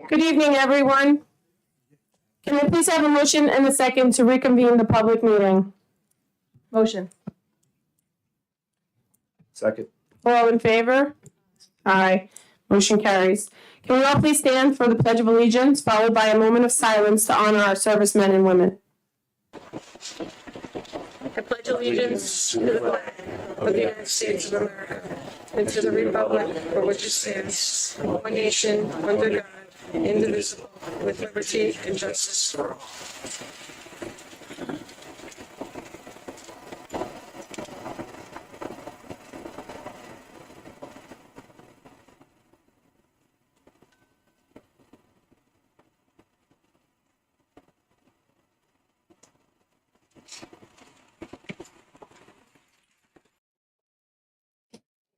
Good evening, everyone. Can I please have a motion and a second to reconvene the public meeting? Motion. Second. All in favor? Aye. Motion carries. Can we all please stand for the Pledge of Allegiance, followed by a moment of silence to honor our servicemen and women? I pledge allegiance to the flag of the United States of America and to the republic for which it stands, one nation, under God, indivisible, with liberty and justice for all.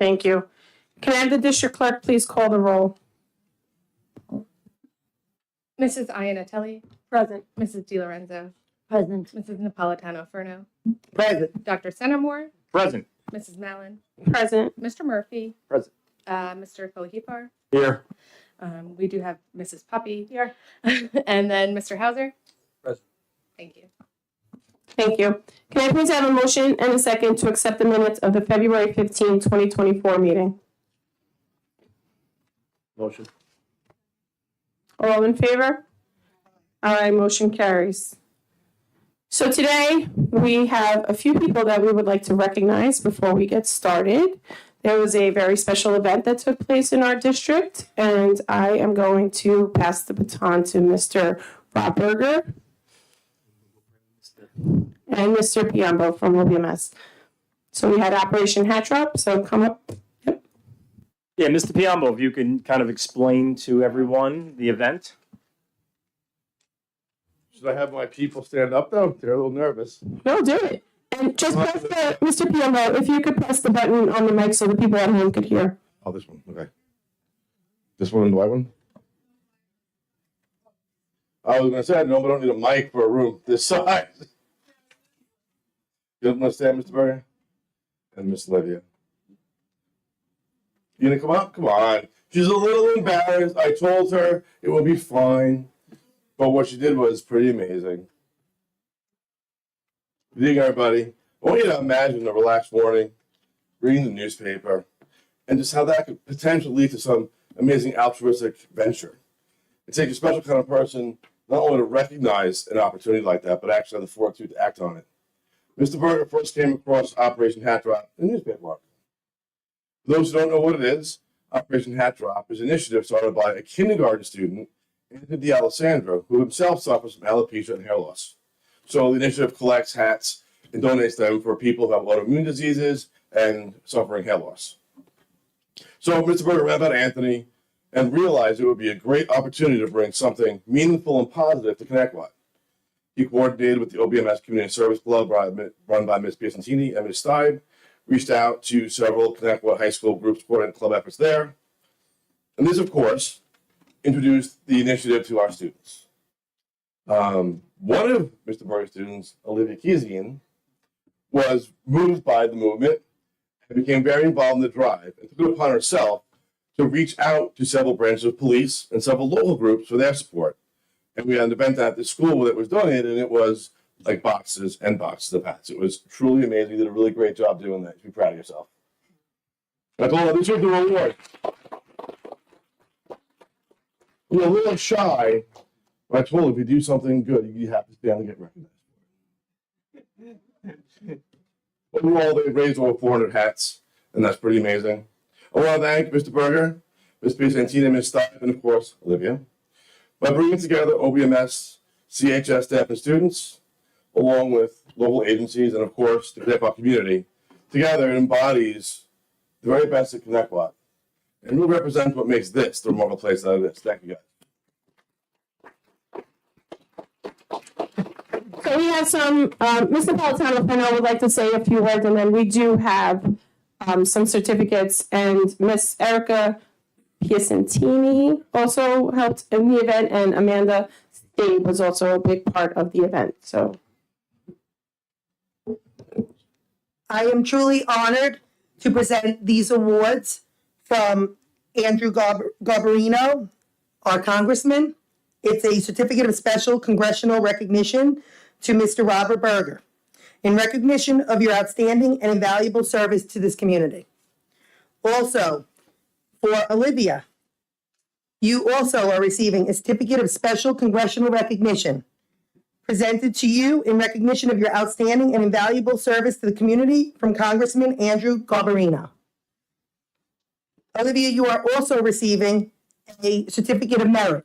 Thank you. Can I have the district clerk please call the roll? Mrs. Iannatelli. Present. Mrs. DiLorenzo. Present. Mrs. Napolitano-Ferno. Present. Dr. Centimore. Present. Mrs. Mallon. Present. Mr. Murphy. Present. Mr. Kohipar. Here. We do have Mrs. Puppy. Here. And then Mr. Hauser. Present. Thank you. Thank you. Can I please have a motion and a second to accept the minutes of the February 15, 2024 meeting? Motion. All in favor? Aye, motion carries. So today, we have a few people that we would like to recognize before we get started. There was a very special event that took place in our district, and I am going to pass the baton to Mr. Rob Berger and Mr. Piombo from OBMS. So we had Operation Hat Drop, so come up. Yeah, Mr. Piombo, if you can kind of explain to everyone the event. Should I have my people stand up though? They're a little nervous. No, do it. And just press the, Mr. Piombo, if you could press the button on the mic so the people at home could hear. Oh, this one. Okay. This one and the white one? I was gonna say, no, but I don't need a mic for a room this size. You want to stand, Mr. Berger? And Miss Olivia. You gonna come up? Come on. She's a little embarrassed. I told her it will be fine. But what she did was pretty amazing. Good evening, everybody. I want you to imagine a relaxed morning, reading the newspaper, and just how that could potentially lead to some amazing altruistic venture. It takes a special kind of person not only to recognize an opportunity like that, but actually have the fortitude to act on it. Mr. Berger first came across Operation Hat Drop in the newspaper article. For those who don't know what it is, Operation Hat Drop is an initiative started by a kindergarten student, Anthony D'Alessandro, who himself suffers from alopecia and hair loss. So the initiative collects hats and donates them for people who have autoimmune diseases and suffering hair loss. So Mr. Berger read about Anthony and realized it would be a great opportunity to bring something meaningful and positive to Connecticut. He coordinated with the OBMS Community Service Club run by Ms. Piacentini and Ms. Steib, reached out to several Connecticut high school groups supporting club efforts there. And this, of course, introduced the initiative to our students. One of Mr. Berger's students, Olivia Kezian, was moved by the movement and became very involved in the drive and took it upon herself to reach out to several branches of police and several local groups for their support. And we had an event at the school that was donated, and it was like boxes and boxes of hats. It was truly amazing. You did a really great job doing that. You should be proud of yourself. I told her, this is the reward. You're a little shy, but I told her if you do something good, you have to stand and get recognized for it. Overall, they raised over 400 hats, and that's pretty amazing. I want to thank Mr. Berger, Ms. Piacentini, Ms. Steib, and of course, Olivia, by bringing together OBMS, CHS staff and students, along with local agencies and, of course, the Connecticut community. Together, it embodies the very best of Connecticut and really represents what makes this the remarkable place that it is. Thank you, guys. So we have some, Mr. Napolitano would like to say a few words, and then we do have some certificates, and Miss Erica Piacentini also helped in the event, and Amanda State was also a big part of the event. So I am truly honored to present these awards from Andrew Garbarino, our congressman. It's a certificate of special congressional recognition to Mr. Robert Berger in recognition of your outstanding and invaluable service to this community. Also, for Olivia, you also are receiving a certificate of special congressional recognition presented to you in recognition of your outstanding and invaluable service to the community from Congressman Andrew Garbarino. Olivia, you are also receiving a certificate of merit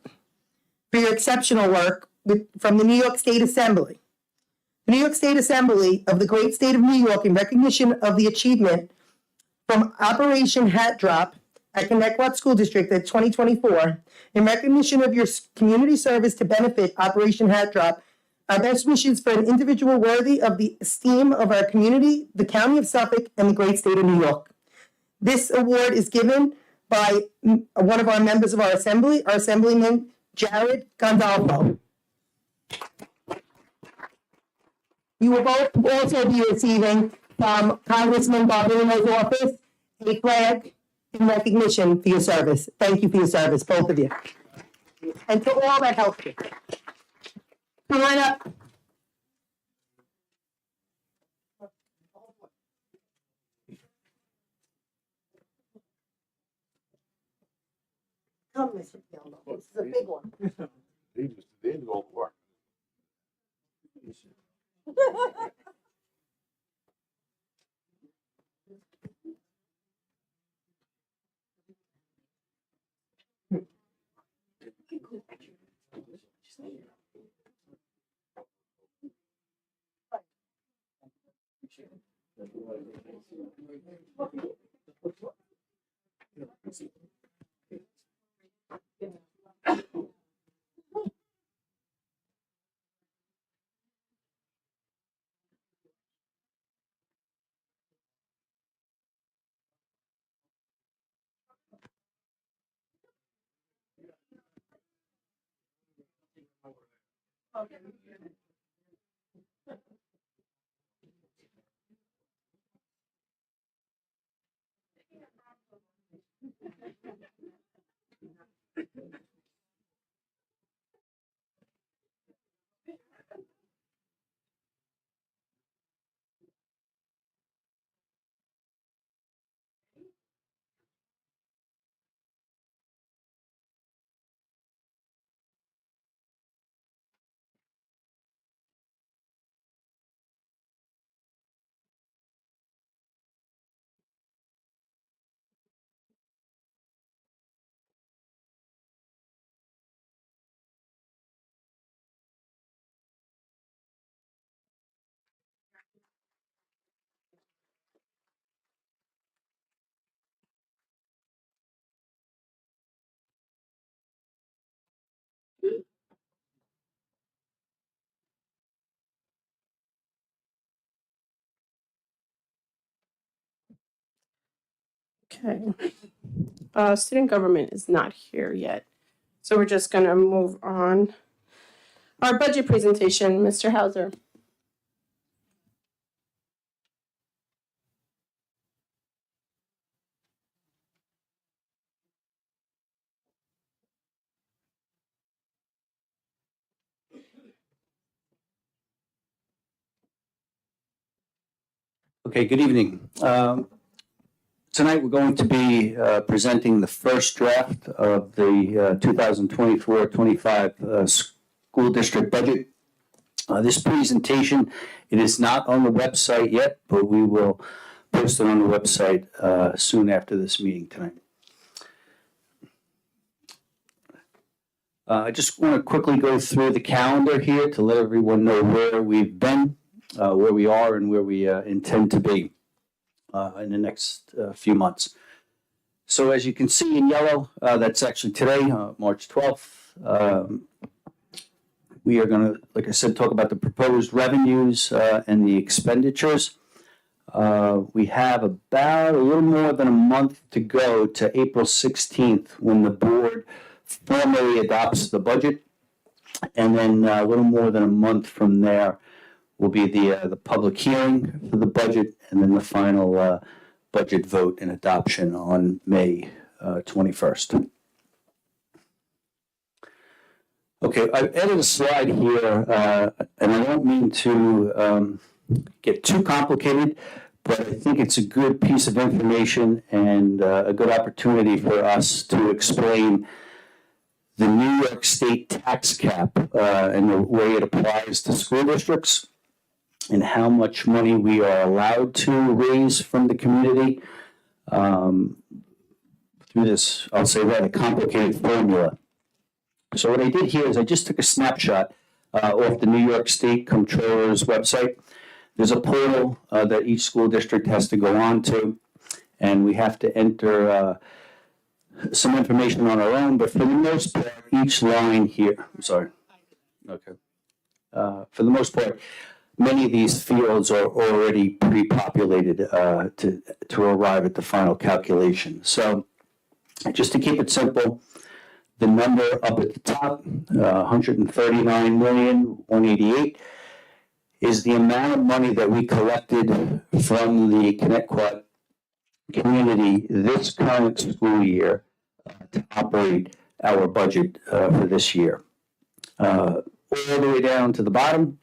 for your exceptional work from the New York State Assembly. The New York State Assembly of the great state of New York, in recognition of the achievement from Operation Hat Drop at Connecticut School District at 2024, in recognition of your community service to benefit Operation Hat Drop, our best wishes for an individual worthy of the esteem of our community, the County of Suffolk, and the great state of New York. This award is given by one of our members of our assembly, our Assemblyman Jared Gandolfo. You will both also be receiving from Congressman Garbarino's office a flag in recognition for your service. Thank you for your service, both of you. And to all that helped you. Come on up. Come, Mr. Piano. This is a big one. They did all the work. Okay. Student government is not here yet. So we're just gonna move on. Our budget presentation, Mr. Hauser. Okay, good evening. Tonight, we're going to be presenting the first draft of the 2024-25 school district budget. This presentation, it is not on the website yet, but we will post it on the website soon after this meeting tonight. I just want to quickly go through the calendar here to let everyone know where we've been, where we are, and where we intend to be in the next few months. So as you can see in yellow, that's actually today, March 12th. We are going to, like I said, talk about the proposed revenues and the expenditures. We have about a little more than a month to go to April 16th when the board formally adopts the budget. And then a little more than a month from there will be the public hearing for the budget, and then the final budget vote and adoption on May 21st. Okay, I've added a slide here, and I don't mean to get too complicated, but I think it's a good piece of information and a good opportunity for us to explain the New York State tax cap and the way it applies to school districts and how much money we are allowed to raise from the community through this, I'll say that, a complicated formula. So what I did here is I just took a snapshot off the New York State Comptroller's website. There's a portal that each school district has to go on to, and we have to enter some information on our own, but for the most part, each line here, I'm sorry. Okay. For the most part, many of these fields are already pre-populated to arrive at the final calculation. So just to keep it simple, the number up at the top, 139,188,000, is the amount of money that we collected from the Connecticut community this current school year to operate our budget for this year. All the way down to the bottom,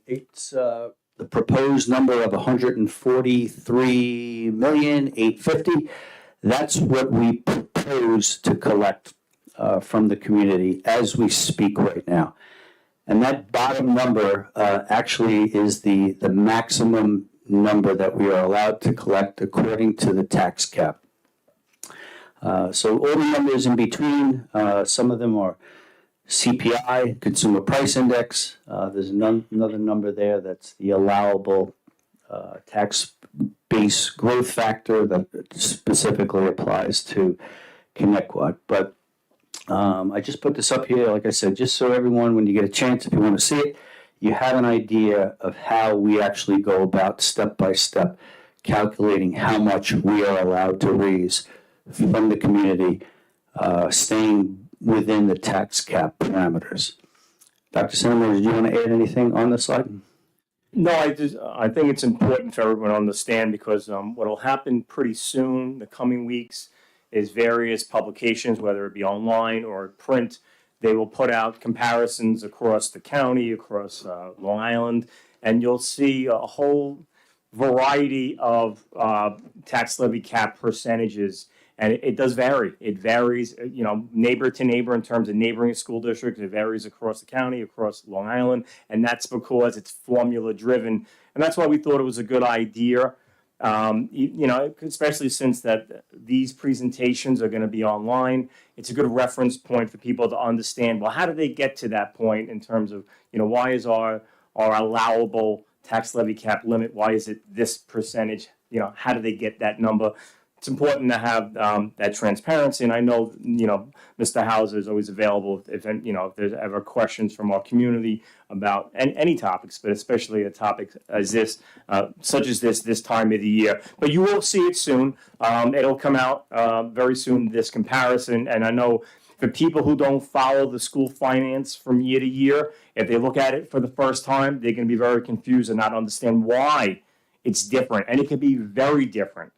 it's the proposed number of 143,850,000. That's what we propose to collect from the community as we speak right now. And that bottom number actually is the maximum number that we are allowed to collect according to the tax cap. So all the numbers in between, some of them are CPI, Consumer Price Index. There's another number there that's the allowable tax base growth factor that specifically applies to Connecticut. But I just put this up here, like I said, just so everyone, when you get a chance, if you want to see it, you have an idea of how we actually go about step by step calculating how much we are allowed to raise from the community, staying within the tax cap parameters. Dr. Cinnamon, did you want to add anything on this slide? No, I think it's important for everyone to understand because what will happen pretty soon, the coming weeks, is various publications, whether it be online or print, they will put out comparisons across the county, across Long Island, and you'll see a whole variety of tax levy cap percentages. And it does vary. It varies, neighbor to neighbor in terms of neighboring school districts. It varies across the county, across Long Island, and that's because it's formula driven. And that's why we thought it was a good idea. Especially since that these presentations are going to be online, it's a good reference point for people to understand, well, how do they get to that point in terms of, why is our allowable tax levy cap limit, why is it this percentage, how do they get that number? It's important to have that transparency, and I know, Mr. Hauser is always available if there's ever questions from our community about any topics, but especially a topic as this, such as this time of the year. But you will see it soon. It'll come out very soon, this comparison, and I know for people who don't follow the school finance from year to year, if they look at it for the first time, they're going to be very confused and not understand why it's different, and it can be very different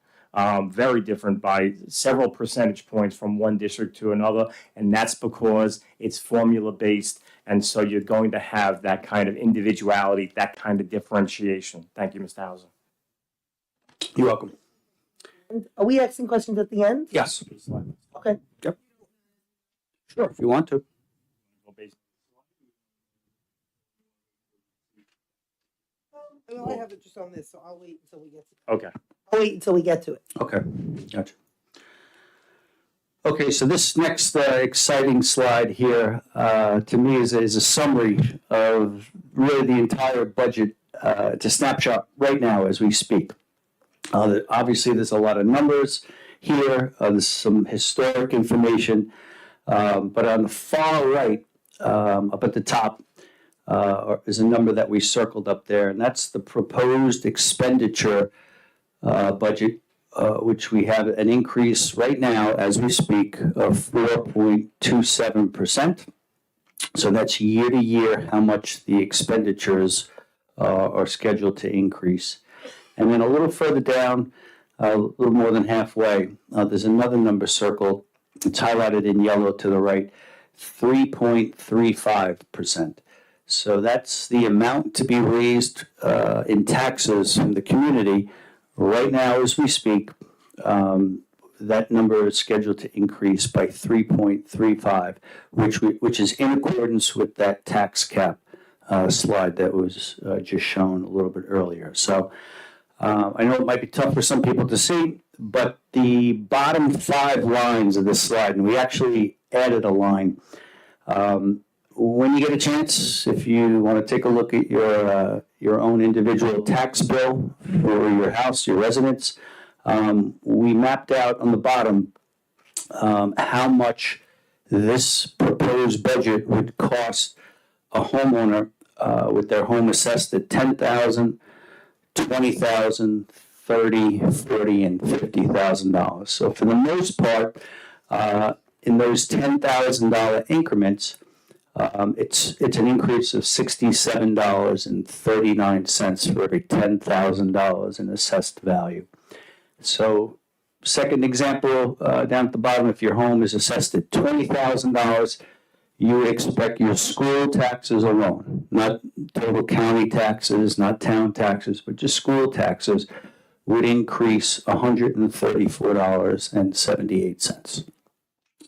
by several percentage points from one district to another, and that's because it's formula based, and so you're going to have that kind of individuality, that kind of differentiation. Thank you, Mr. Hauser. You're welcome. Are we asking questions at the end? Yes. Okay. Yep. Sure, if you want to. I have it just on this, so I'll wait until we get to it. Okay. I'll wait until we get to it. Okay, gotcha. Okay, so this next exciting slide here, to me, is a summary of really the entire budget. It's a snapshot right now as we speak. Obviously, there's a lot of numbers here. There's some historic information. But on the far right, up at the top, is a number that we circled up there, and that's the proposed expenditure budget, which we have an increase right now as we speak of 4.27%. So that's year to year how much the expenditures are scheduled to increase. And then a little further down, a little more than halfway, there's another number circled. It's highlighted in yellow to the right. 3.35%. So that's the amount to be raised in taxes from the community right now as we speak. That number is scheduled to increase by 3.35, which is in accordance with that tax cap slide that was just shown a little bit earlier. So I know it might be tough for some people to see, but the bottom 5 lines of this slide, and we actually added a line. When you get a chance, if you want to take a look at your own individual tax bill for your house, your residence, we mapped out on the bottom how much this proposed budget would cost a homeowner with their home assessed at $10,000, $20,000, $30,000, $40,000, and $50,000. So for the most part, in those $10,000 increments, it's an increase of $67.39 for every $10,000 in assessed value. So, second example, down at the bottom, if your home is assessed at $20,000, you would expect your school taxes alone, not total county taxes, not town taxes, but just school taxes, would increase $134.78.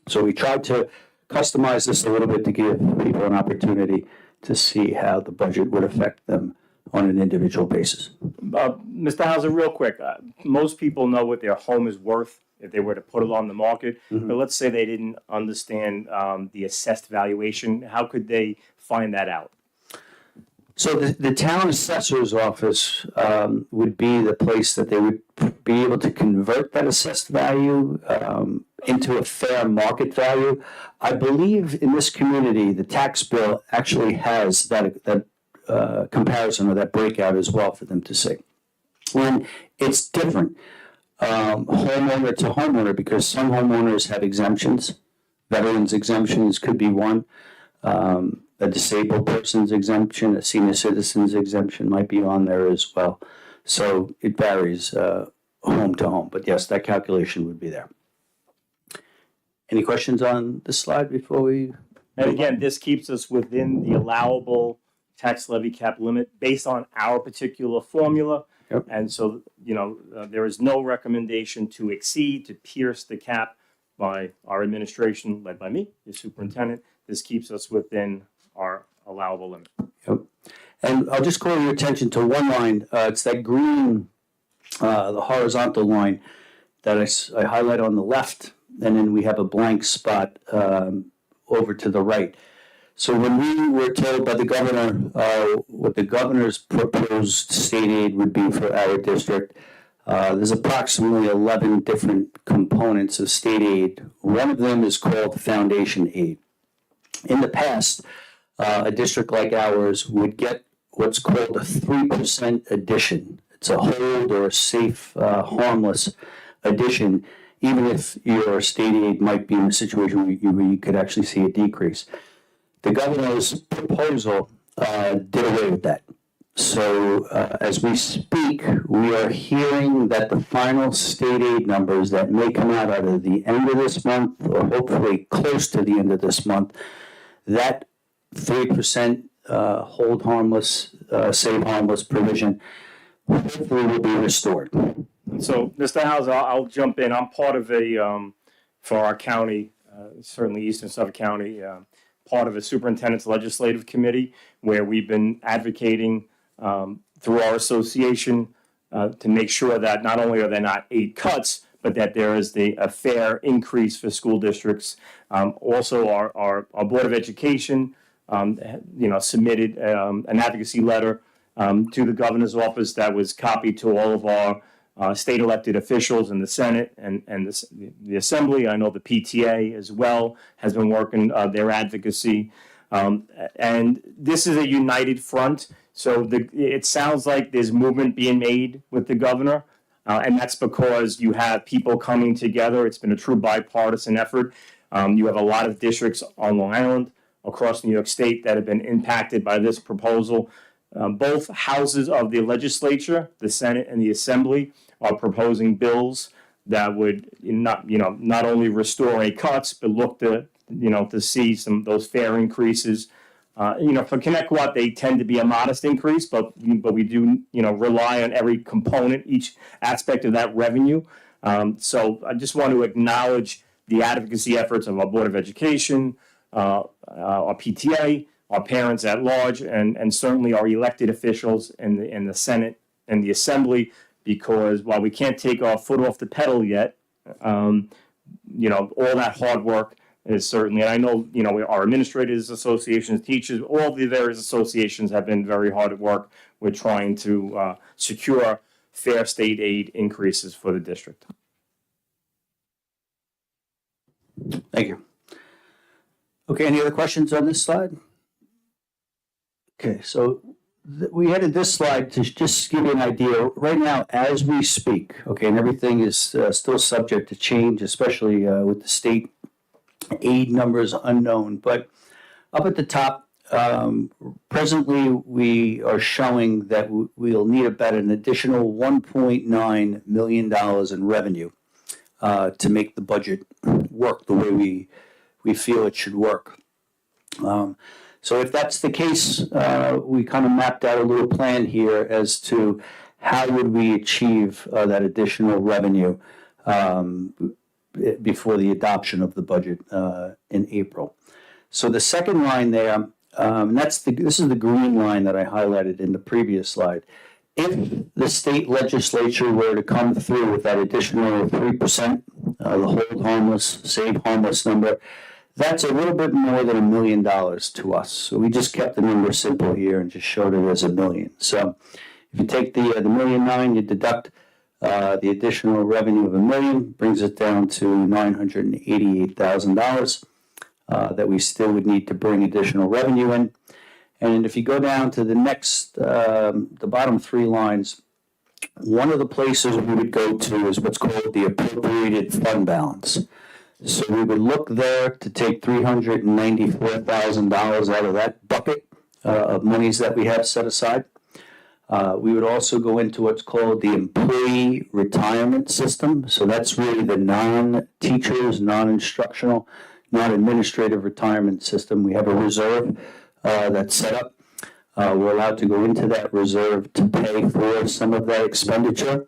So we tried to customize this a little bit to give people an opportunity to see how the budget would affect them on an individual basis. Mr. Hauser, real quick, most people know what their home is worth if they were to put it on the market. But let's say they didn't understand the assessed valuation. How could they find that out? So the town assessor's office would be the place that they would be able to convert that assessed value into a fair market value. I believe in this community, the tax bill actually has that comparison or that breakout as well for them to see. And it's different homeowner to homeowner because some homeowners have exemptions. Veterans exemptions could be one. A disabled person's exemption, a senior citizen's exemption might be on there as well. So it varies home to home, but yes, that calculation would be there. Any questions on this slide before we? And again, this keeps us within the allowable tax levy cap limit based on our particular formula. Yep. And so, there is no recommendation to exceed, to pierce the cap by our administration, led by me, the superintendent. This keeps us within our allowable limit. Yep. And I'll just call your attention to one line. It's that green, the horizontal line that I highlight on the left, and then we have a blank spot over to the right. So when we were told by the governor what the governor's proposed state aid would be for our district, there's approximately 11 different components of state aid. One of them is called foundation aid. In the past, a district like ours would get what's called a 3% addition. It's a hold or a safe, harmless addition, even if your state aid might be in a situation where you could actually see a decrease. The governor's proposal did away with that. So as we speak, we are hearing that the final state aid numbers that may come out of the end of this month, or hopefully close to the end of this month, that 3% hold harmless, save harmless provision hopefully will be restored. So, Mr. Hauser, I'll jump in. I'm part of for our county, certainly Eastern Suffolk County, part of a superintendent's legislative committee where we've been advocating through our association to make sure that not only are there not aid cuts, but that there is a fair increase for school districts. Also, our Board of Education, submitted an advocacy letter to the governor's office that was copied to all of our state elected officials in the Senate and the Assembly. I know the PTA as well has been working their advocacy. And this is a united front. So it sounds like there's movement being made with the governor. And that's because you have people coming together. It's been a true bipartisan effort. You have a lot of districts on Long Island, across New York State, that have been impacted by this proposal. Both houses of the legislature, the Senate and the Assembly, are proposing bills that would not only restore aid cuts, but look to to see those fare increases. For Connecticut, they tend to be a modest increase, but we do, rely on every component, each aspect of that revenue. So I just want to acknowledge the advocacy efforts of our Board of Education, our PTA, our parents at large, and certainly our elected officials in the Senate and the Assembly, because while we can't take our foot off the pedal yet, all that hard work is certainly, and I know, our administrators associations, teachers, all the various associations have been very hard at work with trying to secure fair state aid increases for the district. Thank you. Okay, any other questions on this slide? Okay, so we added this slide to just give you an idea. Right now, as we speak, okay, and everything is still subject to change, especially with the state aid numbers unknown. But up at the top, presently we are showing that we'll need about an additional $1.9 million in revenue to make the budget work the way we feel it should work. So if that's the case, we kind of mapped out a little plan here as to how would we achieve that additional revenue before the adoption of the budget in April. So the second line there, this is the green line that I highlighted in the previous slide. If the state legislature were to come through with that additional 3%, the hold harmless, save harmless number, that's a little bit more than $1 million to us. So we just kept the number simple here and just showed it as $1 million. So if you take the $1.9 million, you deduct the additional revenue of $1 million, brings it down to $988,000 that we still would need to bring additional revenue in. And if you go down to the next, the bottom three lines, one of the places we would go to is what's called the appropriated fund balance. So we would look there to take $394,000 out of that bucket of monies that we have set aside. We would also go into what's called the employee retirement system. So that's really the non-teachers, non-instructional, non-administrative retirement system. We have a reserve that's set up. We're allowed to go into that reserve to pay for some of that expenditure.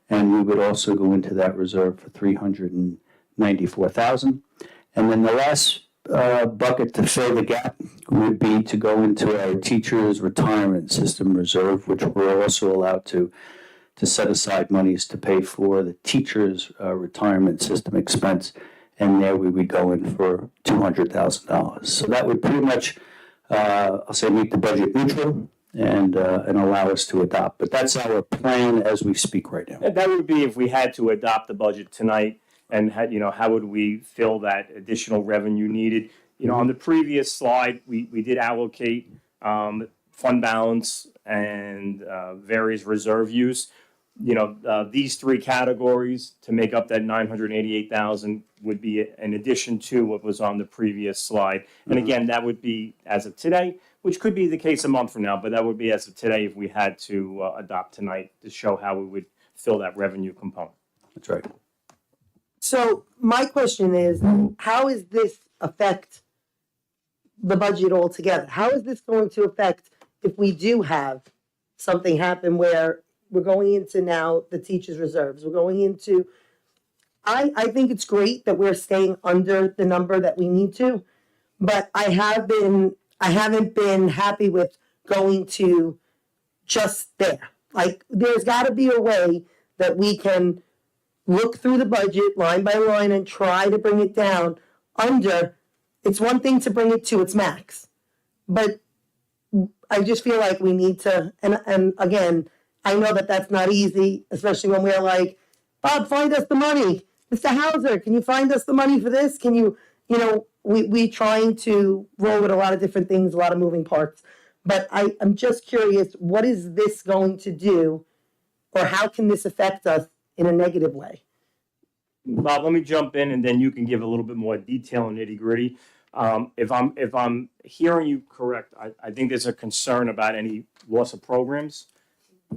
And we would also go into that reserve for $394,000. And then the last bucket to fill the gap would be to go into our teachers' retirement system reserve, which we're also allowed to set aside monies to pay for the teachers' retirement system expense. And there we would go in for $200,000. So that would pretty much, I'll say, make the budget neutral and allow us to adopt. But that's our plan as we speak right now. That would be if we had to adopt the budget tonight, and how would we fill that additional revenue needed? On the previous slide, we did allocate fund balance and various reserve use. These three categories to make up that $988,000 would be in addition to what was on the previous slide. And again, that would be as of today, which could be the case a month from now, but that would be as of today if we had to adopt tonight to show how we would fill that revenue component. That's right. So my question is, how does this affect the budget altogether? How is this going to affect if we do have something happen where we're going into now the teachers' reserves? We're going into, I think it's great that we're staying under the number that we need to, but I haven't been happy with going to just there. Like, there's got to be a way that we can look through the budget line by line and try to bring it down under. It's one thing to bring it to its max, but I just feel like we need to, and again, I know that that's not easy, especially when we're like, Bob, find us the money. Mr. Hauser, can you find us the money for this? Can you, we trying to roll with a lot of different things, a lot of moving parts. But I'm just curious, what is this going to do, or how can this affect us in a negative way? Bob, let me jump in, and then you can give a little bit more detail and nitty gritty. If I'm hearing you correct, I think there's a concern about any loss of programs.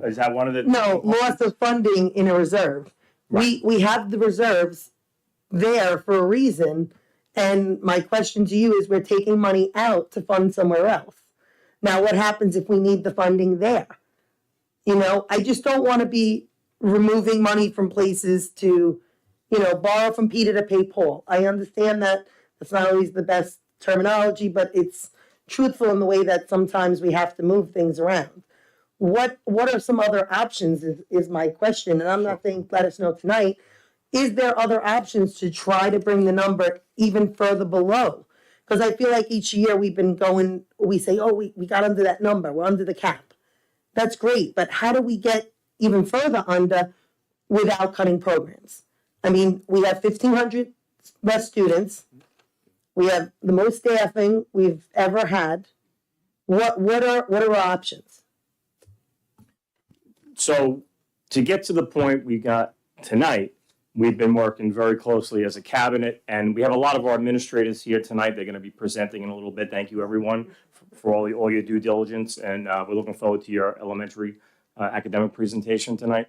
Is that one of the? No, loss of funding in a reserve. Right. We have the reserves there for a reason, And my question to you is, we're taking money out to fund somewhere else. Now, what happens if we need the funding there? You know, I just don't want to be removing money from places to, you know, borrow from Peter to pay Paul. I understand that it's not always the best terminology, but it's truthful in the way that sometimes we have to move things around. What are some other options is my question, and I'm not saying let us know tonight. Is there other options to try to bring the number even further below? Because I feel like each year we've been going, we say, oh, we got under that number, we're under the cap. That's great, but how do we get even further under without cutting programs? I mean, we have 1,500 less students. We have the most staffing we've ever had. What are our options? So to get to the point we got tonight, we've been working very closely as a cabinet, and we have a lot of our administrators here tonight. They're going to be presenting in a little bit. Thank you, everyone, for all your due diligence, and we're looking forward to your elementary academic presentation tonight.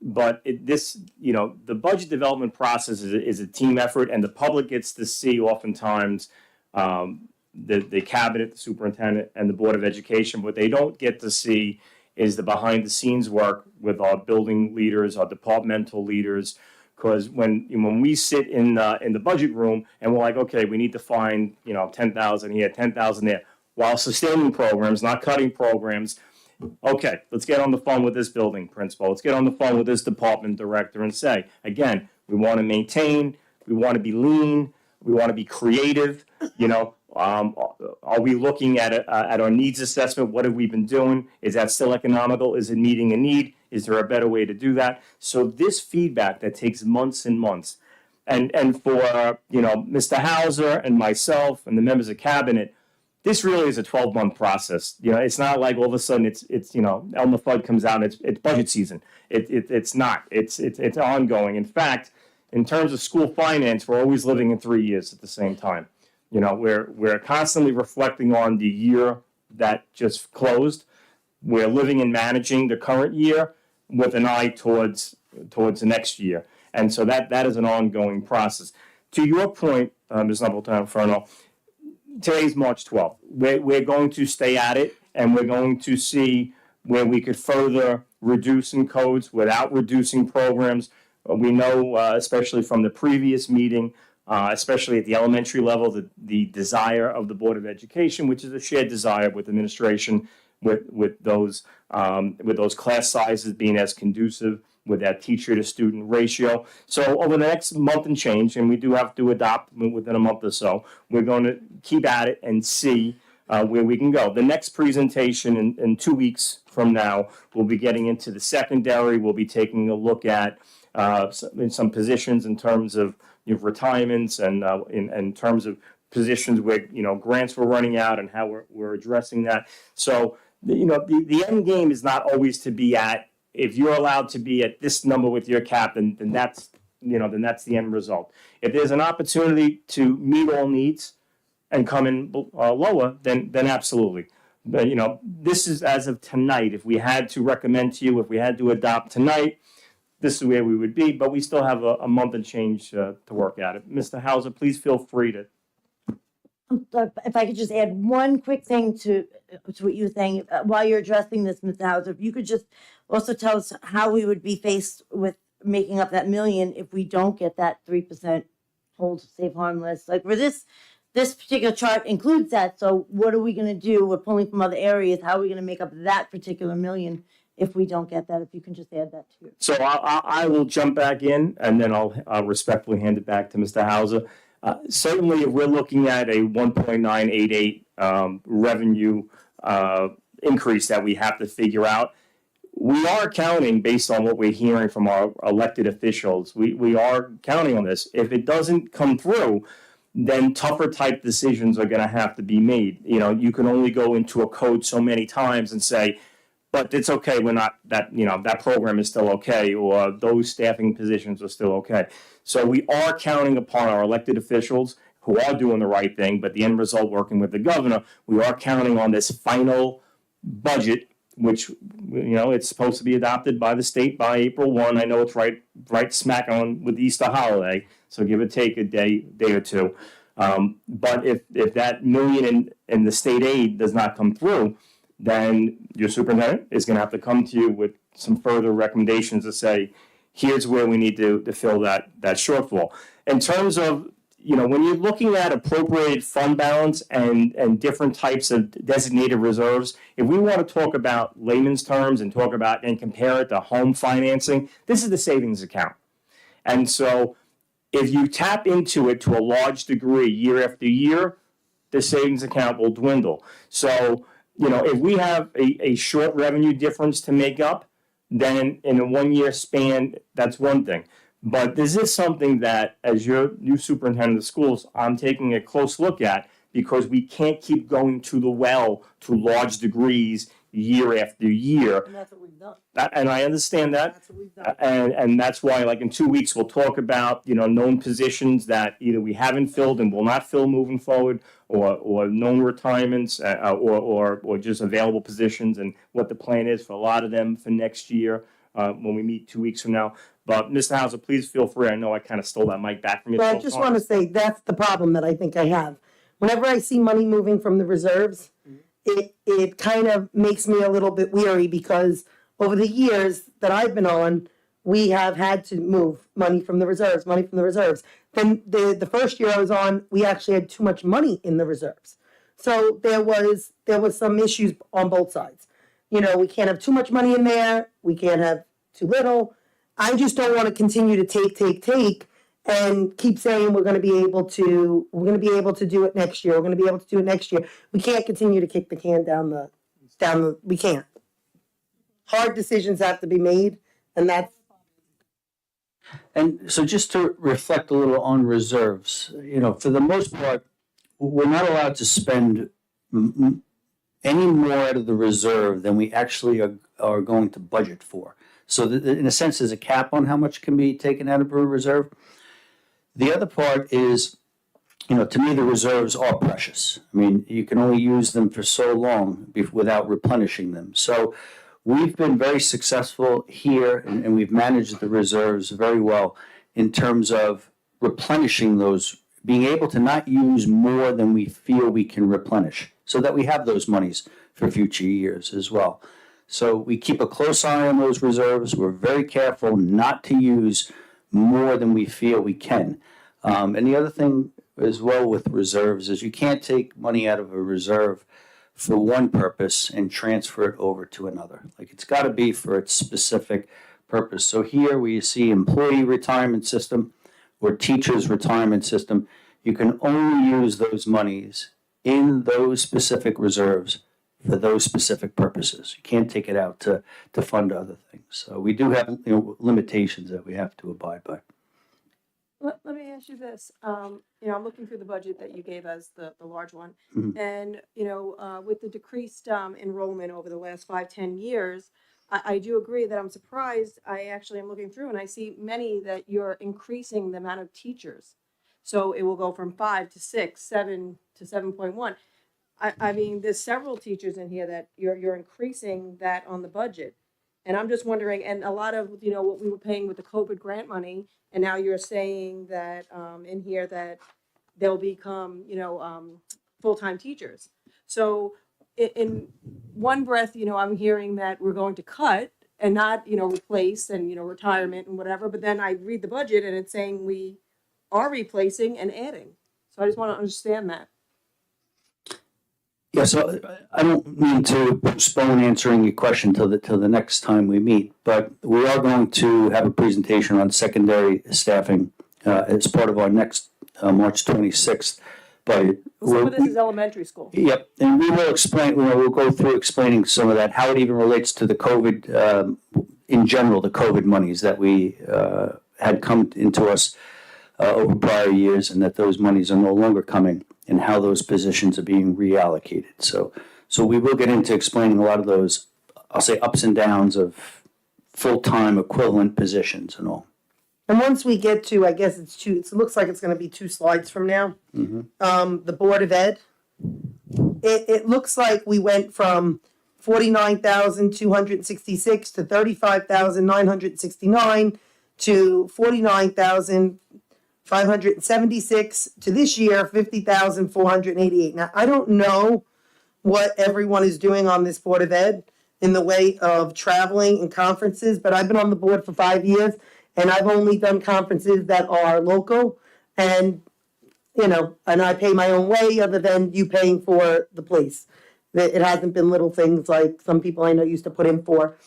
But the budget development process is a team effort, and the public gets to see oftentimes the cabinet, the superintendent, and the Board of Education. What they don't get to see is the behind-the-scenes work with our building leaders, our departmental leaders. Because when we sit in the budget room and we're like, okay, we need to find 10,000 here, 10,000 there, while sustaining programs, not cutting programs. Okay, let's get on the phone with this building principal. Let's get on the phone with this department director and say, again, we want to maintain, we want to be lean, we want to be creative. Are we looking at our needs assessment? What have we been doing? Is that still economical? Is it meeting a need? Is there a better way to do that? So this feedback that takes months and months, and for Mr. Hauser and myself and the members of cabinet, this really is a 12-month process. It's not like all of a sudden it's Elmer Fudd comes out and it's budget season. It's not. It's ongoing. In fact, in terms of school finance, we're always living in 3 years at the same time. We're constantly reflecting on the year that just closed. We're living and managing the current year with an eye towards the next year. And so that is an ongoing process. To your point, Ms. Nuppleton-Ferno, today's March 12th. We're going to stay at it, and we're going to see where we could further reduce in codes without reducing programs. We know, especially from the previous meeting, especially at the elementary level, the desire of the Board of Education, which is a shared desire with administration, with those class sizes being as conducive with that teacher to student ratio. So over the next month and change, and we do have to adopt within a month or so, we're going to keep at it and see where we can go. The next presentation in 2 weeks from now, we'll be getting into the secondary. We'll be taking a look at some positions in terms of retirements and in terms of positions where grants were running out and how we're addressing that. So the end game is not always to be at, if you're allowed to be at this number with your cap, then that's the end result. If there's an opportunity to meet all needs and come in lower, then absolutely. But this is as of tonight. If we had to recommend to you, if we had to adopt tonight, this is where we would be. But we still have a month and change to work at it. Mr. Hauser, please feel free to. If I could just add one quick thing to what you were saying while you're addressing this, Ms. Hauser, if you could just also tell us how we would be faced with making up that million if we don't get that 3% hold safe harmless. Like for this particular chart includes that. So what are we going to do? We're pulling from other areas. How are we going to make up that particular million if we don't get that? If you can just add that too. So I will jump back in, and then I'll respectfully hand it back to Mr. Hauser. Certainly, if we're looking at a 1.988 revenue increase that we have to figure out, we are counting based on what we're hearing from our elected officials. We are counting on this. If it doesn't come through, then tougher type decisions are going to have to be made. You can only go into a code so many times and say, but it's okay, we're not that program is still okay, or those staffing positions are still okay. So we are counting upon our elected officials who are doing the right thing, but the end result, working with the governor, we are counting on this final budget, which it's supposed to be adopted by the state by April 1. I know it's right smack on with the Easter holiday, so give or take a day or two. But if that million in the state aid does not come through, then your superintendent is going to have to come to you with some further recommendations to say, here's where we need to fill that shortfall. In terms of, when you're looking at appropriated fund balance and different types of designated reserves, if we want to talk about layman's terms and talk about and compare it to home financing, this is the savings account. And so if you tap into it to a large degree year after year, the savings account will dwindle. So, if we have a short revenue difference to make up, then in a 1 year span, that's one thing. But this is something that, as your new superintendent of schools, I'm taking a close look at, because we can't keep going to the well to large degrees year after year. And that's what we've done. And I understand that. That's what we've done. And that's why, like, in 2 weeks, we'll talk about, known positions that either we haven't filled and will not fill moving forward, or known retirements, or just available positions, and what the plan is for a lot of them for next year, when we meet 2 weeks from now. But Mr. Hauser, please feel free. I know I kind of stole that mic back from you. But I just want to say, that's the problem that I think I have. Whenever I see money moving from the reserves, it kind of makes me a little bit weary, because over the years that I've been on, we have had to move money from the reserves. Then the first year I was on, we actually had too much money in the reserves. So there was some issues on both sides. We can't have too much money in there. We can't have too little. I just don't want to continue to take and keep saying we're going to be able to do it next year. We're going to be able to do it next year. We can't continue to kick the can down the we can't. Hard decisions have to be made, and that's. And so just to reflect a little on reserves, for the most part, we're not allowed to spend any more out of the reserve than we actually are going to budget for. So in a sense, there's a cap on how much can be taken out of a reserve. The other part is, to me, the reserves are precious. I mean, you can only use them for so long without replenishing them. So we've been very successful here, and we've managed the reserves very well in terms of replenishing those, being able to not use more than we feel we can replenish, so that we have those monies for future years as well. So we keep a close eye on those reserves. We're very careful not to use more than we feel we can. And the other thing as well with reserves is you can't take money out of a reserve for one purpose and transfer it over to another. Like, it's got to be for its specific purpose. So here where you see employee retirement system or teachers retirement system, you can only use those monies in those specific reserves for those specific purposes. You can't take it out to fund other things. So we do have limitations that we have to abide by. Let me ask you this. I'm looking through the budget that you gave us, the large one. Mhm. And, with the decreased enrollment over the last 5-10 years, I do agree that I'm surprised. I actually am looking through and I see many that you're increasing the amount of teachers. So it will go from 5 to 6, 7 to 7.1. I mean, there's several teachers in here that you're increasing that on the budget. And I'm just wondering, and a lot of, what we were paying with the COVID grant money, and now you're saying that in here that they'll become, full-time teachers. So in one breath, I'm hearing that we're going to cut and not, replace and, retirement and whatever. But then I read the budget and it's saying we are replacing and adding. So I just want to understand that. Yeah, so I don't mean to postpone answering your question till the next time we meet, but we are going to have a presentation on secondary staffing as part of our next March 26th budget. Some of this is elementary school. Yep, and we will explain, we'll go through explaining some of that, how it even relates to the COVID, in general, the COVID monies that we had come into us over prior years, and that those monies are no longer coming, and how those positions are being reallocated. So we will get into explaining a lot of those, I'll say, ups and downs of full-time equivalent positions and all. And once we get to, I guess it looks like it's going to be 2 slides from now. Mm-hmm. The Board of Ed. It looks like we went from 49,266 to 35,969 to 49,000 $576 to this year, $50,488. Now, I don't know what everyone is doing on this Board of Ed in the way of traveling and conferences, but I've been on the board for 5 years, and I've only done conferences that are local, and, you know, and I pay my own way other than you paying for the place. It hasn't been little things like some people I know used to put in for.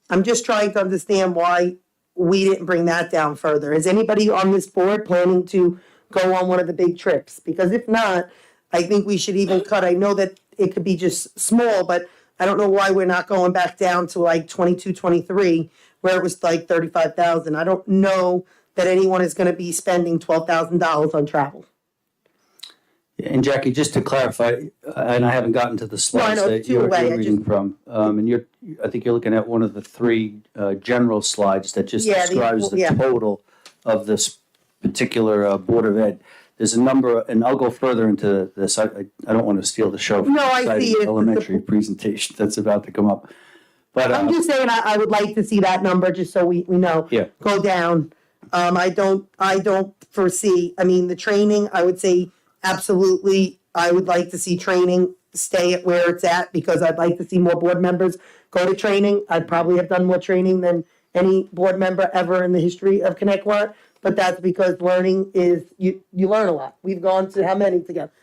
I'm just trying to understand why we didn't bring that down further. Is anybody on this board planning to go on one of the big trips? Because if not, I think we should even cut. I know that it could be just small, but I don't know why we're not going back down to like 22, 23, where it was like 35,000. I don't know that anyone is going to be spending $12,000 on travel. And Jackie, just to clarify, and I haven't gotten to the slides know, that two you're away, I reading from, and I think you're looking at one of the three general slides that just Yeah, describes the yeah. total of this particular Board of Ed. There's a number, and I'll go further into this. I don't want to steal the show from No, I the see it. elementary presentation that's about to come up. But I'm just saying I would like to see that number just so we know. Yeah. Go down. I don't foresee, I mean, the training, I would say absolutely, I would like to see training stay at where it's at because I'd like to see more board members go to training. I'd probably have done more training than any board member ever in the history of ConnectWatt, but that's because learning is, you learn a lot. We've gone to how many together?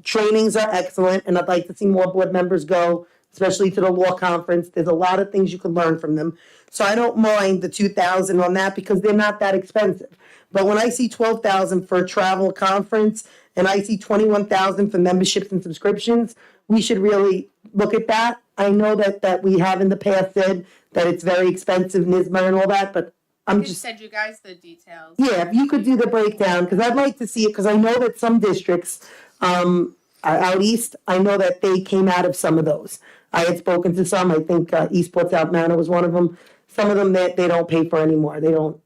Trainings are excellent, and I'd like to see more board members go, especially to the law conference. There's a lot of things you can learn from them. So I don't mind the 2,000 on that because they're not that expensive. But when I see 12,000 for a travel conference and I see 21,000 for memberships and subscriptions, we should really look at that. I know that we have in the past said that it's very expensive, NISMA and all that, but I'm just. send you guys the details. Yeah, if you could do the breakdown, because I'd like to see it, because I know that some districts out east, I know that they came out of some of those. I had spoken to some, I think Eastport South Manor was one of them. Some of them they don't pay for anymore, they don't.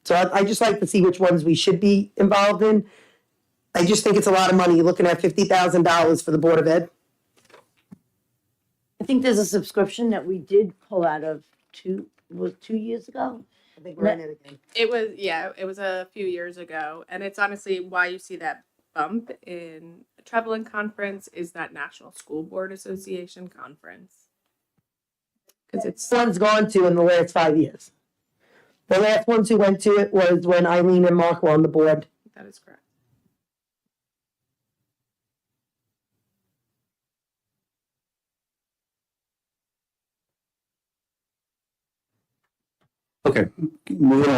So I just like to see which ones we should be involved in. I just think it's a lot of money, you're looking at $50,000 for the Board of Ed. I think there's a subscription that we did pull out of 2 years ago. I think we're in it again. It was a few years ago, and it's honestly why you see that bump in travel and conference is that National School Board Association conference. Because it's One's gone to in the last 5 years. The last ones who went to it was when Eileen and Mark were on the board. that is correct. okay, moving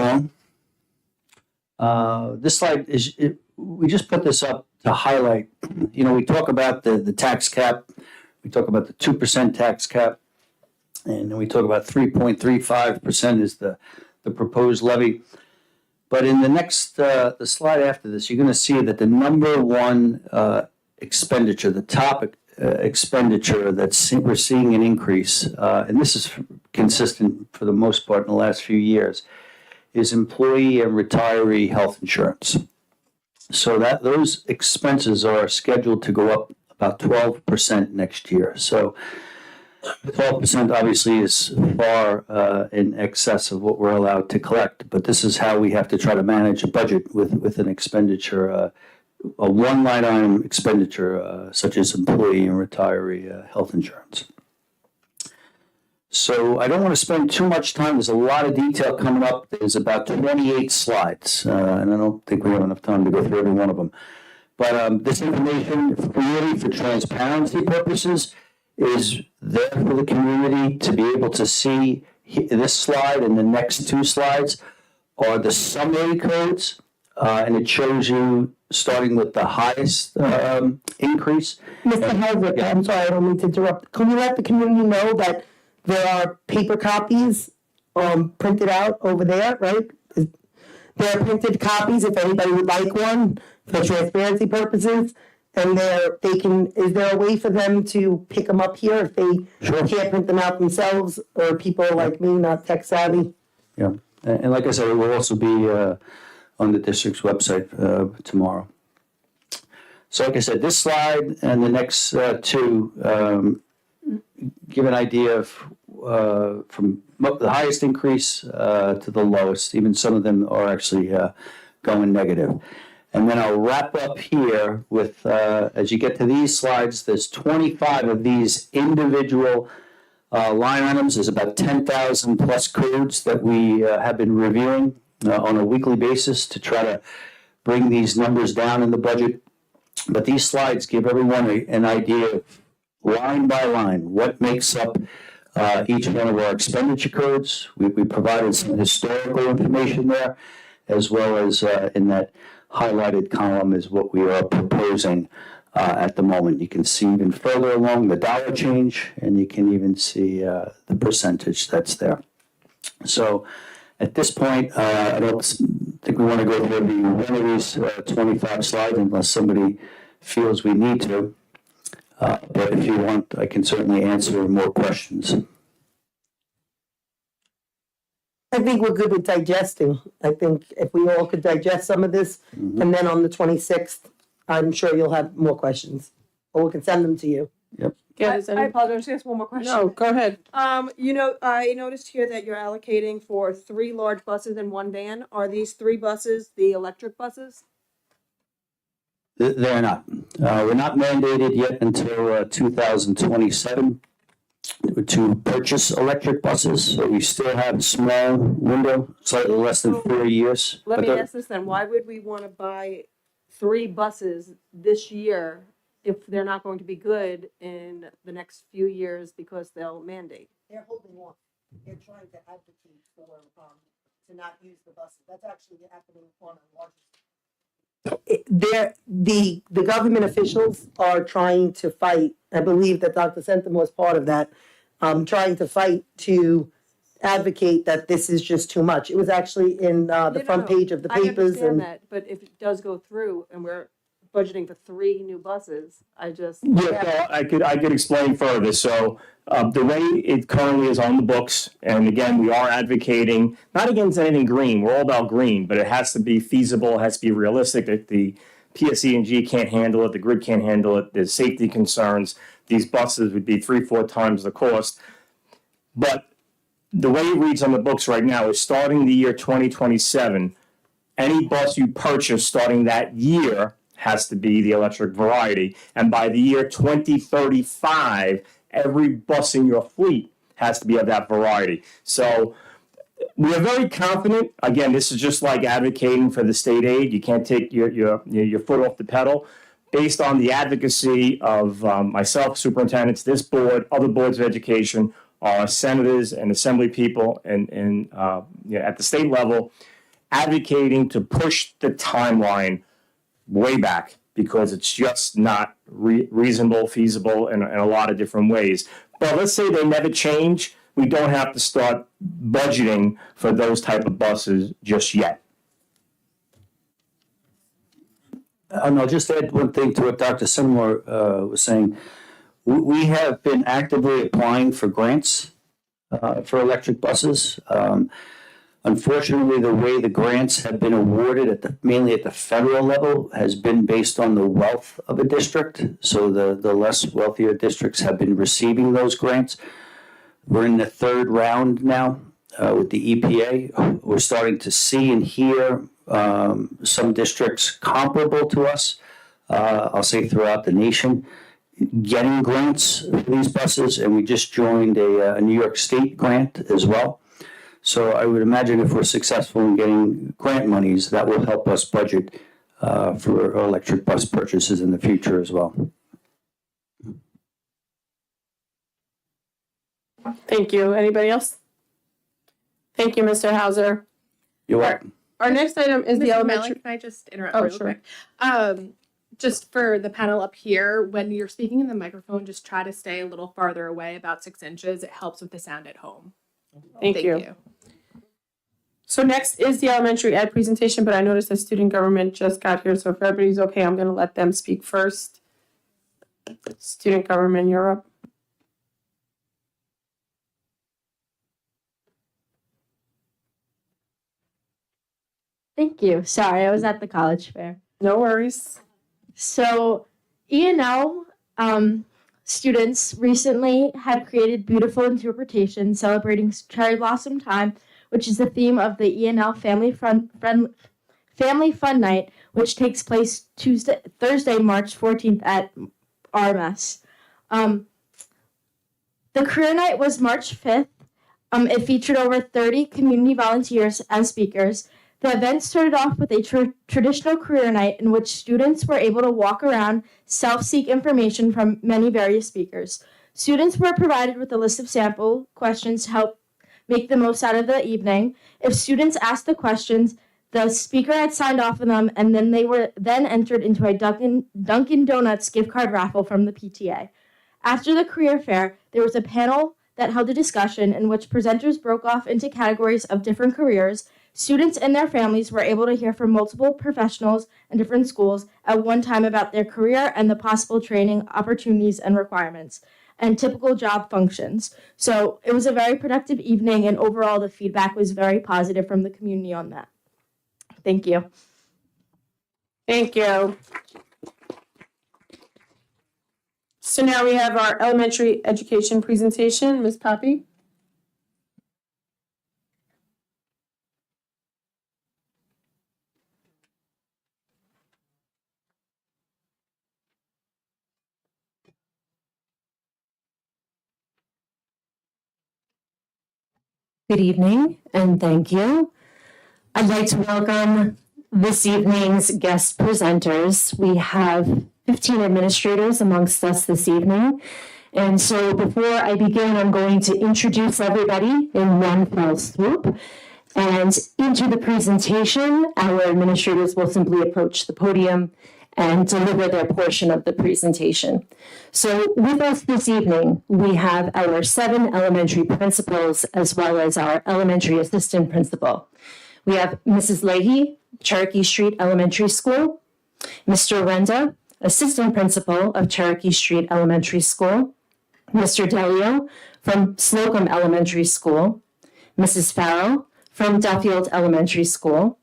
along. This slide we just put this up to highlight, we talk about the tax cap, we talk about the 2% tax cap, and then we talk about 3.35% is the proposed levy. But in the next, the slide after this, you're going to see that the number one expenditure, the top expenditure we're seeing an increase, and this is consistent for the most part in the last few years, is employee and retiree health insurance. So those expenses are scheduled to go up about 12% next year. So 12% obviously is far in excess of what we're allowed to collect, but this is how we have to try to manage a budget with an expenditure, a one line item expenditure such as employee and retiree health insurance. So I don't want to spend too much time. There's a lot of detail coming up. There's about 28 slides, and I don't think we have enough time to go through every one of them. But this information, really for transparency purposes, is there for the community to be able to see. This slide and the next two slides are the summary codes, and it shows you starting with the highest increase. Mr. Hardwick, I'm sorry, I don't mean to interrupt. Can we let the community know that there are paper copies printed out over there, right? There are printed copies if anybody would like one for transparency purposes. And is there a way for them to pick them up here if they can't print them out themselves, or people like me, not tech savvy? Yeah, and like I said, it will also be on the district's website tomorrow. So like I said, this slide and the next two give an idea of from the highest increase to the lowest. Even some of them are actually going negative. And then I'll wrap up here with, as you get to these slides, there's 25 of these individual line items. There's about 10,000 plus codes that we have been reviewing on a weekly basis to try to bring these numbers down in the budget. But these slides give everyone an idea of line by line what makes up each one of our expenditure codes. We provided some historical information there, as well as in that highlighted column is what we are proposing at the moment. You can see even further along the dollar change, and you can even see the percentage that's there. So at this point, I don't think we want to go through every one of these 25 slides unless somebody feels we need to. But if you want, I can certainly answer more questions. I think we're good with digesting. I think if we all could digest some of this, and then on the 26th, I'm sure you'll have more questions, or we can send them to you. Yeah, is I any- apologize, just one more question. No, go ahead. You know, I noticed here that you're allocating for 3 large buses and 1 van. Are these 3 buses the electric buses? They're not. We're not mandated yet until 2027 to purchase electric buses. So we still have a small window, slightly less than 4 years. Let But me they're- ask this then, why would we want to buy 3 buses this year if they're not going to be good in the next few years because they'll mandate? They're holding on. They're trying to advocate for, to not use the buses. That's actually happening on a larger the government officials are trying to fight. I believe that Dr. Sentham was part of that, trying to fight to advocate that this is just too much. It was actually in the front page of the I papers, understand and that, but if it does go through and we're budgeting for 3 new buses, I just. Yeah, so I could explain further. So the way it currently is on the books, and again, we are advocating, not against anything green, we're all about green, but it has to be feasible, it has to be realistic, that the PSE&G can't handle it, the grid can't handle it, there's safety concerns. These buses would be 3-4 times the cost. But the way it reads on the books right now is starting the year 2027, any bus you purchase starting that year has to be the electric variety. And by the year 2035, every bus in your fleet has to be of that variety. So we're very confident. Again, this is just like advocating for the state aid. You can't take your foot off the pedal. Based on the advocacy of myself, superintendents, this board, other boards of education, our senators and assembly people, and at the state level, advocating to push the timeline way back because it's just not reasonable, feasible in a lot of different ways. But let's say they never change, we don't have to start budgeting for those type of buses just yet. And I'll just add one thing to what Dr. Seymour was saying. We have been actively applying for grants for electric buses. Unfortunately, the way the grants have been awarded mainly at the federal level has been based on the wealth of a district. So the less wealthier districts have been receiving those grants. We're in the 3rd round now with the EPA. We're starting to see and hear some districts comparable to us, I'll say throughout the nation, getting grants for these buses. And we just joined a New York State grant as well. So I would imagine if we're successful in getting grant monies, that will help us budget for electric bus purchases in the future as well. Thank you. Anybody else? Thank you, Mr. Hauser. You're welcome. Our next item is the Mrs. elementary. Mallon, can I just interrupt Oh, real sure. quick? Just for the panel up here, when you're speaking in the microphone, just try to stay a little farther away, about 6 inches. It helps with the sound at home. Thank you. So next is the elementary ed presentation, but I noticed that student government just got here, so if everybody's okay, I'm gonna let them speak first. Student government, you're up. Thank you. Sorry, I was at the college fair. No worries. So, E&L students recently had created beautiful interpretation celebrating Cherry Blossom Time, which is the theme of the E&L Family Fun Night, which takes place Thursday, March 14th at RMS. The Career Night was March 5th. It featured over 30 community volunteers as speakers. The event started off with a traditional career night in which students were able to walk around, self-seek information from many various speakers. Students were provided with a list of sample questions to help make the most out of the evening. If students asked the questions, the speaker had signed off on them, and then they were then entered into a Dunkin' Donuts gift card raffle from the PTA. After the career fair, there was a panel that held a discussion in which presenters broke off into categories of different careers. Students and their families were able to hear from multiple professionals and different schools at one time about their career and the possible training opportunities and requirements and typical job functions. So it was a very productive evening, and overall the feedback was very positive from the community on that. Thank you. Thank you. So now we have our elementary education presentation. Ms. Poppy? Good evening and thank you. I'd like to welcome this evening's guest presenters. We have 15 administrators amongst us this evening. And so before I begin, I'm going to introduce everybody in one fell swoop. And into the presentation, our administrators will simply approach the podium and deliver their portion of the presentation. So with us this evening, we have our 7 elementary principals as well as our elementary assistant principal. We have Mrs. Leahy, Cherokee Street Elementary School, Mr. Renda, assistant principal of Cherokee Street Elementary School, Mr. Delio from Slocum Elementary School, Mrs. Farrell from Duffield Elementary School,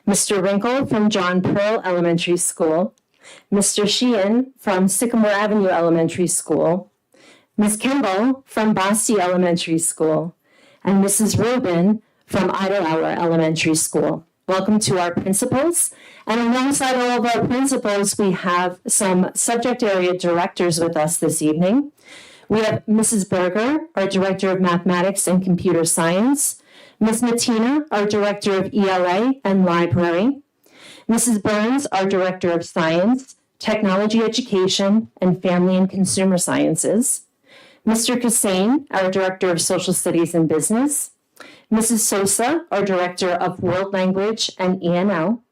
Mr. Wrinkle from John Pearl Elementary School, Mr. Sheehan from Sycamore Avenue Elementary School, Ms. Kimball from Basti Elementary School, and Mrs. Rubin from Idlehour Elementary School. Welcome to our principals. And alongside all of our principals, we have some subject area directors with us this evening. We have Mrs. Berger, our Director of Mathematics and Computer Science, Ms. Matina, our Director of ELA and Library, Mrs. Burns, our Director of Science, Technology Education, and Family and Consumer Sciences, Mr. Kassane, our Director of Social Studies and Business, Mrs. Sosa, our Director of World Language and ENL,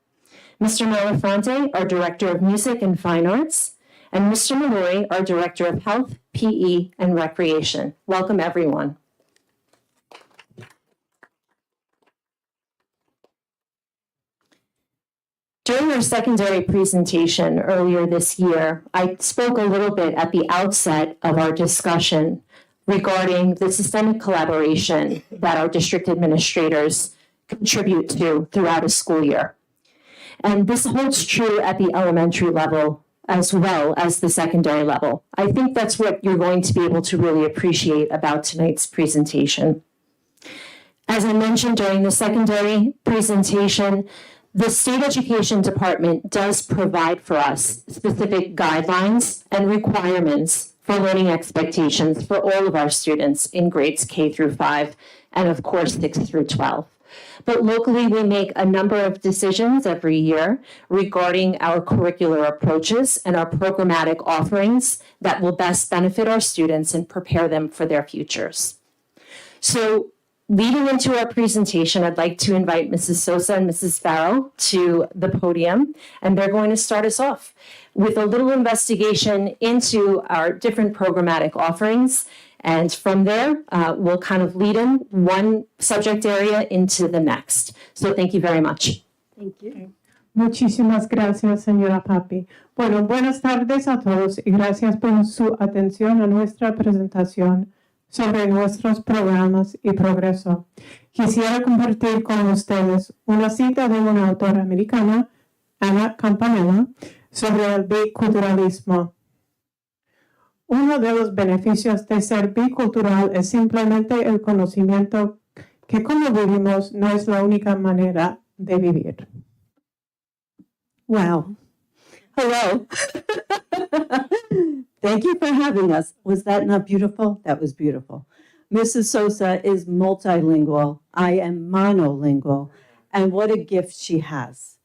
Mr. Malafronte, our Director of Music and Fine Arts, and Mr. Malloy, our Director of Health, PE, and Recreation. Welcome, everyone. During our secondary presentation earlier this year, I spoke a little bit at the outset of our discussion regarding the systemic collaboration that our district administrators contribute to throughout a school year. And this holds true at the elementary level as well as the secondary level. I think that's what you're going to be able to really appreciate about tonight's presentation. As I mentioned during the secondary presentation, the State Education Department does provide for us specific guidelines and requirements for learning expectations for all of our students in grades K through 5, and of course 6 through 12. But locally, we make a number of decisions every year regarding our curricular approaches and our programmatic offerings that will best benefit our students and prepare them for their futures. So leading into our presentation, I'd like to invite Mrs. Sosa and Mrs. Farrell to the podium, and they're going to start us off with a little investigation into our different programmatic offerings. And from there, we'll kind of lead in one subject area into the next. So thank you very much. Thank you. Muchísimas gracias, señora Papi. Bueno, buenas tardes a todos y gracias por su atención a nuestra presentación sobre nuestros programas y progreso. Quisiera compartir con ustedes una cita de una autora americana, Anna Campanella, sobre el biculturalismo. Uno de los beneficios de ser bicultural es simplemente el conocimiento que como vivimos no es la única manera de vivir. Wow. Hello. Thank you for having us. Was that not beautiful? That was beautiful. Mrs. Sosa is multilingual. I am monolingual. And what a gift she has.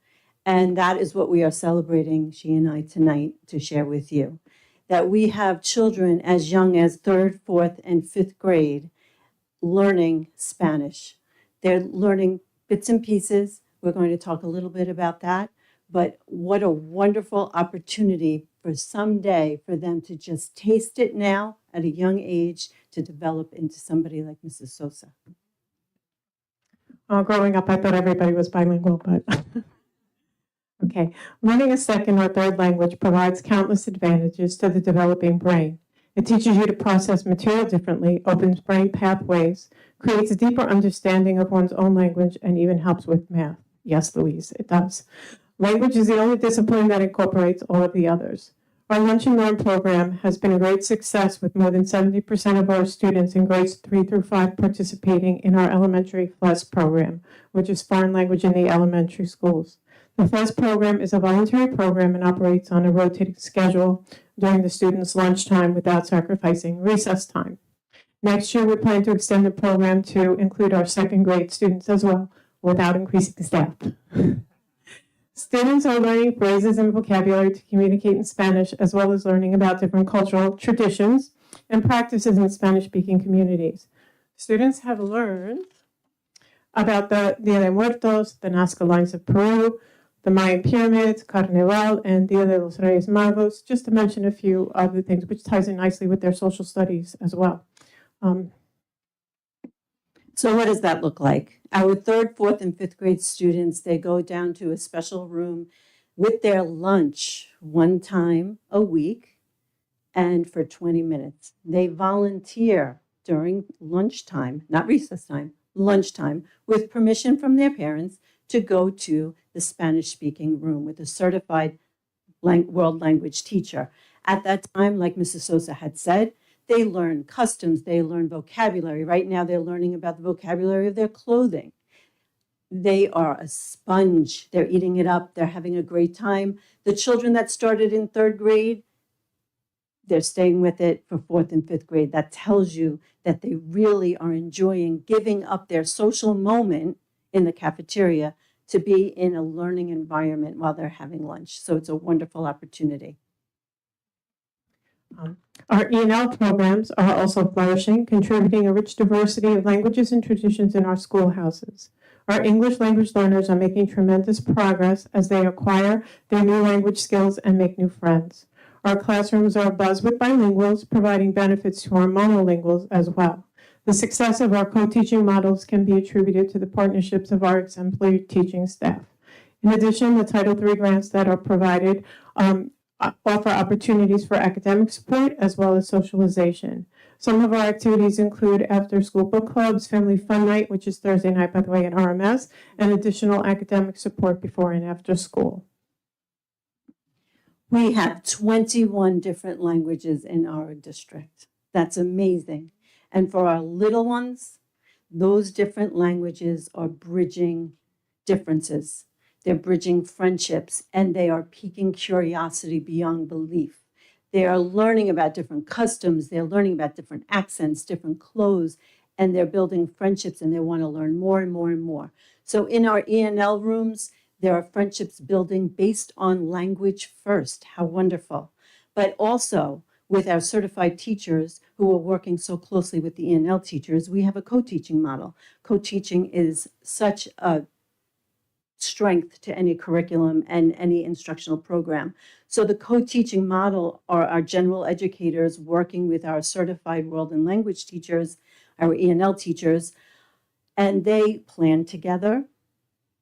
And that is what we are celebrating, she and I, tonight to share with you. That we have children as young as 3rd, 4th, and 5th grade learning Spanish. They're learning bits and pieces. We're going to talk a little bit about that. But what a wonderful opportunity for someday for them to just taste it now at a young age to develop into somebody like Mrs. Sosa. Growing up, I thought everybody was bilingual, but okay. Learning a second or third language provides countless advantages to the developing brain. It teaches you to process material differently, opens brain pathways, creates a deeper understanding of one's own language, and even helps with math. Yes, Louise, it does. Language is the only discipline that incorporates all of the others. Our Lunch and Learn program has been a great success with more than 70% of our students in grades 3 through 5 participating in our elementary FLES program, which is foreign language in the elementary schools. The FLES program is a voluntary program and operates on a rotating schedule during the students' lunchtime without sacrificing recess time. Next year, we plan to extend the program to include our 2nd grade students as well, without increasing the staff. Students are learning phrases and vocabulary to communicate in Spanish, as well as learning about different cultural traditions and practices in Spanish-speaking communities. Students have learned about the Dia de Muertos, the Nazca Lines of Peru, the Mayan pyramids, Carnaval, and Dia de los Reyes Magos, just to mention a few other things, which ties in nicely with their social studies as well. So what does that look like? Our 3rd, 4th, and 5th grade students, they go down to a special room with their lunch one time a week and for 20 minutes. They volunteer during lunchtime, not recess time, lunchtime, with permission from their parents to go to the Spanish-speaking room with a certified world language teacher. At that time, like Mrs. Sosa had said, they learn customs, they learn vocabulary. Right now, they're learning about the vocabulary of their clothing. They are a sponge. They're eating it up. They're having a great time. The children that started in 3rd grade, they're staying with it for 4th and 5th grade. That tells you that they really are enjoying giving up their social moment in the cafeteria to be in a learning environment while they're having lunch. So it's a wonderful opportunity. Our E&L programs are also flourishing, contributing a rich diversity of languages and traditions in our schoolhouses. Our English language learners are making tremendous progress as they acquire their new language skills and make new friends. Our classrooms are abuzz with bilinguals, providing benefits to our monolinguals as well. The success of our co-teaching models can be attributed to the partnerships of our exemplary teaching staff. In addition, the Title III grants that are provided offer opportunities for academic support as well as socialization. Some of our activities include after-school book clubs, family fun night, which is Thursday night, by the way, at RMS, and additional academic support before and after school. We have 21 different languages in our district. That's amazing. And for our little ones, those different languages are bridging differences. They're bridging friendships, and they are piquing curiosity beyond belief. They are learning about different customs. They're learning about different accents, different clothes, and they're building friendships, and they want to learn more and more and more. So in our E&L rooms, there are friendships building based on language first. How wonderful. But also with our certified teachers who are working so closely with the E&L teachers, we have a co-teaching model. Co-teaching is such a strength to any curriculum and any instructional program. So the co-teaching model are our general educators working with our certified world and language teachers, our E&L teachers, and they plan together,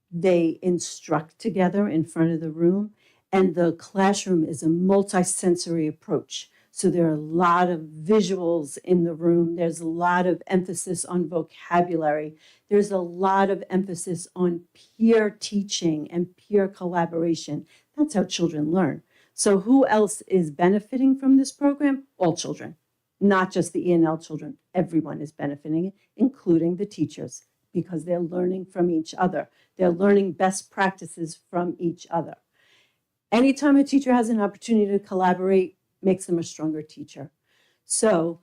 they instruct together in front of the room, and the classroom is a multi-sensory approach. So there are a lot of visuals in the room. There's a lot of emphasis on vocabulary. There's a lot of emphasis on peer teaching and peer collaboration. That's how children learn. So who else is benefiting from this program? All children, not just the E&L children. Everyone is benefiting, including the teachers, because they're learning from each other. They're learning best practices from each other. Anytime a teacher has an opportunity to collaborate, makes them a stronger teacher. So,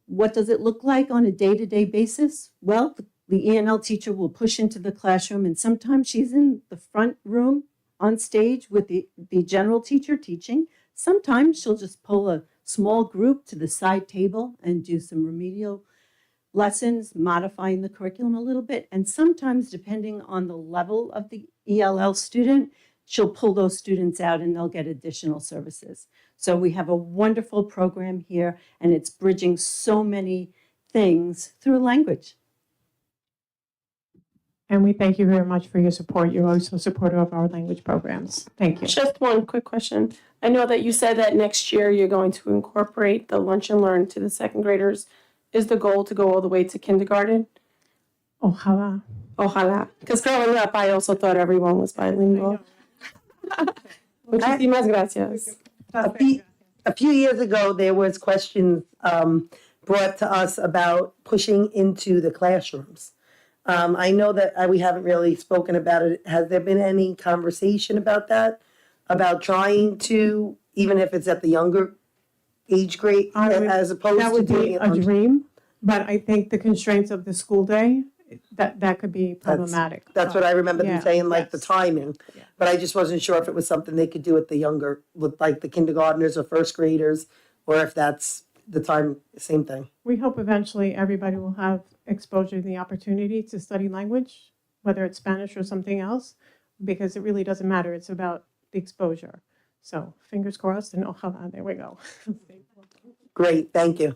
what does it look like on a day-to-day basis? Well, the ENL teacher will push into the classroom, and sometimes she's in the front room on stage with the general teacher teaching. Sometimes she'll just pull a small group to the side table and do some remedial lessons, modifying the curriculum a little bit. And sometimes, depending on the level of the ELL student, she'll pull those students out and they'll get additional services. So we have a wonderful program here, and it's bridging so many things through language. And we thank you very much for your support. You're always so supportive of our language programs. Thank you. Just one quick question. I know that you said that next year you're going to incorporate the lunch and learn to the second graders. Is the goal to go all the way to kindergarten? Ojalá. Ojalá. Because growing up, I also thought everyone was bilingual. Muchísimas gracias. A few years ago, there was questions brought to us about pushing into the classrooms. I know that we haven't really spoken about it. Has there been any conversation about that? About trying to, even if it's at the younger age grade, as opposed That to would doing be it a on dream, but I think the constraints of the school day, that could be problematic. That's what I remember them Yeah, saying, like the yes. timing. Yeah. But I just wasn't sure if it was something they could do at the younger, with like the kindergartners or first graders, or if that's the time, same thing. We hope eventually everybody will have exposure and the opportunity to study language, whether it's Spanish or something else, because it really doesn't matter. It's about the exposure. So fingers crossed and ojalá, there we go. Great, thank you.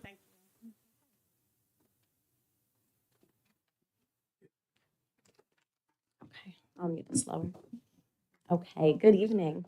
Okay, I'll need this lower. Okay, good evening.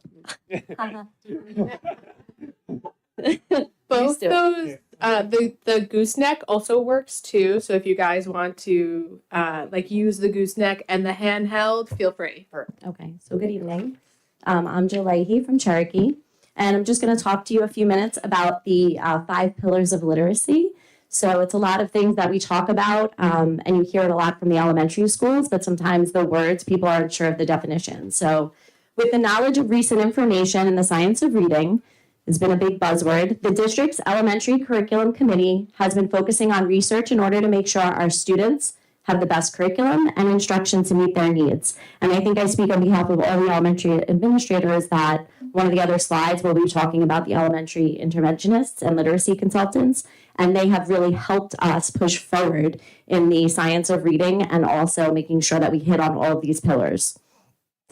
Both do it. those, the gooseneck also works too. So if you guys want to like use the gooseneck and the handheld, feel free. Okay, so good evening. I'm Jill Leahy from Cherokee, and I'm just going to talk to you a few minutes about the 5 pillars of literacy. So it's a lot of things that we talk about, and you hear it a lot from the elementary schools, but sometimes the words, people aren't sure of the definition. So with the knowledge of recent information and the science of reading, it's been a big buzzword. The district's elementary curriculum committee has been focusing on research in order to make sure our students have the best curriculum and instruction to meet their needs. And I think I speak on behalf of all the elementary administrators that one of the other slides will be talking about the elementary interventionists and literacy consultants. And they have really helped us push forward in the science of reading and also making sure that we hit on all of these pillars.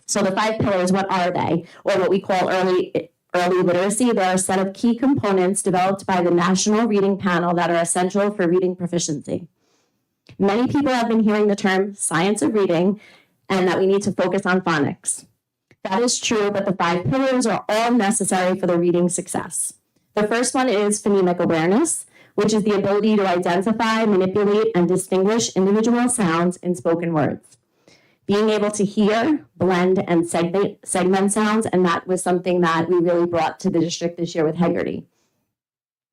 So the 5 pillars, what are they? Or what we call early literacy. They're a set of key components developed by the National Reading Panel that are essential for reading proficiency. Many people have been hearing the term science of reading and that we need to focus on phonics. That is true, but the 5 pillars are all necessary for the reading success. The first one is phonemic awareness, which is the ability to identify, manipulate, and distinguish individual sounds in spoken words. Being able to hear, blend, and segment sounds, and that was something that we really brought to the district this year with Hegarty.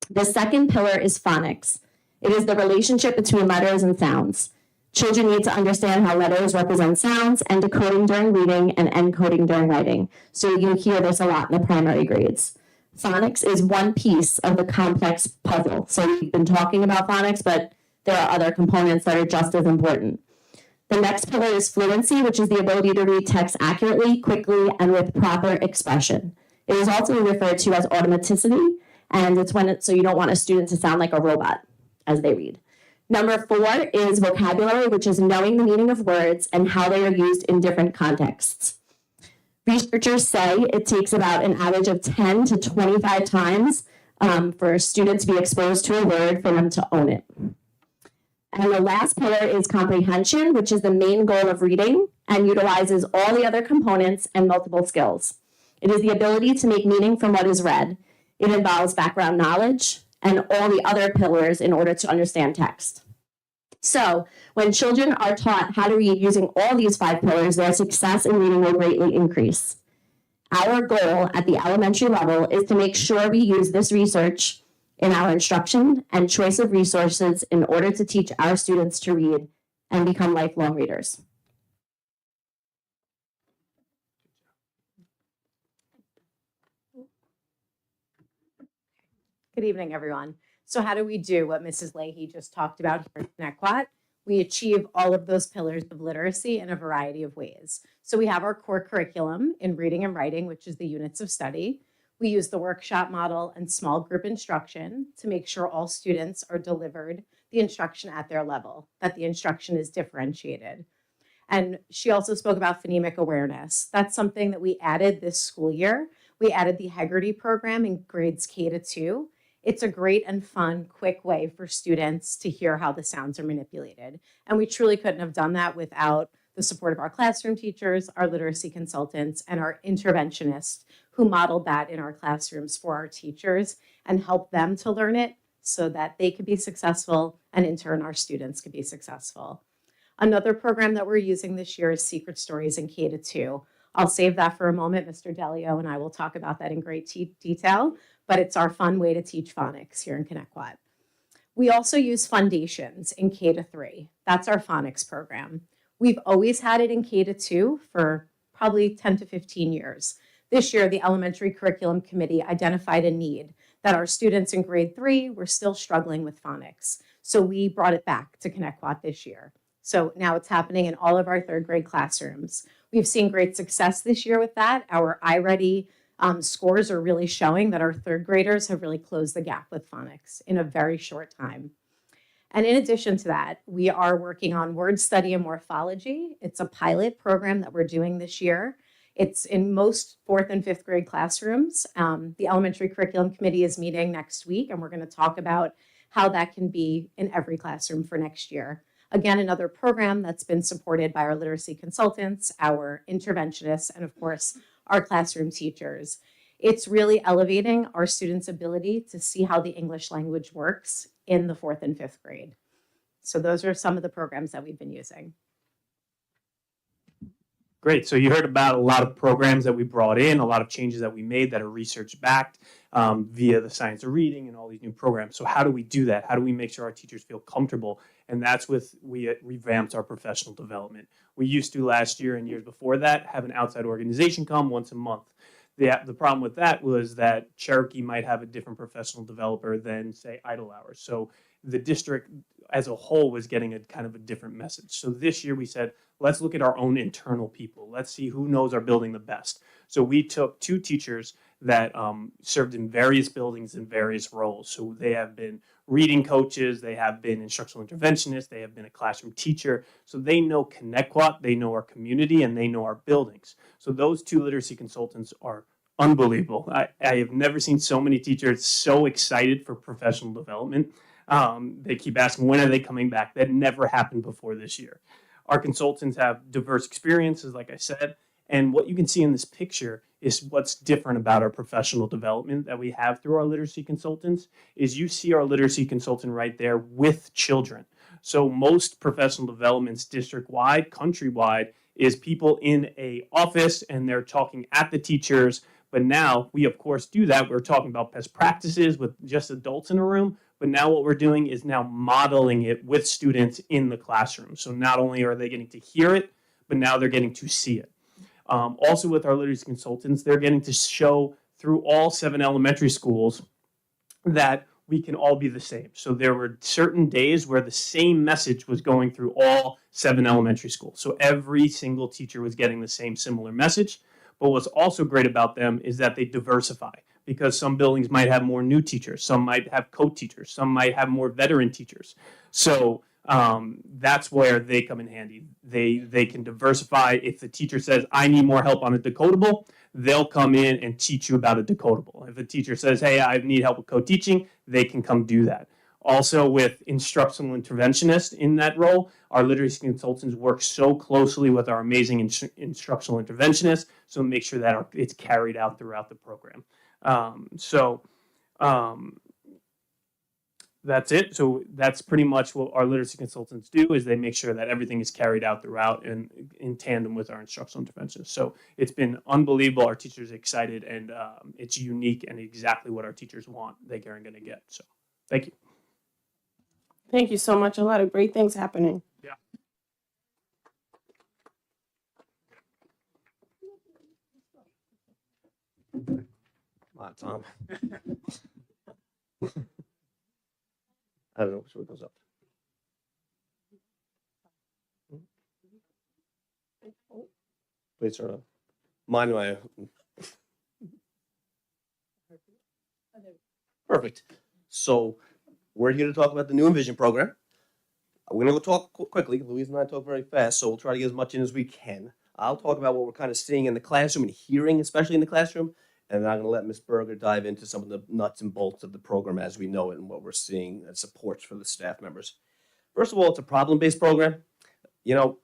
The second pillar is phonics. It is the relationship between letters and sounds. Children need to understand how letters represent sounds, and decoding during reading and encoding during writing. So you hear this a lot in the primary grades. Phonics is one piece of the complex puzzle. So we've been talking about phonics, but there are other components that are just as important. The next pillar is fluency, which is the ability to read text accurately, quickly, and with proper expression. It is also referred to as automaticity, and it's so you don't want a student to sound like a robot as they read. Number 4 is vocabulary, which is knowing the meaning of words and how they are used in different contexts. Researchers say it takes about an average of 10 to 25 times for a student to be exposed to a word for them to own it. And the last pillar is comprehension, which is the main goal of reading and utilizes all the other components and multiple skills. It is the ability to make meaning from what is read. It involves background knowledge and all the other pillars in order to understand text. So when children are taught how to read using all these 5 pillars, their success in reading will greatly increase. Our goal at the elementary level is to make sure we use this research in our instruction and choice of resources in order to teach our students to read and become lifelong readers. Good evening, everyone. So how do we do what Mrs. Leahy just talked about here at Connecticut? We achieve all of those pillars of literacy in a variety of ways. So we have our core curriculum in reading and writing, which is the units of study. We use the workshop model and small group instruction to make sure all students are delivered the instruction at their level, that the instruction is differentiated. And she also spoke about phonemic awareness. That's something that we added this school year. We added the Heggerty program in grades K to 2. It's a great and fun, quick way for students to hear how the sounds are manipulated. And we truly couldn't have done that without the support of our classroom teachers, our literacy consultants, and our interventionists who modeled that in our classrooms for our teachers and helped them to learn it so that they could be successful and in turn our students could be successful. Another program that we're using this year is Secret Stories in K to 2. I'll save that for a moment. Mr. Delio and I will talk about that in great detail, but it's our fun way to teach phonics here in Connecticut. We also use Foundations in K to 3. That's our phonics program. We've always had it in K to 2 for probably 10 to 15 years. This year, the Elementary Curriculum Committee identified a need that our students in grade 3 were still struggling with phonics. So we brought it back to Connecticut this year. So now it's happening in all of our third grade classrooms. We've seen great success this year with that. Our iReady scores are really showing that our third graders have really closed the gap with phonics in a very short time. And in addition to that, we are working on word study and morphology. It's a pilot program that we're doing this year. It's in most 4th and 5th grade classrooms. The Elementary Curriculum Committee is meeting next week, and we're going to talk about how that can be in every classroom for next year. Again, another program that's been supported by our literacy consultants, our interventionists, and of course, our classroom teachers. It's really elevating our students' ability to see how the English language works in the 4th and 5th grade. So those are some of the programs that we've been using. Great. So you heard about a lot of programs that we brought in, a lot of changes that we made that are research backed via the Science of Reading and all these new programs. So how do we do that? How do we make sure our teachers feel comfortable? And that's we revamped our professional development. We used to last year and years before that have an outside organization come once a month. The problem with that was that Cherokee might have a different professional developer than, say, Idle Hours. So the district as a whole was getting a kind of a different message. So this year we said, let's look at our own internal people. Let's see who knows our building the best. So we took 2 teachers that served in various buildings in various roles. So they have been reading coaches, they have been instructional interventionists, they have been a classroom teacher. So they know Connecticut, they know our community, and they know our buildings. So those 2 literacy consultants are unbelievable. I have never seen so many teachers so excited for professional development. They keep asking, when are they coming back? That never happened before this year. Our consultants have diverse experiences, like I said, and what you can see in this picture is what's different about our professional development that we have through our literacy consultants is you see our literacy consultant right there with children. So most professional developments district-wide, countrywide, is people in a office and they're talking at the teachers. But now we, of course, do that. We're talking about best practices with just adults in a room. But now what we're doing is now modeling it with students in the classroom. So not only are they getting to hear it, but now they're getting to see it. Also with our literacy consultants, they're getting to show through all 7 elementary schools that we can all be the same. So there were certain days where the same message was going through all 7 elementary schools. So every single teacher was getting the same similar message. But what's also great about them is that they diversify, because some buildings might have more new teachers, some might have co-teachers, some might have more veteran teachers. So that's where they come in handy. They can diversify. If the teacher says, I need more help on a decodable, they'll come in and teach you about a decodable. If the teacher says, hey, I need help with co-teaching, they can come do that. Also with instructional interventionists in that role, our literacy consultants work so closely with our amazing instructional interventionists, so make sure that it's carried out throughout the program. That's it. So that's pretty much what our literacy consultants do, is they make sure that everything is carried out throughout and in tandem with our instructional interventionists. So it's been unbelievable. Our teachers are excited, and it's unique and exactly what our teachers want they are going to get. So thank you. Thank you so much. A lot of great things happening. Yeah. Come on, Tom. I don't know which one goes up. Please turn on. Mine, my. Perfect. So we're here to talk about the new Envision program. We're going to go talk quickly. Louise and I talk very fast, so we'll try to get as much in as we can. I'll talk about what we're kind of seeing in the classroom and hearing, especially in the classroom, and then I'm going to let Ms. Berger dive into some of the nuts and bolts of the program as we know it and what we're seeing as supports for the staff members. First of all, it's a problem-based program. You know,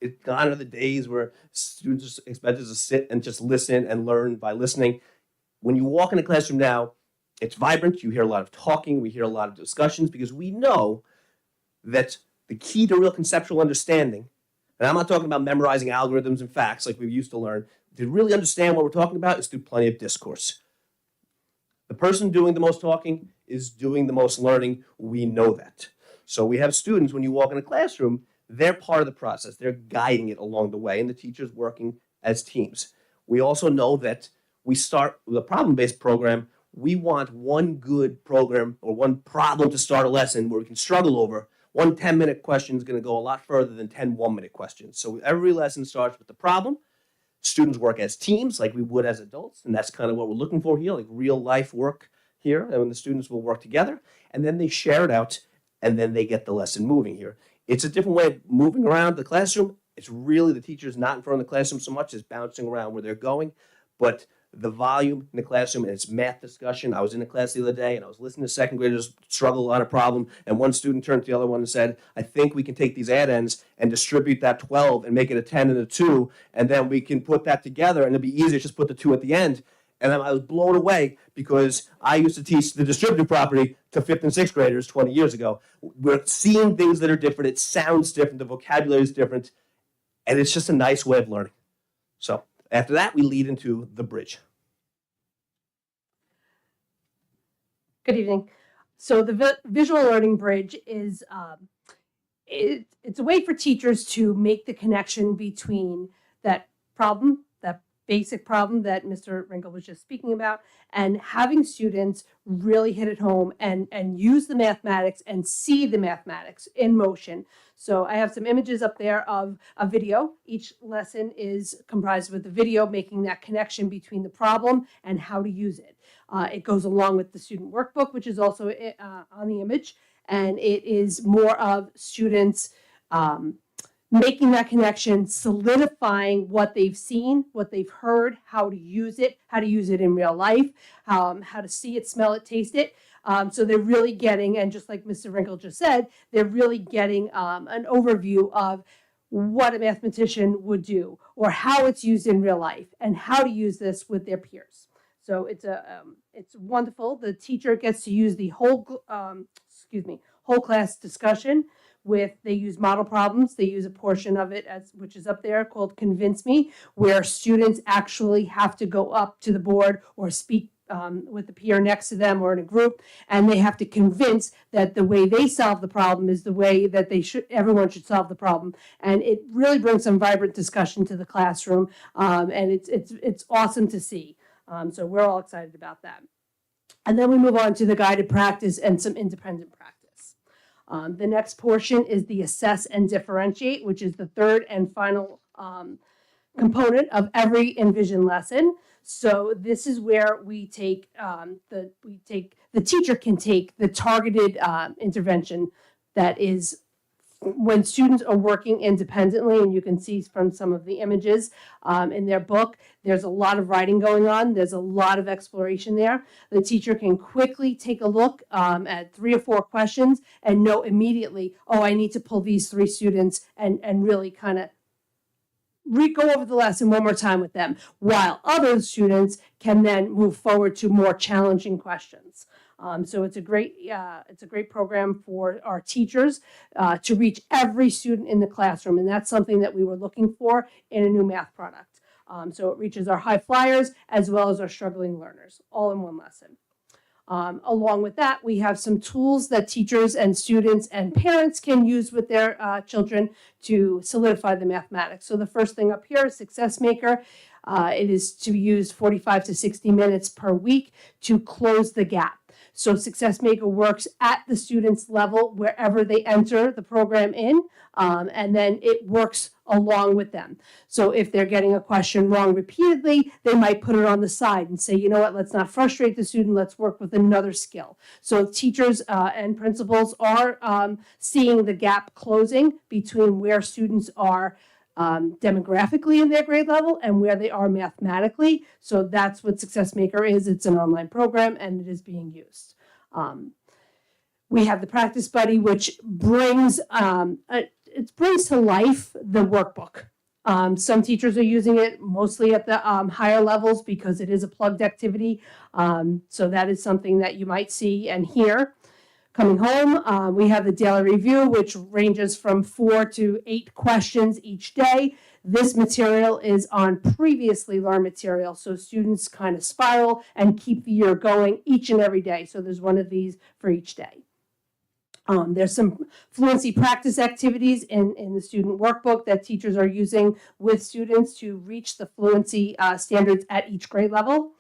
it's gone are the days where students are expected to sit and just listen and learn by listening. When you walk in the classroom now, it's vibrant. You hear a lot of talking. We hear a lot of discussions because we know that the key to real conceptual understanding, and I'm not talking about memorizing algorithms and facts like we used to learn, to really understand what we're talking about is through plenty of discourse. The person doing the most talking is doing the most learning. We know that. So we have students, when you walk in a classroom, they're part of the process. They're guiding it along the way, and the teacher's working as teams. We also know that we start with a problem-based program. We want one good program or one problem to start a lesson where we can struggle over. One 10-minute question is going to go a lot further than 10 one-minute questions. So every lesson starts with the problem. Students work as teams like we would as adults, and that's kind of what we're looking for here, like real life work here, and when the students will work together, and then they share it out, and then they get the lesson moving here. It's a different way of moving around the classroom. It's really the teacher's not in front of the classroom so much as bouncing around where they're going, but the volume in the classroom and it's math discussion. I was in a class the other day and I was listening to second graders struggle on a problem, and one student turned to the other one and said, I think we can take these add-ends and distribute that 12 and make it a 10 and a 2, and then we can put that together and it'll be easier to just put the 2 at the end. And then I was blown away because I used to teach the distributive property to 5th and 6th graders 20 years ago. We're seeing things that are different. It sounds different. The vocabulary is different. And it's just a nice way of learning. So after that, we lead into the bridge. Good evening. So the visual learning bridge is it's a way for teachers to make the connection between that problem, that basic problem that Mr. Rinkel was just speaking about, and having students really hit it home and use the mathematics and see the mathematics in motion. So I have some images up there of a video. Each lesson is comprised with the video, making that connection between the problem and how to use it. It goes along with the student workbook, which is also on the image, and it is more of students making that connection, solidifying what they've seen, what they've heard, how to use it in real life, how to see it, smell it, taste it. So they're really getting, and just like Mr. Rinkel just said, they're really getting an overview of what a mathematician would do or how it's used in real life and how to use this with their peers. So it's wonderful. The teacher gets to use the whole class discussion. They use model problems. They use a portion of it which is up there called Convince Me, where students actually have to go up to the board or speak with the peer next to them or in a group, and they have to convince that the way they solve the problem is the way that everyone should solve the problem. And it really brings some vibrant discussion to the classroom, and it's awesome to see. So we're all excited about that. And then we move on to the guided practice and some independent practice. The next portion is the assess and differentiate, which is the third and final component of every Envision lesson. So this is where the teacher can take the targeted intervention that is when students are working independently, and you can see from some of the images in their book, there's a lot of writing going on. There's a lot of exploration there. The teacher can quickly take a look at 3 or 4 questions and know immediately, oh, I need to pull these 3 students and really kind of go over the lesson one more time with them, while other students can then move forward to more challenging questions. So it's a great program for our teachers to reach every student in the classroom, and that's something that we were looking for in a new math product. So it reaches our high flyers as well as our struggling learners, all in one lesson. Along with that, we have some tools that teachers and students and parents can use with their children to solidify the mathematics. So the first thing up here is Success Maker. It is to be used 45 to 60 minutes per week to close the gap. So Success Maker works at the student's level wherever they enter the program in, and then it works along with them. So if they're getting a question wrong repeatedly, they might put it on the side and say, you know what, let's not frustrate the student, let's work with another skill. So teachers and principals are seeing the gap closing between where students are demographically in their grade level and where they are mathematically. So that's what Success Maker is. It's an online program and it is being used. We have the Practice Buddy, which brings it brings to life the workbook. Some teachers are using it mostly at the higher levels because it is a plugged activity. So that is something that you might see and hear. Coming home, we have the daily review, which ranges from 4 to 8 questions each day. This material is on previously learned material, so students kind of spiral and keep the year going each and every day. So there's one of these for each day. There's some fluency practice activities in the student workbook that teachers are using with students to reach the fluency standards at each grade level.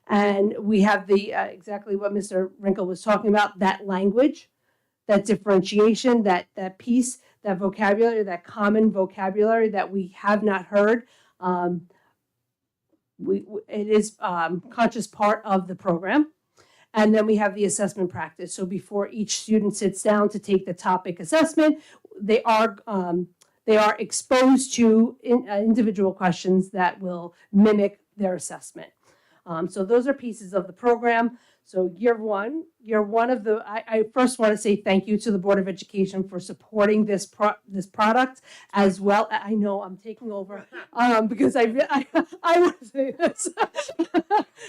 And we have the exactly what Mr. Wrinkle was talking about, that language, that differentiation, that piece, that vocabulary, that common vocabulary that we have not heard. It is conscious part of the program. And then we have the assessment practice. So before each student sits down to take the topic assessment, they are exposed to individual questions that will mimic their assessment. So those are pieces of the program. So year one of the, I first want to say thank you to the Board of Education for supporting this product as well. I know I'm taking over because I want to say this.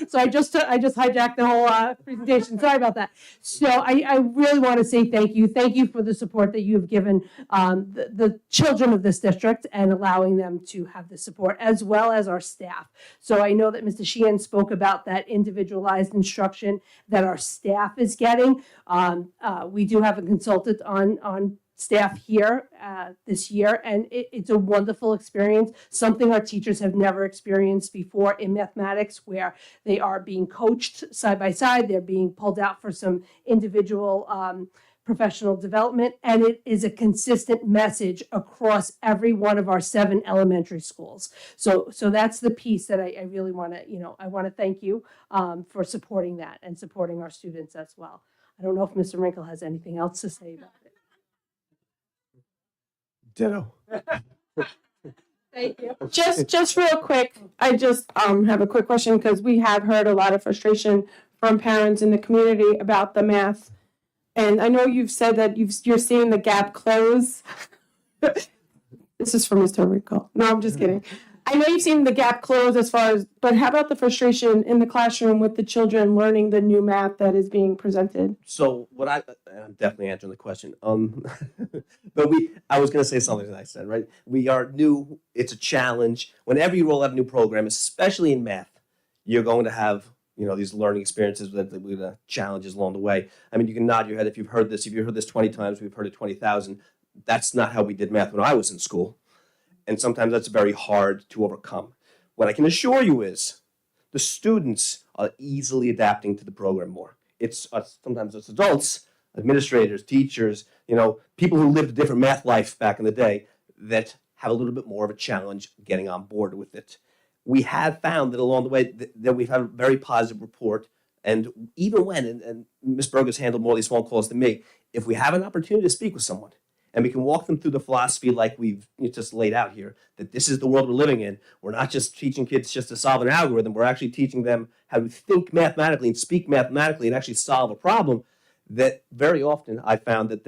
So I just hijacked the whole presentation. Sorry about that. So I really want to say thank you. Thank you for the support that you've given the children of this district and allowing them to have the support as well as our staff. So I know that Mr. Sheehan spoke about that individualized instruction that our staff is getting. We do have a consultant on staff here this year, and it's a wonderful experience, something our teachers have never experienced before in mathematics, where they are being coached side by side, they're being pulled out for some individual professional development, and it is a consistent message across every one of our 7 elementary schools. So that's the piece that I really want to, I want to thank you for supporting that and supporting our students as well. I don't know if Mr. Wrinkle has anything else to say about it. Ditto. Thank you. Just real quick, I just have a quick question because we have heard a lot of frustration from parents in the community about the math. And I know you've said that you're seeing the gap close. This is for Mr. Wrinkle. No, I'm just kidding. I know you've seen the gap close as far as, but how about the frustration in the classroom with the children learning the new math that is being presented? So what I'm definitely answering the question. But I was going to say something that I said, right? We are new. It's a challenge. Whenever you roll out a new program, especially in math, you're going to have, these learning experiences with challenges along the way. I mean, you can nod your head if you've heard this. If you've heard this 20 times, we've heard it 20,000. That's not how we did math when I was in school. And sometimes that's very hard to overcome. What I can assure you is the students are easily adapting to the program more. It's sometimes it's adults, administrators, teachers, people who lived a different math life back in the day that have a little bit more of a challenge getting on board with it. We have found that along the way that we've had a very positive report. And even when, and Ms. Berg has handled more of these phone calls than me, if we have an opportunity to speak with someone, and we can walk them through the philosophy like we've just laid out here, that this is the world we're living in. We're not just teaching kids just to solve an algorithm. We're actually teaching them how to think mathematically and speak mathematically and actually solve a problem. That very often I found that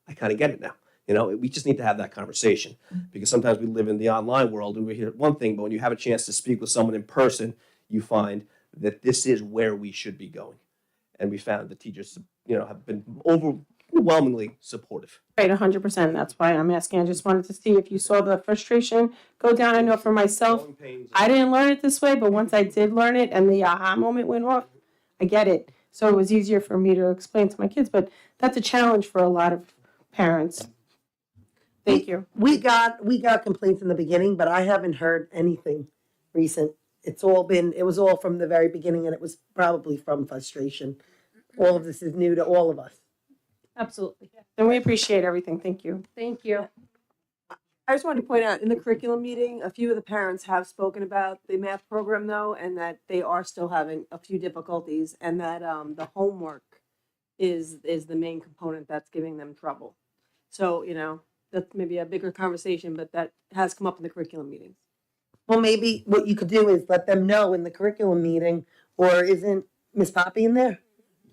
I kind of get it now. We just need to have that conversation, because sometimes we live in the online world and we hear one thing, but when you have a chance to speak with someone in person, you find that this is where we should be going. And we found that teachers, have been overwhelmingly supportive. Right, 100%. That's why I'm asking. I just wanted to see if you saw the frustration go down. I know for myself, I didn't learn it this way, but once I did learn it and the aha moment went off, I get it. So it was easier for me to explain to my kids, but that's a challenge for a lot of parents. Thank you. We got complaints in the beginning, but I haven't heard anything recent. It was all from the very beginning, and it was probably from frustration. all of this is new to all of us. Absolutely. And we appreciate everything. Thank you. Thank you. I just wanted to point out in the curriculum meeting, a few of the parents have spoken about the math program though, and that they are still having a few difficulties, and that the homework is the main component that's giving them trouble. So, you know, that's maybe a bigger conversation, but that has come up in the curriculum meetings. Well, maybe what you could do is let them know in the curriculum meeting, or isn't Miss Poppy in there?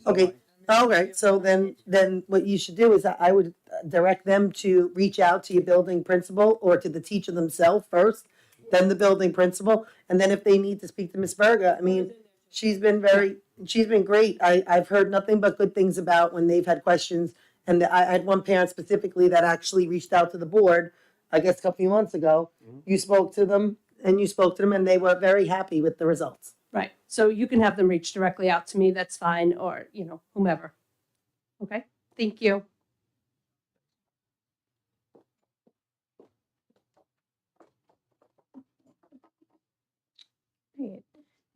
Okay, all right, so then what you should do is I would direct them to reach out to your building principal or to the teacher themselves first, then the building principal, and then if they need to speak to Miss Berga, I mean, she's been great. I've heard nothing but good things about when they've had questions. And I had one parent specifically that actually reached out to the board, I guess a couple of months ago. You spoke to them and they were very happy with the results. Right. So you can have them reach directly out to me. That's fine. Or, you know, whomever. Okay. Thank you. Great.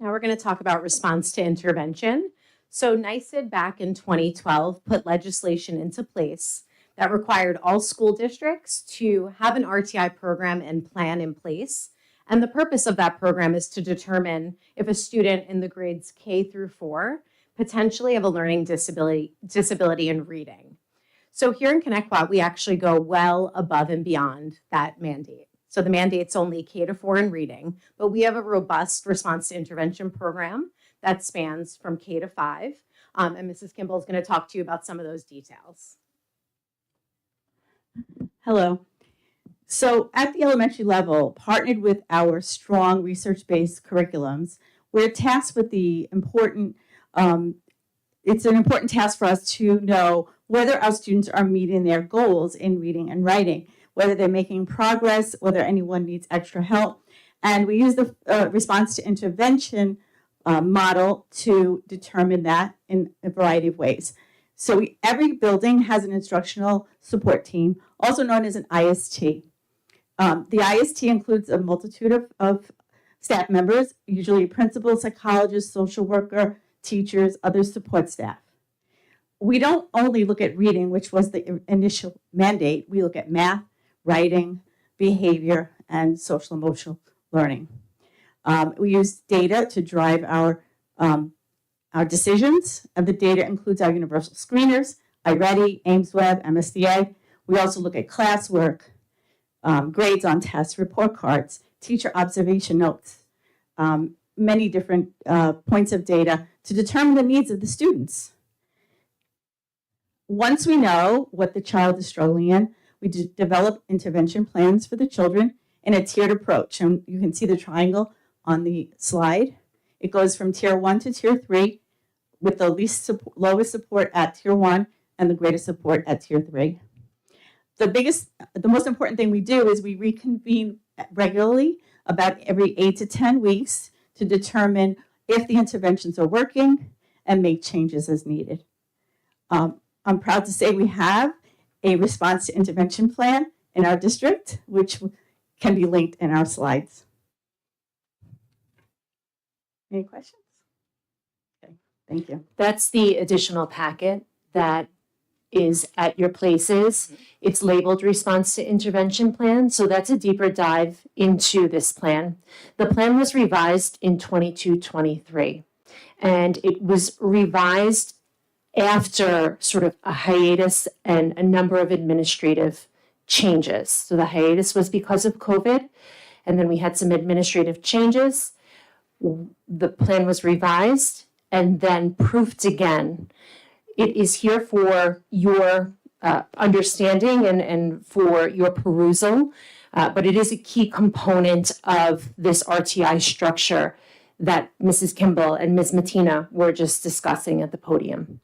Now we're going to talk about response to intervention. So NYSED back in 2012 put legislation into place that required all school districts to have an RTI program and plan in place. And the purpose of that program is to determine if a student in the grades K through 4 potentially have a learning disability in reading. So here in Connecticut, we actually go well above and beyond that mandate. So the mandate's only K to 4 in reading, but we have a robust response to intervention program that spans from K to 5. And Mrs. Kimball is going to talk to you about some of those details. Hello. So at the elementary level, partnered with our strong research-based curriculums, we're tasked with the important, it's an important task for us to know whether our students are meeting their goals in reading and writing, whether they're making progress, whether anyone needs extra help. And we use the response to intervention model to determine that in a variety of ways. So every building has an instructional support team, also known as an IST. The IST includes a multitude of staff members, usually a principal, psychologist, social worker, teachers, other support staff. We don't only look at reading, which was the initial mandate. We look at math, writing, behavior, and social emotional learning. We use data to drive our decisions, and the data includes our universal screeners, iReady, AimsWeb, MSDA. We also look at classwork, grades on tests, report cards, teacher observation notes, many different points of data to determine the needs of the students. Once we know what the child is struggling in, we develop intervention plans for the children in a tiered approach. And you can see the triangle on the slide. It goes from tier 1 to tier 3 with the lowest support at tier 1 and the greatest support at tier 3. The most important thing we do is we reconvene regularly about every 8 to 10 weeks to determine if the interventions are working and make changes as needed. I'm proud to say we have a response to intervention plan in our district, which can be linked in our slides. Any questions? Okay, thank you. That's the additional packet that is at your places. It's labeled Response to Intervention Plan, so that's a deeper dive into this plan. The plan was revised in 22-23, and it was revised after sort of a hiatus and a number of administrative changes. So the hiatus was because of COVID, and then we had some administrative changes. The plan was revised and then proofed again. It is here for your understanding and for your perusal, but it is a key component of this RTI structure that Mrs. Kimball and Ms. Matina were just discussing at the podium.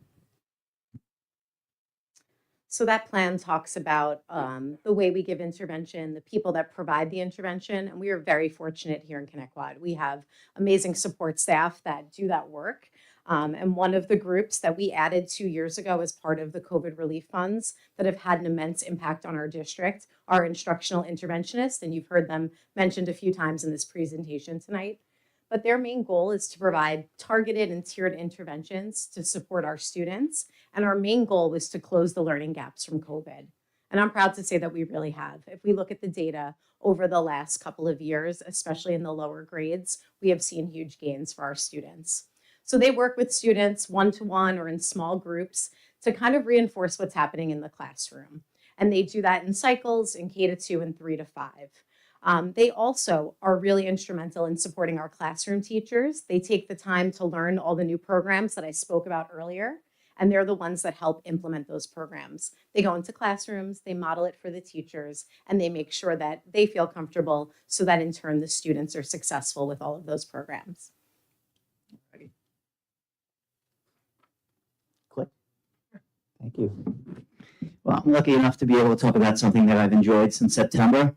So that plan talks about the way we give intervention, the people that provide the intervention, and we are very fortunate here in Connecticut. We have amazing support staff that do that work. And one of the groups that we added 2 years ago as part of the COVID relief funds that have had an immense impact on our district are instructional interventionists, and you've heard them mentioned a few times in this presentation tonight. but their main goal is to provide targeted and tiered interventions to support our students. And our main goal was to close the learning gaps from COVID. And I'm proud to say that we really have. If we look at the data over the last couple of years, especially in the lower grades, we have seen huge gains for our students. So they work with students one-to-one or in small groups to kind of reinforce what's happening in the classroom. And they do that in cycles in K-2 and 3-5. They also are really instrumental in supporting our classroom teachers. They take the time to learn all the new programs that I spoke about earlier, and they're the ones that help implement those programs. They go into classrooms, they model it for the teachers, and they make sure that they feel comfortable so that in turn the students are successful with all of those programs. Thank you. Well, I'm lucky enough to be able to talk about something that I've enjoyed since September.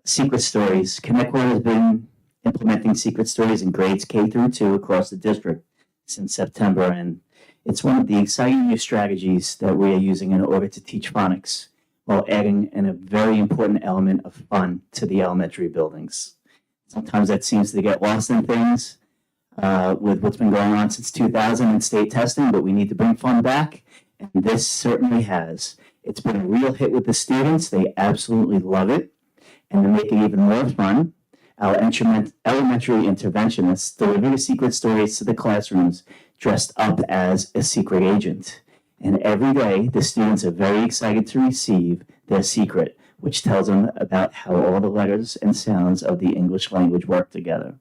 Secret Stories. Connecticut has been implementing Secret Stories in grades K-2 across the district since September, and it's one of the exciting new strategies that we are using in order to teach phonics while adding in a very important element of fun to the elementary buildings. Sometimes that seems to get lost in things with what's been going on since 2000 in state testing, but we need to bring fun back, and this certainly has. It's been a real hit with the students. They absolutely love it. And to make it even more fun, our elementary interventionists deliver the secret stories to the classrooms dressed up as a secret agent. And every day, the students are very excited to receive their secret, which tells them about how all the letters and sounds of the English language work together.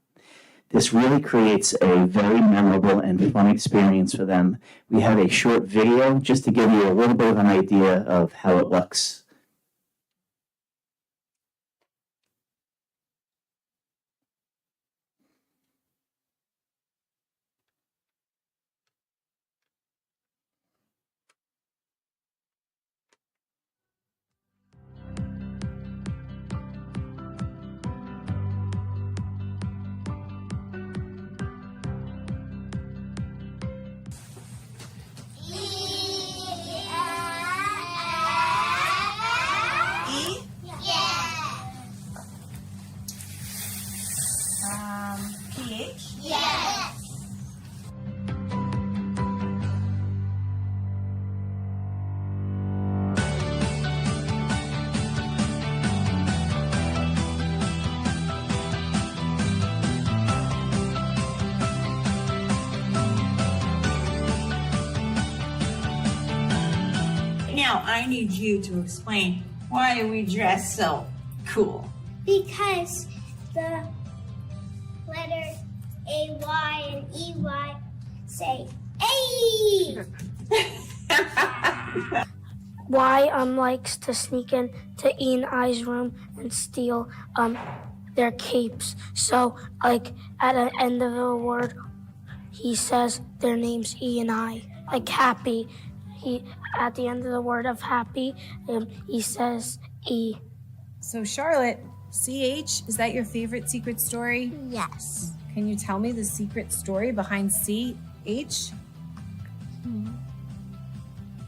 This really creates a very memorable and fun experience for them. We have a short video just to give you a little bit of an idea of how it looks. PH? Yes. Now I need you to explain why we dress so cool. Because the letters A-Y and E-Y say A. Y likes to sneak in to E and I's room and steal their capes. So like at the end of a word, he says their name's E and I. Like happy, he at the end of the word of happy, he says E. So Charlotte, CH, is that your favorite secret story? Yes. Can you tell me the secret story behind CH?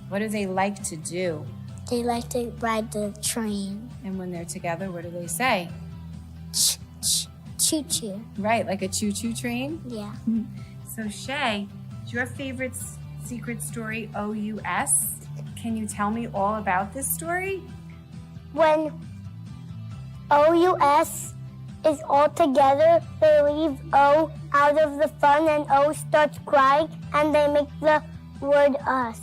What do they like to do? They like to ride the train. And when they're together, what do they say? Choo-choo. Right, like a choo-choo train? Yeah. So Shay, is your favorite secret story OUS? Can you tell me all about this story? When OUS is all together, they leave O out of the fun and O starts crying and they make the word us.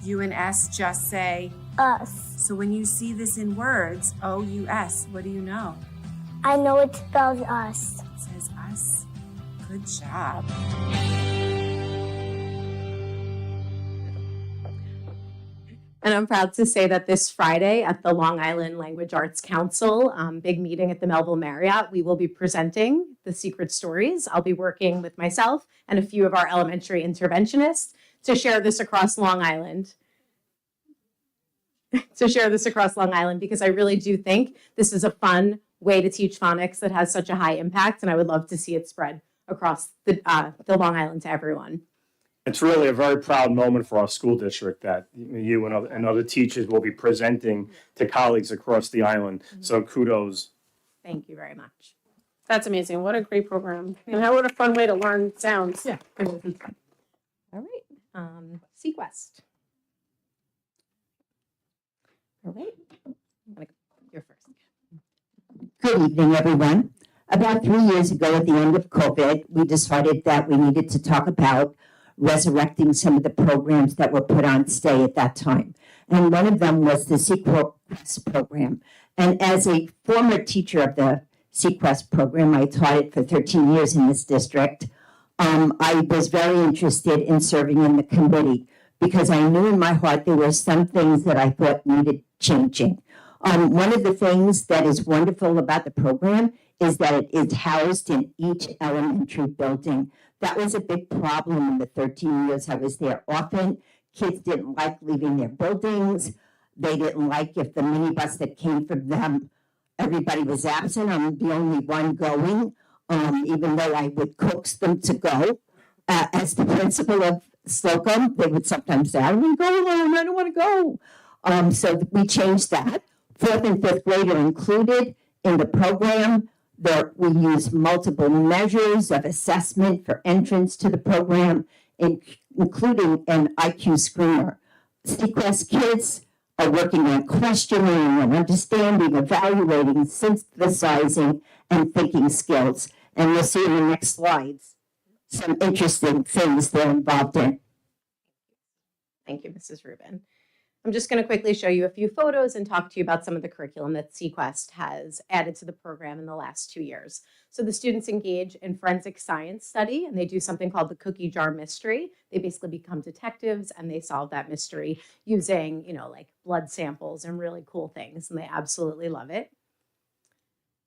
U and S just say us. So when you see this in words, OUS, what do you know? I know it spells us. It says us. Good job. And I'm proud to say that this Friday at the Long Island Language Arts Council, big meeting at the Melville Marriott, we will be presenting the secret stories. I'll be working with myself and a few of our elementary interventionists to share this across Long Island. Because I really do think this is a fun way to teach phonics that has such a high impact, and I would love to see it spread across the Long Island to everyone. It's really a very proud moment for our school district that you and other teachers will be presenting to colleagues across the island. So kudos. Thank you very much. That's amazing. What a great program. And what a fun way to learn sounds. Yeah. All right, Sequest. All right, you're first. Good evening, everyone. About 3 years ago, at the end of COVID, we decided that we needed to talk about resurrecting some of the programs that were put on stay at that time. And one of them was the Sequest program. And as a former teacher of the Sequest program, I taught it for 13 years in this district. I was very interested in serving in the committee because I knew in my heart there were some things that I thought needed changing. One of the things that is wonderful about the program is that it is housed in each elementary building. That was a big problem in the 13 years I was there. Often, kids didn't like leaving their buildings. They didn't like if the minibus that came from them, everybody was absent. I'm the only one going, even though I would coax them to go. As the principal of Slocum, they would sometimes say, I don't want to go alone, I don't want to go. So we changed that. 4th and 5th grade are included in the program. We use multiple measures of assessment for entrance to the program, including an IQ screener. Sequest kids are working on questioning and understanding, evaluating, synthesizing, and thinking skills. And we'll see in the next slides some interesting things they're involved in. Thank you, Mrs. Rubin. I'm just going to quickly show you a few photos and talk to you about some of the curriculum that Sequest has added to the program in the last 2 years. So the students engage in forensic science study, and they do something called the cookie jar mystery. They basically become detectives, and they solve that mystery using, like blood samples and really cool things, and they absolutely love it.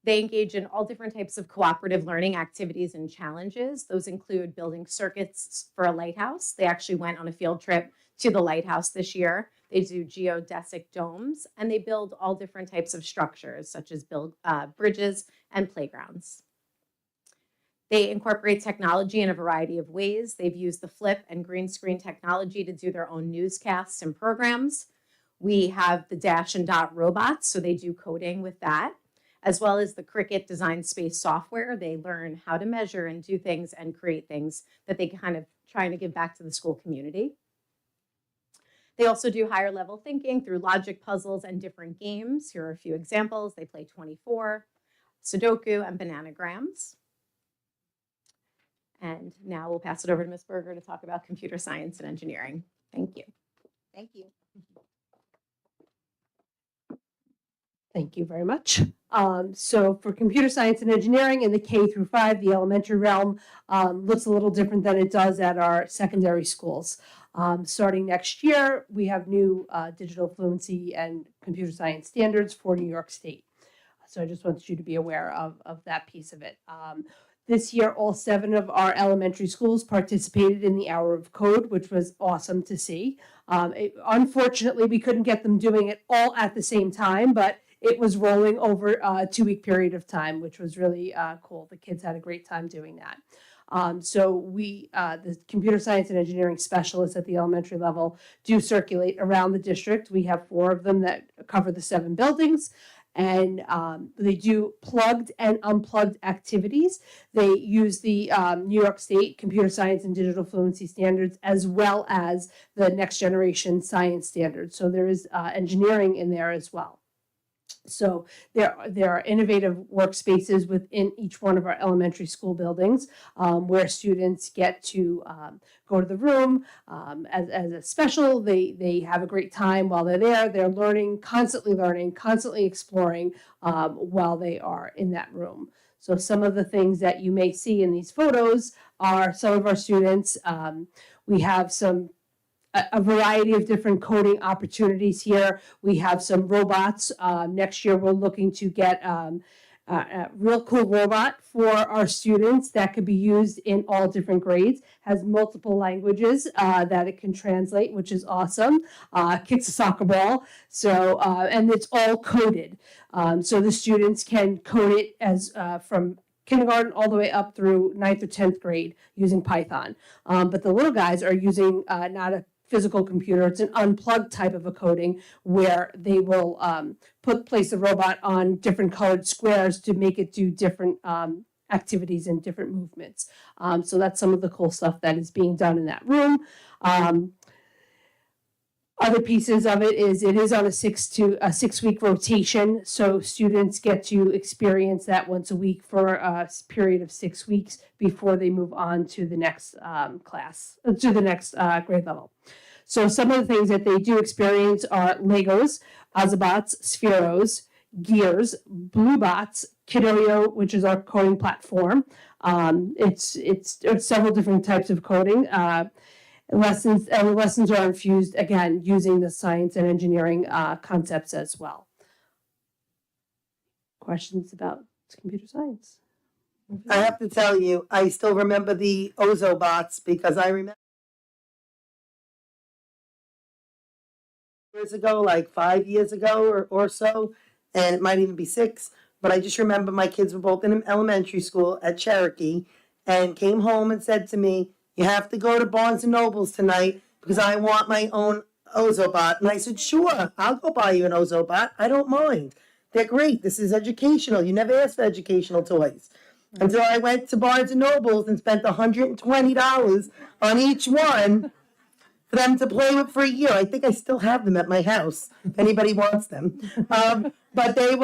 They engage in all different types of cooperative learning activities and challenges. Those include building circuits for a lighthouse. They actually went on a field trip to the lighthouse this year. They do geodesic domes, and they build all different types of structures, such as bridges and playgrounds. They incorporate technology in a variety of ways. They've used the flip and green screen technology to do their own newscasts and programs. We have the Dash and Dot robots, so they do coding with that, as well as the Cricut Design Space software. They learn how to measure and do things and create things that they kind of trying to give back to the school community. They also do higher level thinking through logic puzzles and different games. Here are a few examples. They play 24, Sudoku, and Bananagrams. And now we'll pass it over to Ms. Berger to talk about computer science and engineering. Thank you. Thank you. Thank you very much. So for computer science and engineering in the K through 5, the elementary realm looks a little different than it does at our secondary schools. Starting next year, we have new digital fluency and computer science standards for New York State. So I just wanted you to be aware of that piece of it. This year, all 7 of our elementary schools participated in the Hour of Code, which was awesome to see. Unfortunately, we couldn't get them doing it all at the same time, but it was rolling over a 2-week period of time, which was really cool. The kids had a great time doing that. So we, the computer science and engineering specialists at the elementary level do circulate around the district. We have 4 of them that cover the 7 buildings. And they do plugged and unplugged activities. They use the New York State Computer Science and Digital Fluency Standards as well as the Next Generation Science Standards. So there is engineering in there as well. So there are innovative workspaces within each one of our elementary school buildings where students get to go to the room as a special. They have a great time while they're there. They're learning, constantly exploring while they are in that room. So some of the things that you may see in these photos are some of our students. We have a variety of different coding opportunities here. We have some robots. Next year, we're looking to get a real cool robot for our students that could be used in all different grades, has multiple languages that it can translate, which is awesome. Kicks a soccer ball. So, and it's all coded. So the students can code it as from kindergarten all the way up through 9th or 10th grade using Python. But the little guys are using not a physical computer. It's an unplugged type of a coding where they will place the robot on different colored squares to make it do different activities and different movements. So that's some of the cool stuff that is being done in that room. Other pieces of it is on a 6 week rotation, so students get to experience that once a week for a period of 6 weeks before they move on to the next to the next grade level. So some of the things that they do experience are Legos, Ozobots, Spheros, Gears, Bluebots, Kidoyo, which is our coding platform. It's several different types of coding. Lessons are infused again using the science and engineering concepts as well. Questions about computer science? I have to tell you, I still remember the Ozobots because I remember years ago, like 5 years ago or so, and it might even be 6, but I just remember my kids were both in elementary school at Cherokee and came home and said to me, "You have to go to Barnes and Nobles tonight because I want my own Ozobot." And I said, "Sure, I'll go buy you an Ozobot. I don't mind. They're great. This is educational. You never asked for educational toys." Until I went to Barnes and Nobles and spent $120 on each one for them to play with for a year. I think I still have them at my house if anybody wants them. But they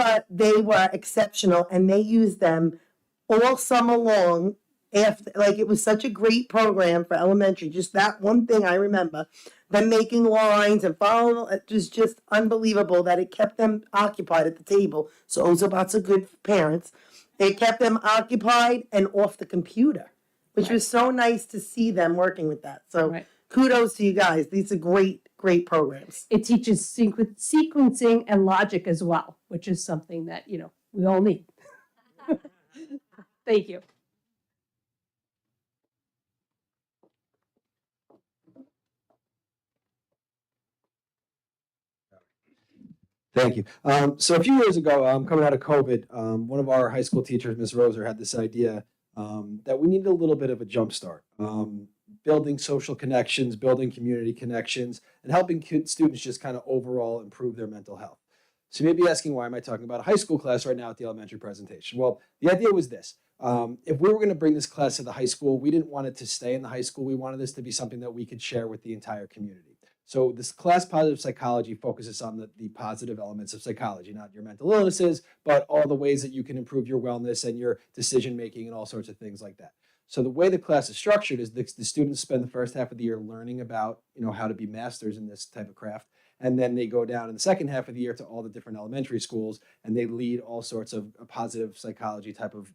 were exceptional, and they used them all summer long. After, like, it was such a great program for elementary. Just that one thing I remember, them making lines and following. It was just unbelievable that it kept them occupied at the table. So Ozobots are good for parents. It kept them occupied and off the computer, which was so nice to see them working with that. So kudos to you guys. These are great programs. It teaches sequencing and logic as well, which is something that we all need. Thank you. Thank you. So a few years ago, coming out of COVID, one of our high school teachers, Ms. Roser, had this idea that we needed a little bit of a jump start, building social connections, building community connections, and helping students just kind of overall improve their mental health. So you may be asking, why am I talking about a high school class right now at the elementary presentation? Well, the idea was this. If we were going to bring this class to the high school, we didn't want it to stay in the high school. We wanted this to be something that we could share with the entire community. So this class, Positive Psychology, focuses on the positive elements of psychology, not your mental illnesses, but all the ways that you can improve your wellness and your decision-making and all sorts of things like that. So the way the class is structured is the students spend the first half of the year learning about, how to be masters in this type of craft. And then they go down in the second half of the year to all the different elementary schools, and they lead all sorts of positive psychology type of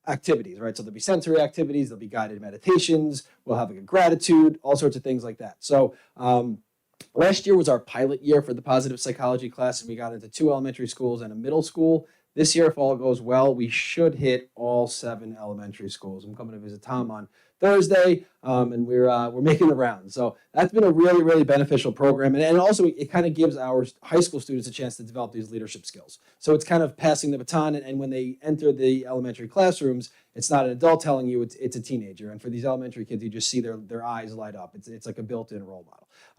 activities, right? So there'll be sensory activities, there'll be guided meditations, we'll have a gratitude, all sorts of things like that. So last year was our pilot year for the positive psychology class, and we got into 2 elementary schools and a middle school. This year, if all goes well, we should hit all 7 elementary schools. I'm coming to visit Tom on Thursday, and we're making the rounds. So that's been a really, really beneficial program. And also it kind of gives our high school students a chance to develop these leadership skills. So it's kind of passing the baton, and when they enter the elementary classrooms, it's not an adult telling you, it's a teenager. And for these elementary kids, you just see their eyes light up. It's like a built-in role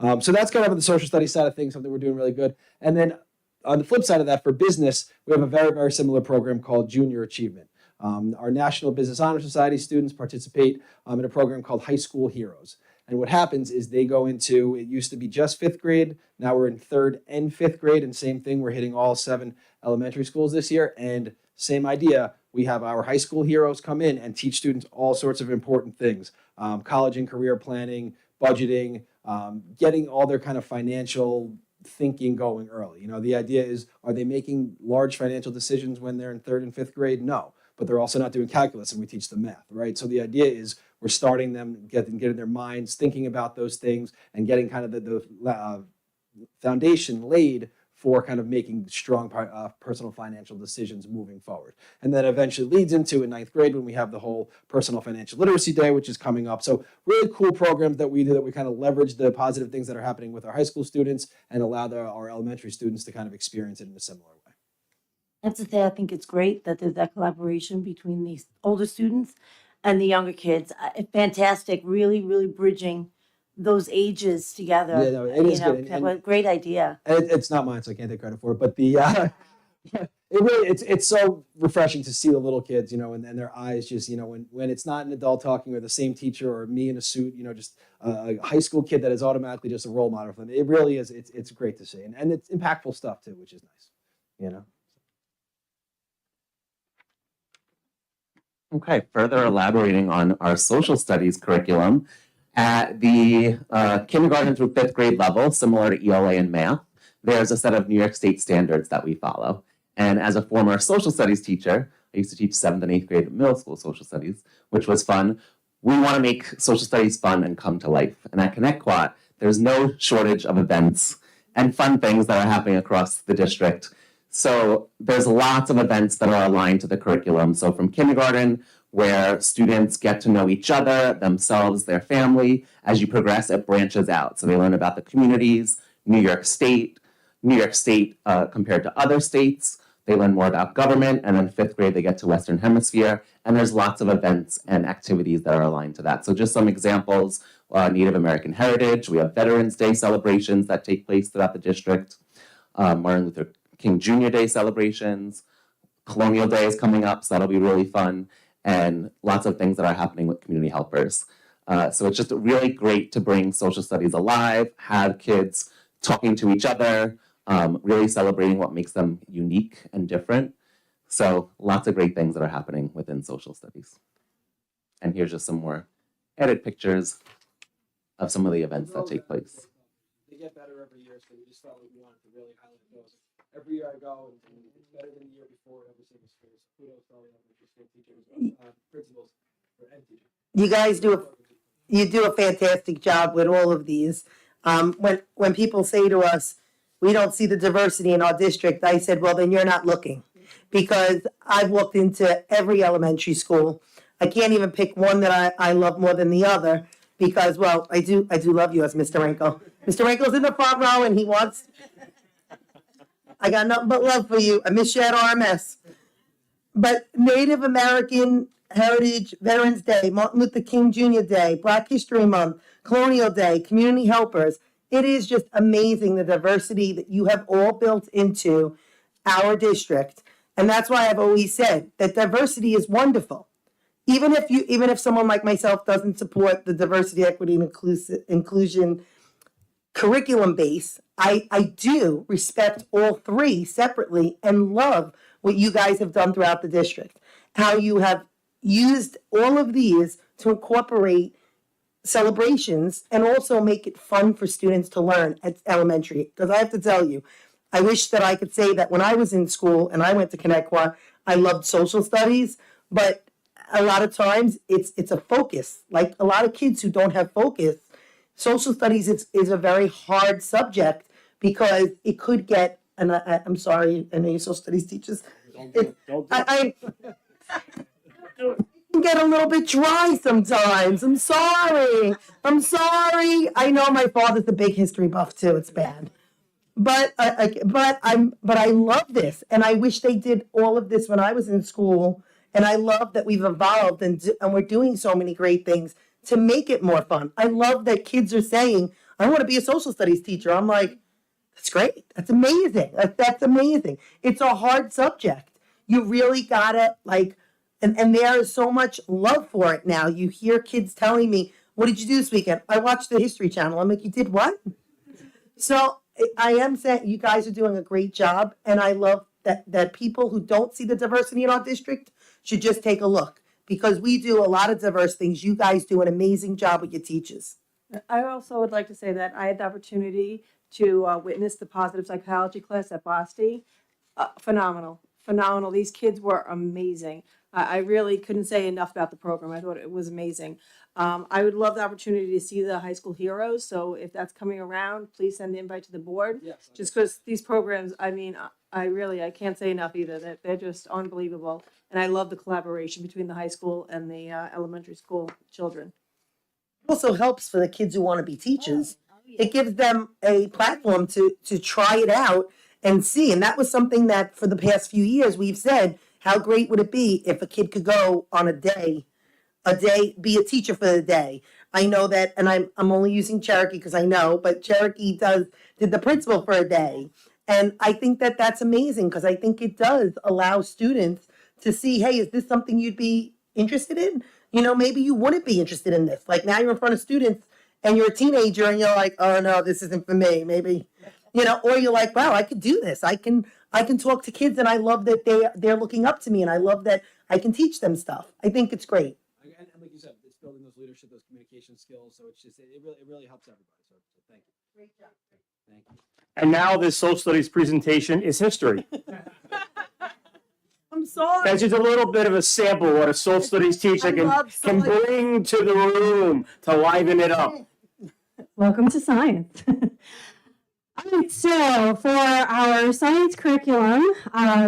model. So that's kind of on the social studies side of things, something we're doing really good. And then on the flip side of that, for business, we have a very, very similar program called Junior Achievement. Our National Business Honor Society students participate in a program called High School Heroes. And what happens is they go into, it used to be just 5th grade, now we're in 3rd and 5th grade, and same thing, we're hitting all 7 elementary schools this year, and same idea, we have our high school heroes come in and teach students all sorts of important things, college and career planning, budgeting, getting all their kind of financial thinking going early. The idea is, are they making large financial decisions when they're in 3rd and 5th grade? No, but they're also not doing calculus, and we teach them math, right? So the idea is we're starting them, getting their minds thinking about those things and getting kind of the foundation laid for kind of making strong personal financial decisions moving forward. And that eventually leads into in 9th grade when we have the whole Personal Financial Literacy Day, which is coming up. So really cool programs that we do, that we kind of leverage the positive things that are happening with our high school students and allow our elementary students to kind of experience it in a similar way. That's the thing. I think it's great that there's that collaboration between these older students and the younger kids. Fantastic. Really, really bridging those ages together. Yeah, no, it is good. Great idea. It's not mine, so I can't take credit for it. But It really, it's so refreshing to see the little kids, and their eyes just, when it's not an adult talking or the same teacher or me in a suit, just a high school kid that is automatically just a role model for them. It really is. It's great to see, and it's impactful stuff too, which is nice. Okay, further elaborating on our social studies curriculum, at the kindergarten through 5th grade level, similar to ELA and math, there's a set of New York State standards that we follow. And as a former social studies teacher, I used to teach 7th and 8th grade middle school social studies, which was fun. We want to make social studies fun and come to life. And at ConnectQuat, there's no shortage of events and fun things that are happening across the district. So there's lots of events that are aligned to the curriculum. So from kindergarten, where students get to know each other, themselves, their family, as you progress, it branches out. So they learn about the communities, New York State compared to other states. They learn more about government, and then 5th grade, they get to Western Hemisphere, and there's lots of events and activities that are aligned to that. So just some examples, Native American Heritage, we have Veterans Day celebrations that take place throughout the district, Martin Luther King Jr. Day celebrations, Colonial Day is coming up, so that'll be really fun, and lots of things that are happening with community helpers. So it's just really great to bring social studies alive, have kids talking to each other, really celebrating what makes them unique and different. So lots of great things that are happening within social studies. And here's just some more edit pictures of some of the events that take place. They get better every year, so we just thought we wanted to really highlight those. Every year I go, and it's better than the year before every single school. So kudos to all the elementary school teachers, principals, and teachers. You guys do a fantastic job with all of these. When people say to us, we don't see the diversity in our district, I said, well, then you're not looking. Because I've walked into every elementary school. I can't even pick one that I love more than the other because, well, I do love you as Mr. Rankle. Mr. Rankle's in the front row and he wants, I got nothing but love for you. I miss you at RMS. But Native American Heritage, Veterans Day, Martin Luther King Jr. Day, Black History Month, Colonial Day, Community Helpers. It is just amazing the diversity that you have all built into our district. And that's why I've always said that diversity is wonderful. Even if someone like myself doesn't support the diversity, equity, and inclusion curriculum base, I do respect all three separately and love what you guys have done throughout the district. How you have used all of these to incorporate celebrations and also make it fun for students to learn at elementary. Because I have to tell you, I wish that I could say that when I was in school and I went to ConnectQuat, I loved social studies, but a lot of times it's a focus. Like a lot of kids who don't have focus, social studies is a very hard subject because it could get, and I'm sorry, I know you social studies teachers, I can get a little bit dry sometimes. I'm sorry. I know my father's a big history buff too. It's bad. But I love this, and I wish they did all of this when I was in school. And I love that we've evolved and we're doing so many great things to make it more fun. I love that kids are saying, "I want to be a social studies teacher." I'm like, "That's great. That's amazing. That's amazing." It's a hard subject. You really gotta and there is so much love for it now. You hear kids telling me, "What did you do this weekend?" "I watched the History Channel." I'm like, "You did what?" So I am saying you guys are doing a great job, and I love that people who don't see the diversity in our district should just take a look because we do a lot of diverse things. You guys do an amazing job with your teachers. I also would like to say that I had the opportunity to witness the positive psychology class at Boston. Phenomenal. These kids were amazing. I really couldn't say enough about the program. I thought it was amazing. I would love the opportunity to see the high school heroes. So if that's coming around, please send the invite to the board. Yes. Just because these programs, I mean, I can't say enough either. They're just unbelievable. And I love the collaboration between the high school and the elementary school children. It also helps for the kids who want to be teachers. It gives them a platform to try it out and see. And that was something that for the past few years we've said, how great would it be if a kid could go on a day, be a teacher for the day. I know that, and I'm only using Cherokee because I know, but Cherokee did the principal for a day. And I think that that's amazing because I think it does allow students to see, hey, is this something you'd be interested in? You know, maybe you wouldn't be interested in this. Like now you're in front of students and you're a teenager and you're like, oh no, this isn't for me. Maybe, you know, or you're like, wow, I could do this. I can talk to kids and I love that they're looking up to me and I love that I can teach them stuff. I think it's great. And like you said, it's building those leadership, those communication skills. So it's just it really helps everybody. So thank you. Great job. Thank you. And now this social studies presentation is history. I'm sorry. That's just a little bit of a sample of what a social studies teacher can bring to the room to liven it up. Welcome to science. All right, so for our science curriculum,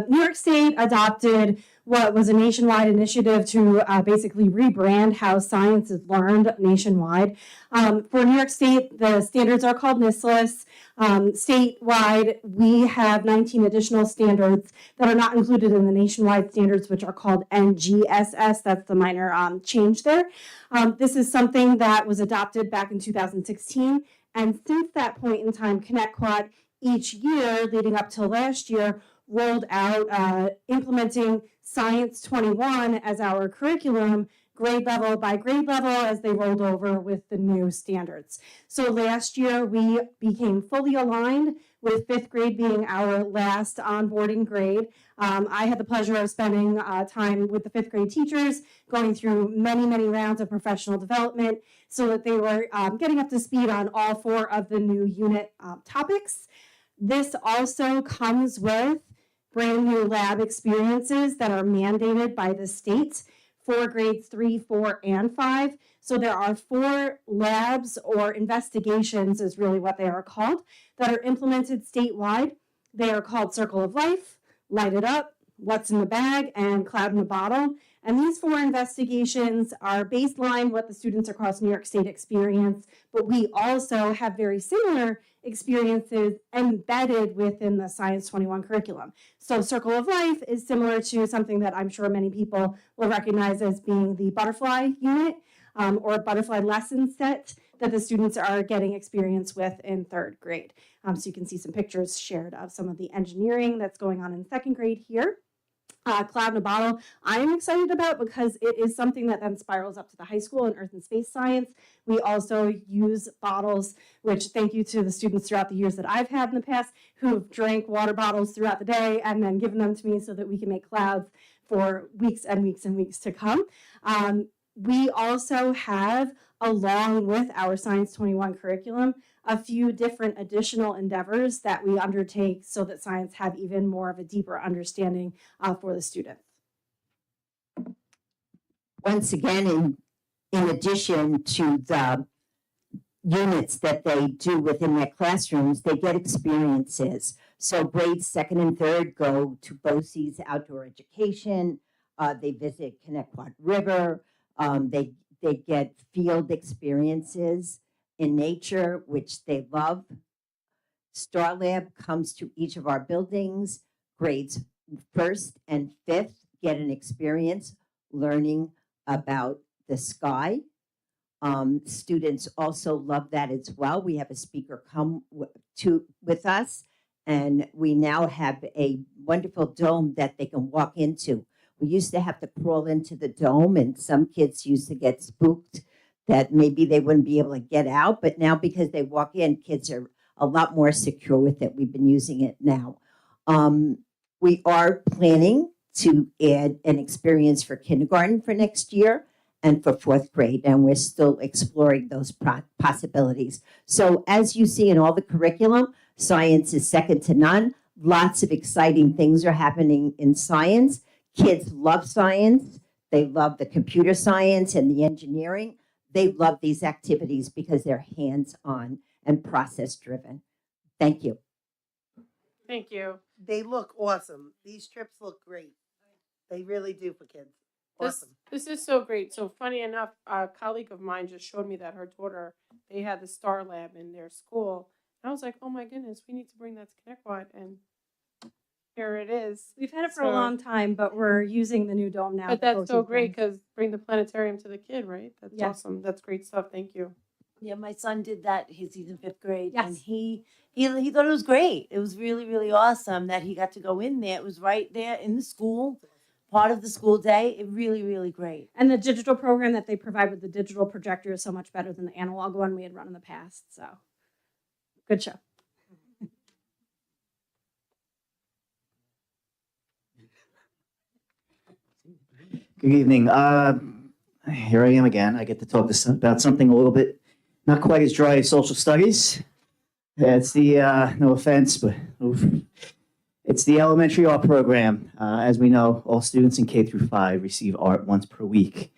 New York State adopted what was a nationwide initiative to basically rebrand how science is learned nationwide. For New York State, the standards are called NISLIS. Statewide, we have 19 additional standards that are not included in the nationwide standards, which are called NGSS. That's the minor change there. This is something that was adopted back in 2016. And since that point in time, ConnectQuad each year leading up to last year rolled out implementing Science 21 as our curriculum, grade level by grade level, as they rolled over with the new standards. So last year we became fully aligned with fifth grade being our last onboarding grade. I had the pleasure of spending time with the fifth grade teachers, going through many, many rounds of professional development so that they were getting up to speed on all 4 of the new unit topics. This also comes with brand new lab experiences that are mandated by the state for grades 3, 4, and 5. So there are 4 labs or investigations is really what they are called that are implemented statewide. They are called Circle of Life, Light It Up, What's in the Bag, and Cloud in a Bottle. And these 4 investigations are baseline what the students across New York State experience, but we also have very similar experiences embedded within the Science 21 curriculum. So Circle of Life is similar to something that I'm sure many people will recognize as being the butterfly unit or butterfly lesson set that the students are getting experience with in 3rd grade. So you can see some pictures shared of some of the engineering that's going on in 2nd grade here. Cloud in a Bottle, I am excited about because it is something that then spirals up to the high school in earth and space science. We also use bottles, which thank you to the students throughout the years that I've had in the past who've drank water bottles throughout the day and then given them to me so that we can make clouds for weeks and weeks and weeks to come. We also have, along with our Science 21 curriculum, a few different additional endeavors that we undertake so that science have even more of a deeper understanding for the students. Once again, in addition to the units that they do within their classrooms, they get experiences. So grades 2nd and 3rd go to BOCES outdoor education. They visit ConnectQuad River. They get field experiences in nature, which they love. Star Lab comes to each of our buildings. Grades 1st and 5th get an experience learning about the sky. Students also love that as well. We have a speaker come with us, and we now have a wonderful dome that they can walk into. We used to have to crawl into the dome, and some kids used to get spooked that maybe they wouldn't be able to get out. But now because they walk in, kids are a lot more secure with it. We've been using it now. We are planning to add an experience for kindergarten for next year and for 4th grade, and we're still exploring those possibilities. So as you see in all the curriculum, science is second to none. Lots of exciting things are happening in science. Kids love science. They love the computer science and the engineering. They love these activities because they're hands-on and process-driven. Thank you. Thank you. They look awesome. These trips look great. They really do for kids. Awesome. This is so great. So funny enough, a colleague of mine just showed me that her daughter, they had the Star Lab in their school. And I was like, oh my goodness, we need to bring that to ConnectQuad. And here it is. We've had it for a long time, but we're using the new dome now. But that's so great because bring the planetarium to the kid, right? That's Yes. awesome. That's great stuff. Thank you. Yeah, my son did that. He's in 5th grade, and Yes. he thought it was great. It was really, really awesome that he got to go in there. It was right there in the school, part of the school day. It really, really great. And the digital program that they provide with the digital projector is so much better than the analog one we had run in the past. So, good show. Good evening. Here I am again. I get to talk about something a little bit not quite as dry as social studies. It's the, no offense, but oof. It's the elementary art program. As we know, all students in K through 5 receive art once per week.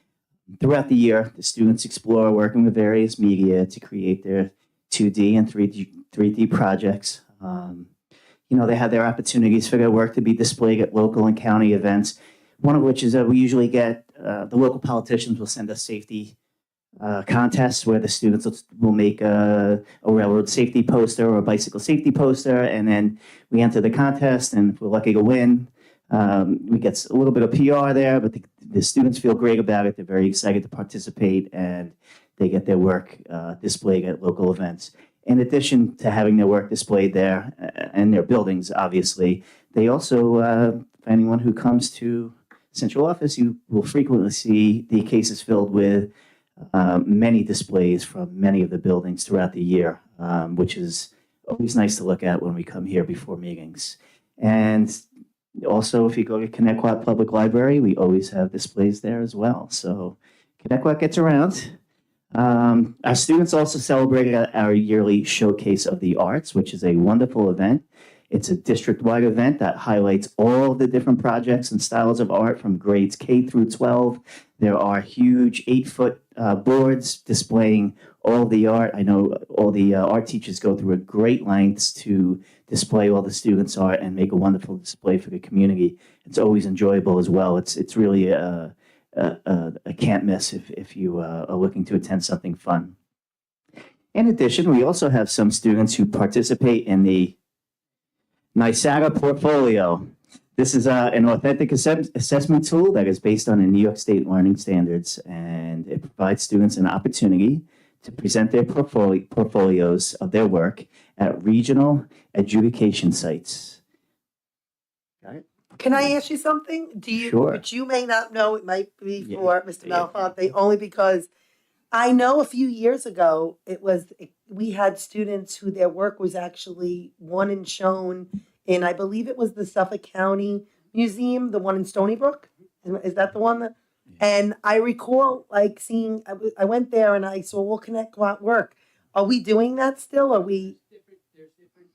Throughout the year, the students explore working with various media to create their 2D and 3D projects. They have their opportunities for their work to be displayed at local and county events. One of which is that we usually get the local politicians will send us safety contests where the students will make a railroad safety poster or a bicycle safety poster, and then we enter the contest, and if we're lucky to win, we get a little bit of PR there, but the students feel great about it. They're very excited to participate, and they get their work displayed at local events. In addition to having their work displayed there and their buildings, obviously, they also, for anyone who comes to central office, you will frequently see the cases filled with many displays from many of the buildings throughout the year, which is always nice to look at when we come here before meetings. And also, if you go to Connecticut Public Library, we always have displays there as well. So Connecticut gets around. Our students also celebrated our yearly Showcase of the Arts, which is a wonderful event. It's a district-wide event that highlights all the different projects and styles of art from grades K through 12. There are huge 8-foot boards displaying all the art. I know all the art teachers go through a great lengths to display all the students' art and make a wonderful display for the community. It's always enjoyable as well. It's really a can't miss if you are looking to attend something fun. In addition, we also have some students who participate in the NYSAGA portfolio. This is an authentic assessment tool that is based on the New York State Learning Standards, and it provides students an opportunity to present their portfolios of their work at regional adjudication sites. Got it? Can I ask you something? Sure. Which you may not know, it might be Yeah. for Mr. Malfonte, only because I know a few years ago, we had students who their work was actually won and shown in, I believe it was the Suffolk County Museum, the one in Stony Brook. Is that the one? And I recall like seeing, I went there and I saw Will Connecticut work. Are we doing that still? Are we? There's different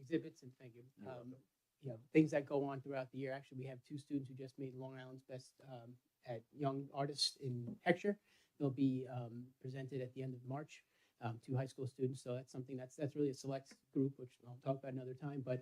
exhibits and things that go on throughout the year. Actually, we have 2 students who just made Long Island's Best at Young Artists in Texture. They'll be presented at the end of March. 2 high school students, so that's something that's really a select group, which I'll talk about another time. But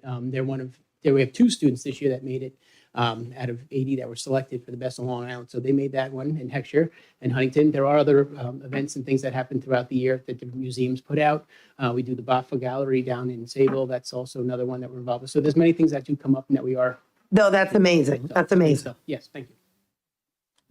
we have 2 students this year that made it out of 80 that were selected for the best on Long Island. So they made that one in Heckscher and Huntington. There are other events and things that happen throughout the year that different museums put out. We do the Baffa Gallery down in Sable. That's also another one that we're involved with. So there's many things that do come up and that we are. No, that's amazing. That's amazing. Yes, thank you.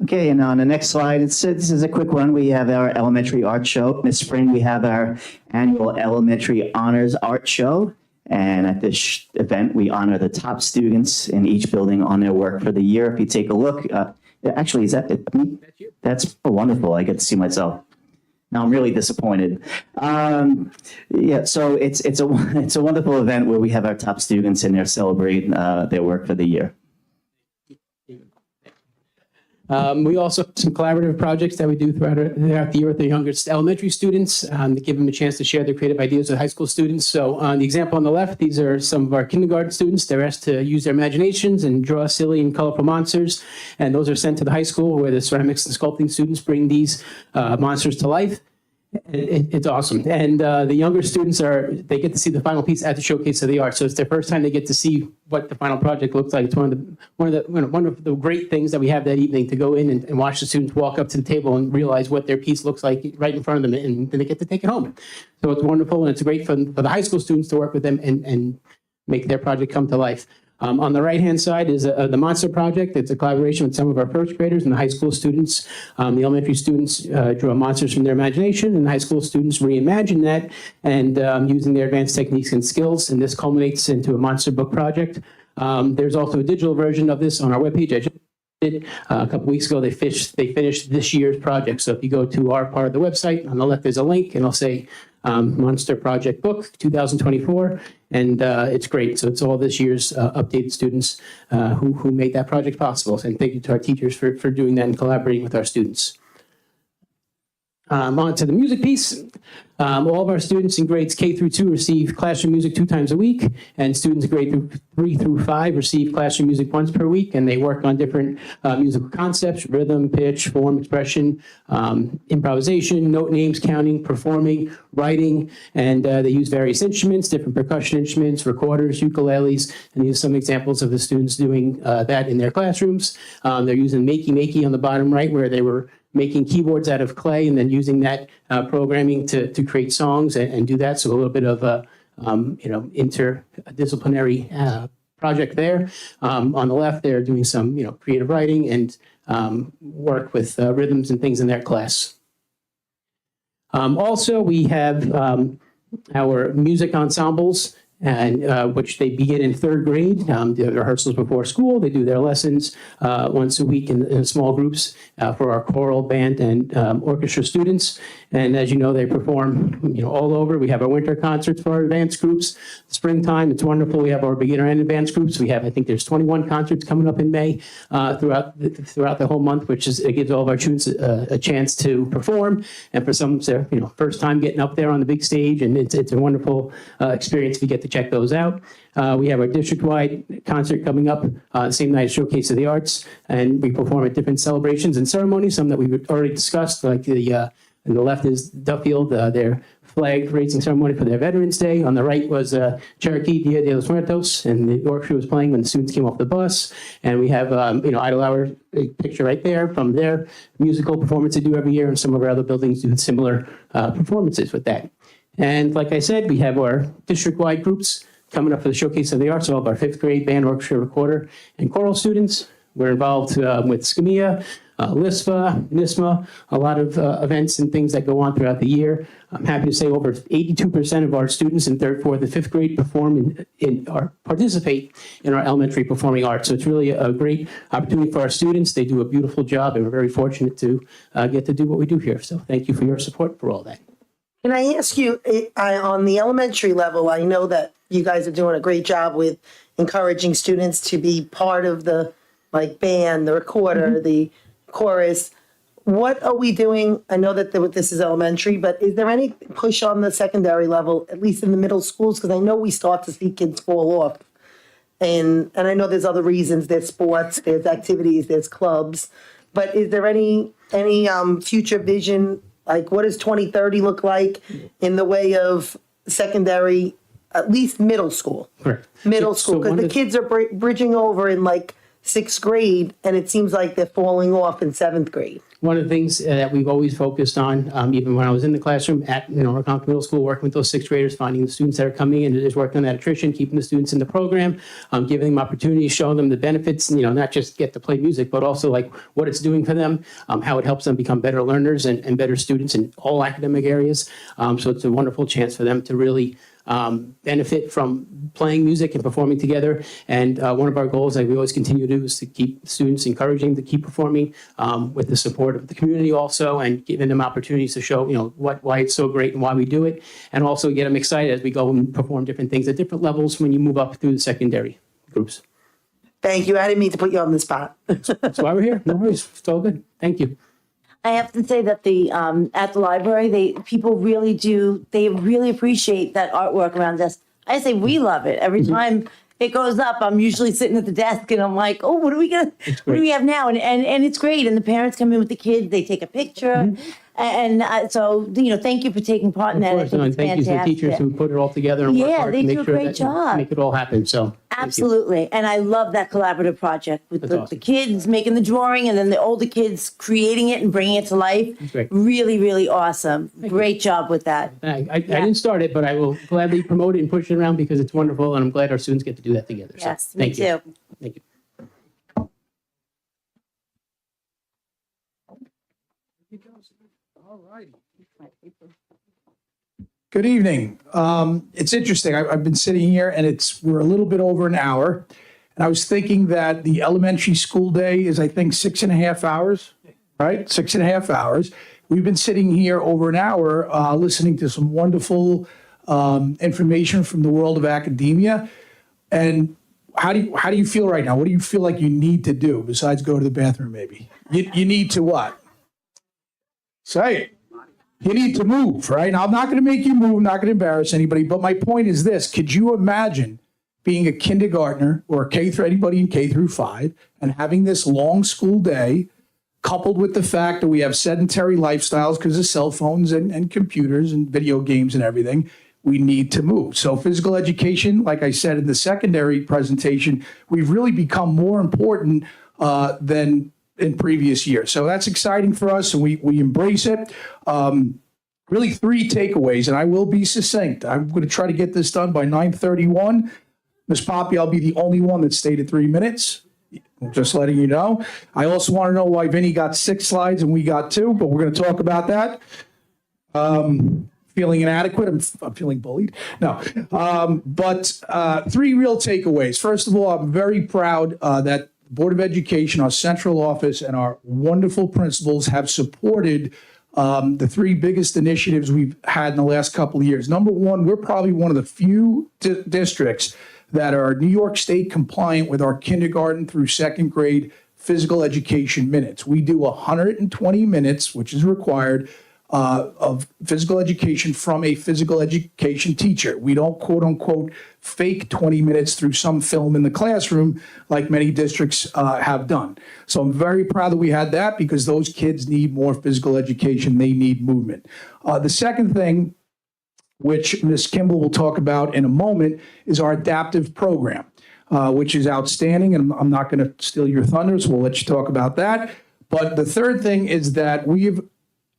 Okay, and on the next slide, this is a quick one. We have our elementary art show. This spring, we have our annual elementary honors art show. And at this event, we honor the top students in each building on their work for the year. If you take a look, actually, is that me? That's you. That's wonderful. I get to see myself. Now I'm really disappointed. So it's a wonderful event where we have our top students and they're celebrating their work for the year. We also have some collaborative projects that we do throughout the year with the youngest elementary students to give them a chance to share their creative ideas with high school students. So on the example on the left, these are some of our kindergarten students. They're asked to use their imaginations and draw silly and colorful monsters. And those are sent to the high school where the ceramics and sculpting students bring these monsters to life. It's awesome. And the younger students they get to see the final piece at the Showcase of the Arts. So it's their first time they get to see what the final project looks like. It's one of the great things that we have that evening, to go in and watch the students walk up to the table and realize what their piece looks like right in front of them, and then they get to take it home. So it's wonderful, and it's great for the high school students to work with them and make their project come to life. On the right-hand side is the Monster Project. It's a collaboration with some of our first graders and the high school students. The elementary students draw monsters from their imagination, and the high school students reimagine that and using their advanced techniques and skills, and this culminates into a monster book project. There's also a digital version of this on our webpage. I just did a couple weeks ago. They finished this year's project. So if you go to our part of the website, on the left there's a link, and it'll say Monster Project Book 2024, and it's great. So it's all this year's updated students who made that project possible. And thank you to our teachers for doing that and collaborating with our students. On to the music piece. All of our students in grades K through 2 receive classroom music 2 times a week, and students in grade 3 through 5 receive classroom music once per week, and they work on different musical concepts: rhythm, pitch, form, expression, improvisation, note names, counting, performing, writing, and they use various instruments, different percussion instruments, recorders, ukuleles, and these are some examples of the students doing that in their classrooms. They're using Makey Makey on the bottom right, where they were making keyboards out of clay and then using that programming to create songs and do that. So a little bit of a interdisciplinary project there. On the left, they're doing some creative writing and work with rhythms and things in their class. Also, we have our music ensembles, and which they begin in 3rd grade. The rehearsals before school. They do their lessons once a week in small groups for our choral, band, and orchestra students. And as you know, they perform all over. We have our winter concerts for our advanced groups. Springtime, it's wonderful. We have our beginner and advanced groups. We have, I think there's 21 concerts coming up in May throughout the whole month, which is, it gives all of our students a chance to perform. And for some, it's their first time getting up there on the big stage, and it's a wonderful experience if you get to check those out. We have our district-wide concert coming up the same night as Showcase of the Arts, and we perform at different celebrations and ceremonies, some that we've already discussed, like on the left is Duffield, their flag raising ceremony for their Veterans Day. On the right was Cherokee Dia de los Muertos, and the orchestra was playing when the students came off the bus. And we have, Idle Hour picture right there from their musical performance they do every year, and some of our other buildings do similar performances with that. And like I said, we have our district-wide groups coming up for the Showcase of the Arts, all of our 5th grade band, orchestra, recorder, and choral students. We're involved with SCMEA, LISPA, NISMA, a lot of events and things that go on throughout the year. I'm happy to say over 82% of our students in 3rd, 4th, and 5th grade perform or participate in our elementary performing arts. So it's really a great opportunity for our students. They do a beautiful job, and we're very fortunate to get to do what we do here. So thank you for your support for all that. Can I ask you, on the elementary level, I know that you guys are doing a great job with encouraging students to be part of the band, the recorder, the chorus. What are we doing? I know that this is elementary, but is there any push on the secondary level, at least in the middle schools? Because I know we start to see kids fall off. And I know there's other reasons. There's sports, there's activities, there's clubs. But is there any future vision? Like, what does 2030 look like in the way of secondary, at least middle school? Correct. Middle school, because the kids are bridging over in 6th grade, and it seems like they're falling off in 7th grade. One of the things that we've always focused on, even when I was in the classroom at Ronkonkoma Middle School, working with those 6th graders, finding the students that are coming in, is working on that attrition, keeping the students in the program, giving them opportunities, showing them the benefits, not just get to play music, but also what it's doing for them, how it helps them become better learners and better students in all academic areas. So it's a wonderful chance for them to really benefit from playing music and performing together. And one of our goals that we always continue to do is to keep students encouraging to keep performing with the support of the community also, and giving them opportunities to show, why it's so great and why we do it, and also get them excited as we go and perform different things at different levels when you move up through the secondary groups. Thank you. I didn't mean to put you on the spot. That's why we're here. No worries. It's all good. Thank you. I have to say that at the library, people really appreciate that artwork around us. I say we love it. Every time it goes up, I'm usually sitting at the desk and I'm like, oh, what do we have now? And it's great. And the parents come in with the kids, they take a picture. And so, thank you for taking part in Of that. I course, think and it's thank you to the fantastic. teachers who put it all together and work Yeah, hard they to do make a sure great that job. make it all happen. So thank you. Absolutely. And I love that collaborative project with That's the awesome. kids making the drawing and then the older kids creating it and bringing it to life. That's great. Really, really awesome. Great job with that. I didn't start it, but I will gladly promote it and push it around because it's wonderful, and I'm glad our students get to do that together. So, Yes, me thank you. too. Thank you. Good evening. It's interesting. I've been sitting here and we're a little bit over an hour. And I was thinking that the elementary school day is, I think, 6.5 hours, right? 6.5 hours. We've been sitting here over an hour listening to some wonderful information from the world of academia. And how do you feel right now? What do you feel like you need to do besides go to the bathroom, maybe? You need to what? Say it. You need to move, right? Now, I'm not going to make you move. I'm not going to embarrass anybody. But my point is this. Could you imagine being a kindergartner or anybody in K through 5 and having this long school day coupled with the fact that we have sedentary lifestyles because of cell phones and computers and video games and everything? We need to move. So physical education, like I said in the secondary presentation, we've really become more important than in previous years. So that's exciting for us, and we embrace it. Really 3 takeaways, and I will be succinct. I'm going to try to get this done by 9:31. Ms. Poppy, I'll be the only one that stayed at 3 minutes. Just letting you know. I also want to know why Vinny got 6 slides and we got 2, but we're going to talk about that. Feeling inadequate. I'm feeling bullied. No. But 3 real takeaways. First of all, I'm very proud that the Board of Education, our central office, and our wonderful principals have supported the 3 biggest initiatives we've had in the last couple of years. Number one, we're probably one of the few districts that are New York State compliant with our kindergarten through 2nd grade physical education minutes. We do 120 minutes, which is required, of physical education from a physical education teacher. We don't, quote unquote, fake 20 minutes through some film in the classroom like many districts have done. So I'm very proud that we had that because those kids need more physical education. They need movement. The second thing, which Ms. Kimball will talk about in a moment, is our adaptive program, which is outstanding. And I'm not going to steal your thunder, so we'll let you talk about that. But the third thing is that we've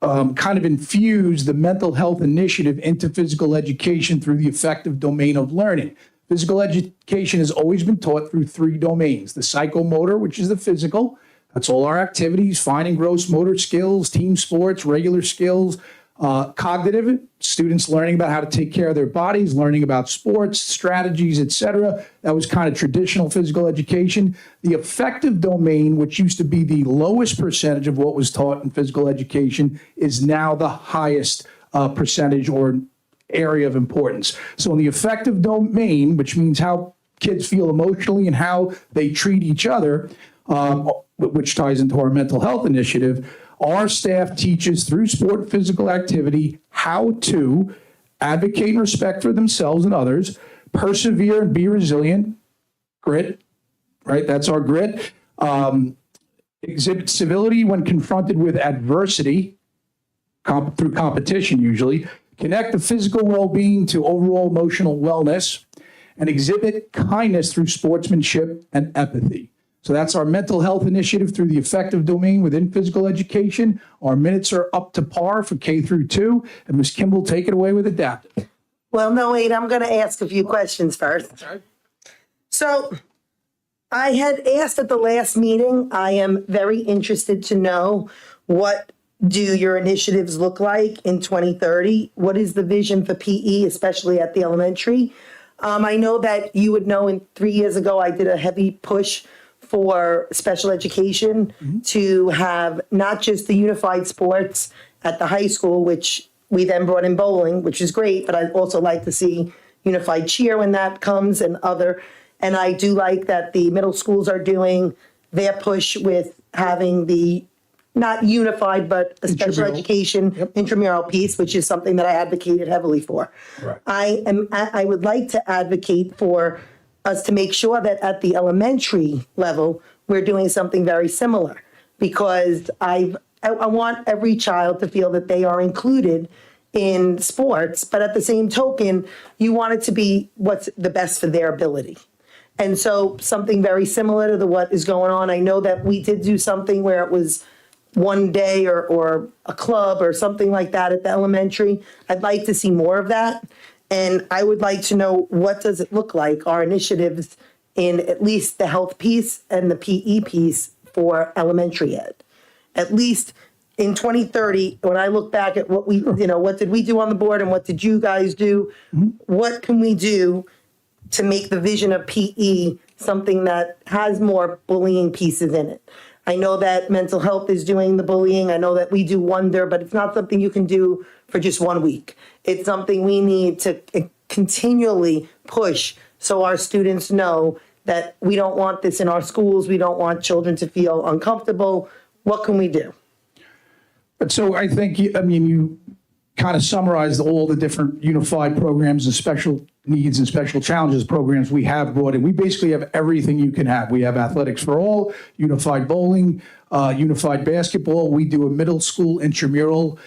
kind of infuse the mental health initiative into physical education through the effective domain of learning. Physical education has always been taught through 3 domains: the psychomotor, which is the physical. That's all our activities, fine and gross motor skills, team sports, regular skills. Cognitive, students learning about how to take care of their bodies, learning about sports, strategies, etc. That was kind of traditional physical education. The affective domain, which used to be the lowest percentage of what was taught in physical education, is now the highest percentage or area of importance. So in the affective domain, which means how kids feel emotionally and how they treat each other, which ties into our mental health initiative, our staff teaches through sport and physical activity how to advocate and respect for themselves and others, persevere and be resilient, grit, right? That's our grit. Exhibit civility when confronted with adversity, through competition usually, connect the physical well-being to overall emotional wellness, and exhibit kindness through sportsmanship and empathy. So that's our mental health initiative through the affective domain within physical education. Our minutes are up to par for K through 2. And Ms. Kimball, take it away with adaptive. Well, no, wait, I'm going to ask a few questions first. So I had asked at the last meeting, I am very interested to know, what do your initiatives look like in 2030? What is the vision for PE, especially at the elementary? I know that you would know 3 years ago, I did a heavy push for special education to have not just the unified sports at the high school, which we then brought in bowling, which is great, but I'd also like to see unified cheer when that comes and I do like that the middle schools are doing their push with having the not unified, but a special education intramural piece, which is something that I advocated heavily for. Right. I would like to advocate for us to make sure that at the elementary level, we're doing something very similar, because I've I want every child to feel that they are included in sports, but at the same token, you want it to be what's the best for their ability. And so something very similar to what is going on. I know that we did do something where it was one day or a club or something like that at the elementary. I'd like to see more of that. And I would like to know, what does it look like, our initiatives in at least the health piece and the PE piece for elementary ed. At least in 2030, when I look back at what we, what did we do on the board and what did you guys do? What can we do to make the vision of PE something that has more bullying pieces in it? I know that mental health is doing the bullying. I know that we do Wonder, but it's not something you can do for just 1 week. It's something we need to continually push so our students know that we don't want this in our schools. We don't want children to feel uncomfortable. What can we do? But so I think, you kind of summarized all the different unified programs and special needs and special challenges programs we have brought in. We basically have everything you can have. We have athletics for all, unified bowling, unified basketball. We do a middle school intramural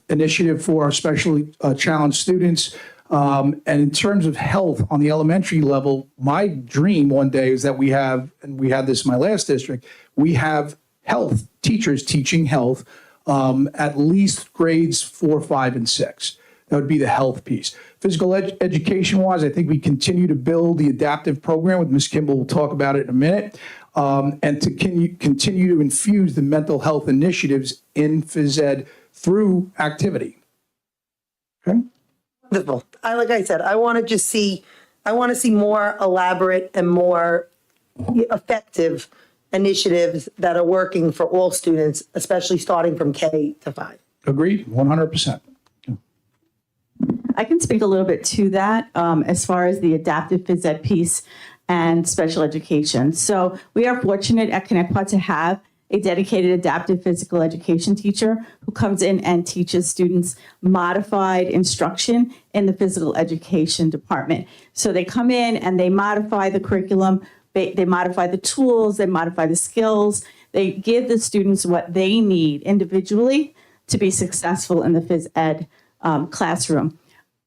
initiative for our specially challenged students. And in terms of health on the elementary level, my dream one day is that we have, and we had this in my last district, we have health teachers teaching health at least grades 4, 5, and 6. That would be the health piece. Physical education-wise, I think we continue to build the adaptive program, with Ms. Kimball will talk about it in a minute, and to continue to infuse the mental health initiatives in phys ed through activity. Okay? Wonderful. Like I said, I want to see more elaborate and more effective initiatives that are working for all students, especially starting from K to 5. Agreed, 100%. I can speak a little bit to that as far as the adaptive phys ed piece and special education. So we are fortunate at Connecticut to have a dedicated adaptive physical education teacher who comes in and teaches students modified instruction in the physical education department. So they come in and they modify the curriculum, they modify the tools, they modify the skills, they give the students what they need individually to be successful in the phys ed classroom.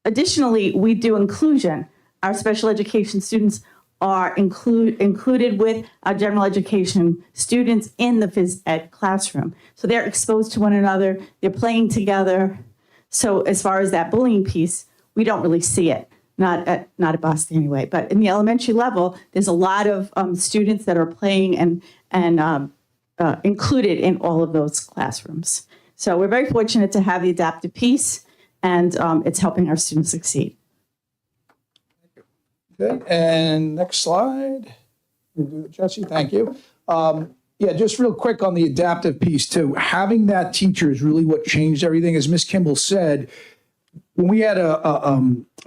Additionally, we do inclusion. Our special education students are included with our general education students in the phys ed classroom. So they're exposed to one another, they're playing together. So as far as that bullying piece, we don't really see it, not at Boston anyway. But in the elementary level, there's a lot of students that are playing and included in all of those classrooms. So we're very fortunate to have the adaptive piece, and it's helping our students succeed. Okay, and next slide. Jesse, thank you. Yeah, just real quick on the adaptive piece too. Having that teacher is really what changed everything. As Ms. Kimball said, when we had a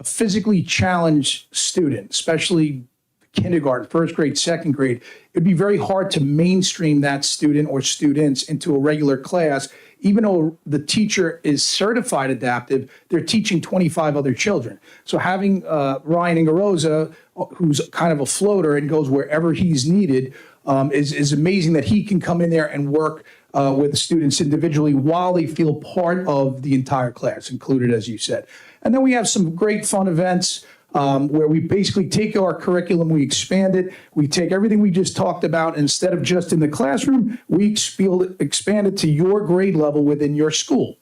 physically challenged student, especially kindergarten, first grade, second grade, it'd be very hard to mainstream that student or students into a regular class. Even though the teacher is certified adaptive, they're teaching 25 other children. So having Ryan Ingarosa, who's kind of a floater and goes wherever he's needed, is amazing that he can come in there and work with the students individually while they feel part of the entire class, included, as you said. And then we have some great fun events where we basically take our curriculum, we expand it, we take everything we just talked about, instead of just in the classroom, we expand it to your grade level within your school.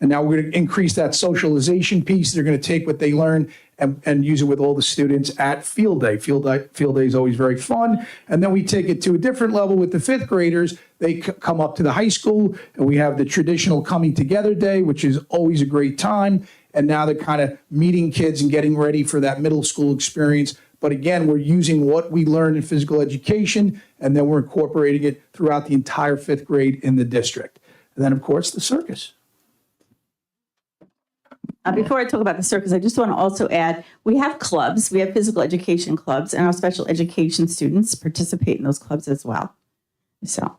And now we're going to increase that socialization piece. They're going to take what they learn and use it with all the students at field day. Field day is always very fun. And then we take it to a different level with the fifth graders. They come up to the high school, and we have the traditional coming together day, which is always a great time. And now they're kind of meeting kids and getting ready for that middle school experience. But again, we're using what we learned in physical education, and then we're incorporating it throughout the entire fifth grade in the district. And then, of course, the circus. Before I talk about the circus, I just want to also add, we have clubs. We have physical education clubs, and our special education students participate in those clubs as well. So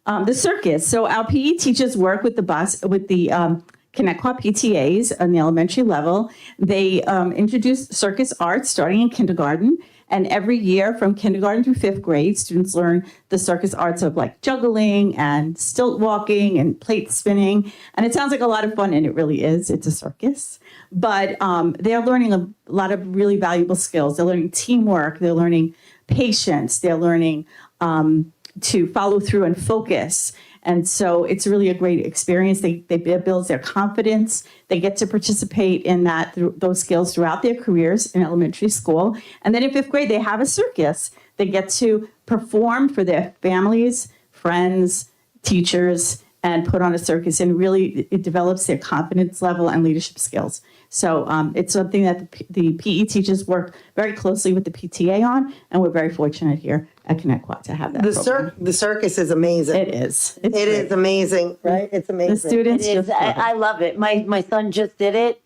the circus. So our PE teachers work with the Connecticut PTAs on the elementary level. They introduce circus art starting in kindergarten, And every year from kindergarten through 5th grade, students learn the circus arts of like juggling and stilt walking and plate spinning. And it sounds like a lot of fun, and it really is. It's a circus. But they're learning a lot of really valuable skills. They're learning teamwork. They're learning patience. They're learning to follow through and focus. And so it's really a great experience. They build their confidence. They get to participate in those skills throughout their careers in elementary school. And then in 5th grade, they have a circus. They get to perform for their families, friends, teachers, and put on a circus. And really, it develops their confidence level and leadership skills. So it's something that the PE teachers work very closely with the PTA on, and we're very fortunate here at Connect-Quad to have that program. The circus is amazing. It is. It is amazing, right? It's amazing. The students It is. I love it. My son just did it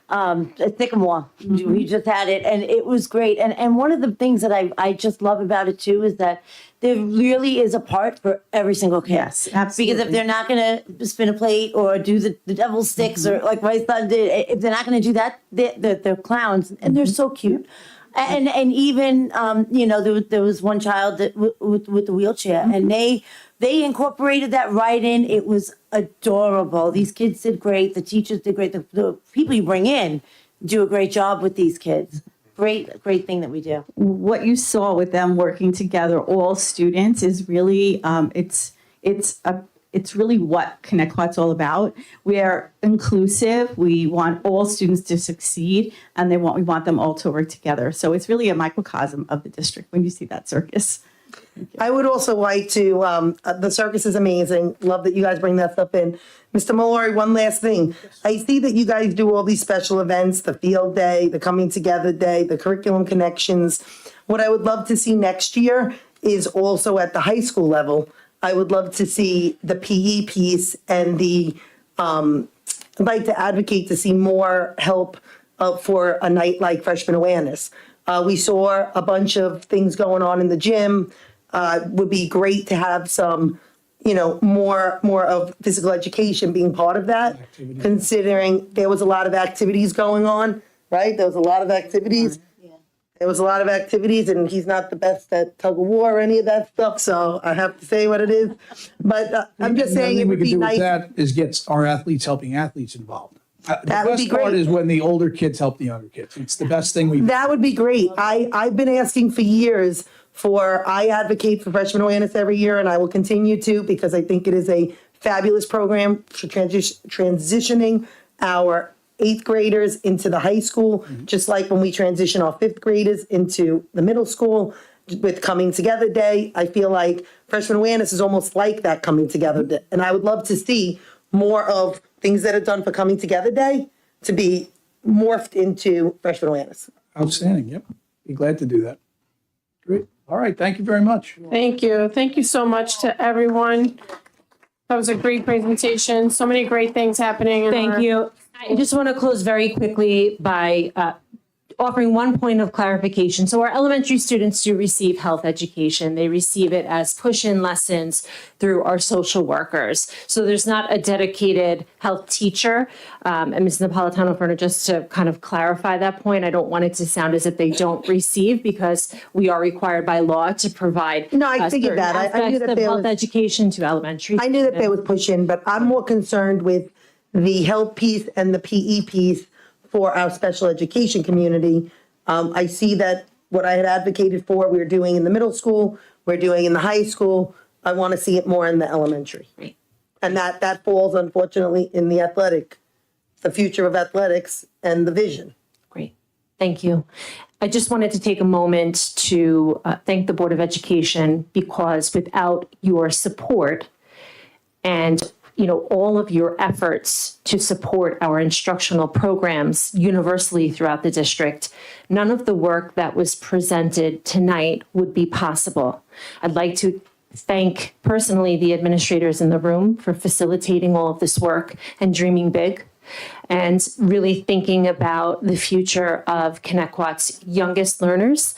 at Sycamore. We just had it, and it was great. And one of the things that I just love about it too is that there really is a part for every single kid. Yes, absolutely. Because if they're not going to spin a plate or do the devil sticks or like my son did, if they're not going to do that, they're clowns, and they're so cute. And even there was one child that with the wheelchair, and they incorporated that right in. It was adorable. These kids did great. The teachers did great. The people you bring in do a great job with these kids. Great thing that we do. What you saw with them working together, all students, is really it's really what Connect-Quad's all about. We are inclusive. We want all students to succeed, and we want them all to work together. So it's really a microcosm of the district when you see that circus. I would also like to, the circus is amazing. Love that you guys bring that stuff in. Mr. Mallory, one last thing. I see that you guys do all these special events, the field day, the coming together day, the curriculum connections. What I would love to see next year is also at the high school level. I would love to see the PE piece and I'd like to advocate to see more help for a night like Freshman Awareness. We saw a bunch of things going on in the gym. Would be great to have some, more of physical education being part of that, considering there was a lot of activities going on, right? There was a lot of activities. There was a lot of activities, and he's not the best at tug of war or any of that stuff, so I have to say what it is. But I'm just saying it would be nice. The other thing we could do with that is get our athletes helping athletes involved. The That would be best part great. is when the older kids help the younger kids. It's the best thing we do. That would be great. I've been asking for years I advocate for Freshman Awareness every year, and I will continue to, because I think it is a fabulous program for transitioning our 8th graders into the high school, just like when we transition our 5th graders into the middle school with Coming Together Day. I feel like Freshman Awareness is almost like that Coming Together Day. And I would love to see more of things that are done for Coming Together Day to be morphed into Freshman Awareness. Outstanding, yep. Be glad to do that. Great. All right, thank you very much. Thank you. Thank you so much to everyone. That was a great presentation. So many great things happening. Thank you. I just want to close very quickly by offering one point of clarification. So our elementary students do receive health education. They receive it as push-in lessons through our social workers. So there's not a dedicated health teacher. And Ms. Napolitano, for just to kind of clarify that point, I don't want it to sound as if they don't receive, because we are required by law to provide. No, I figured certain that. I knew aspects that of there health was- education to elementary. I knew that there students. was push-in, but I'm more concerned with the health piece and the PE piece for our special education community. I see that what I had advocated for, we're doing in the middle school, we're doing in the high school. I want to see it more in the elementary. Right. And that falls, unfortunately, in the future of athletics and the vision. Great. Thank you. I just wanted to take a moment to thank the Board of Education, because without your support and all of your efforts to support our instructional programs universally throughout the district, none of the work that was presented tonight would be possible. I'd like to thank personally the administrators in the room for facilitating all of this work and dreaming big, and really thinking about the future of Connect-Quad's youngest learners,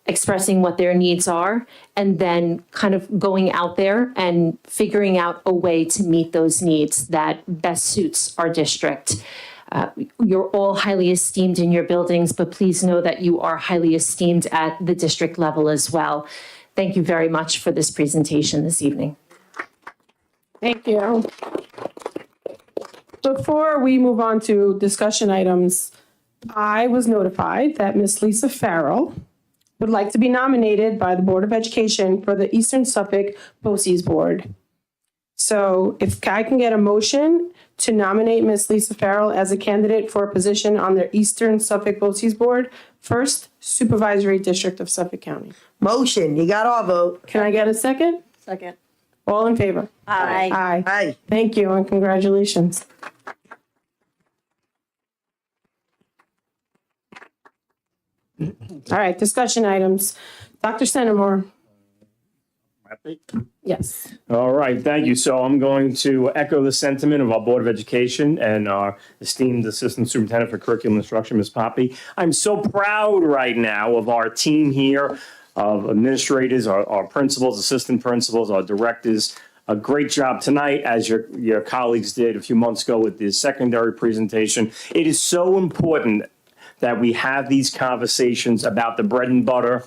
expressing what their needs are, and then kind of going out there and figuring out a way to meet those needs that best suits our district. You're all highly esteemed in your buildings, but please know that you are highly esteemed at the district level as well. Thank you very much for this presentation this evening. Thank you. Before we move on to discussion items, I was notified that Miss Lisa Farrell would like to be nominated by the Board of Education for the Eastern Suffolk BOCES Board. So if I can get a motion to nominate Miss Lisa Farrell as a candidate for a position on the Eastern Suffolk BOCES Board, First Supervisory District of Suffolk County. Motion, you got our vote. Can I get a second? Second. All in favor? Aye. Aye. Aye. Thank you and congratulations. All right, discussion items. Dr. Centimore. Yes. All right, thank you. So I'm going to echo the sentiment of our Board of Education and our esteemed Assistant Superintendent for Curriculum Instruction, Ms. Poppy. I'm so proud right now of our team here, of administrators, our principals, assistant principals, our directors. A great job tonight, as your colleagues did a few months ago with the secondary presentation. It is so important that we have these conversations about the bread and butter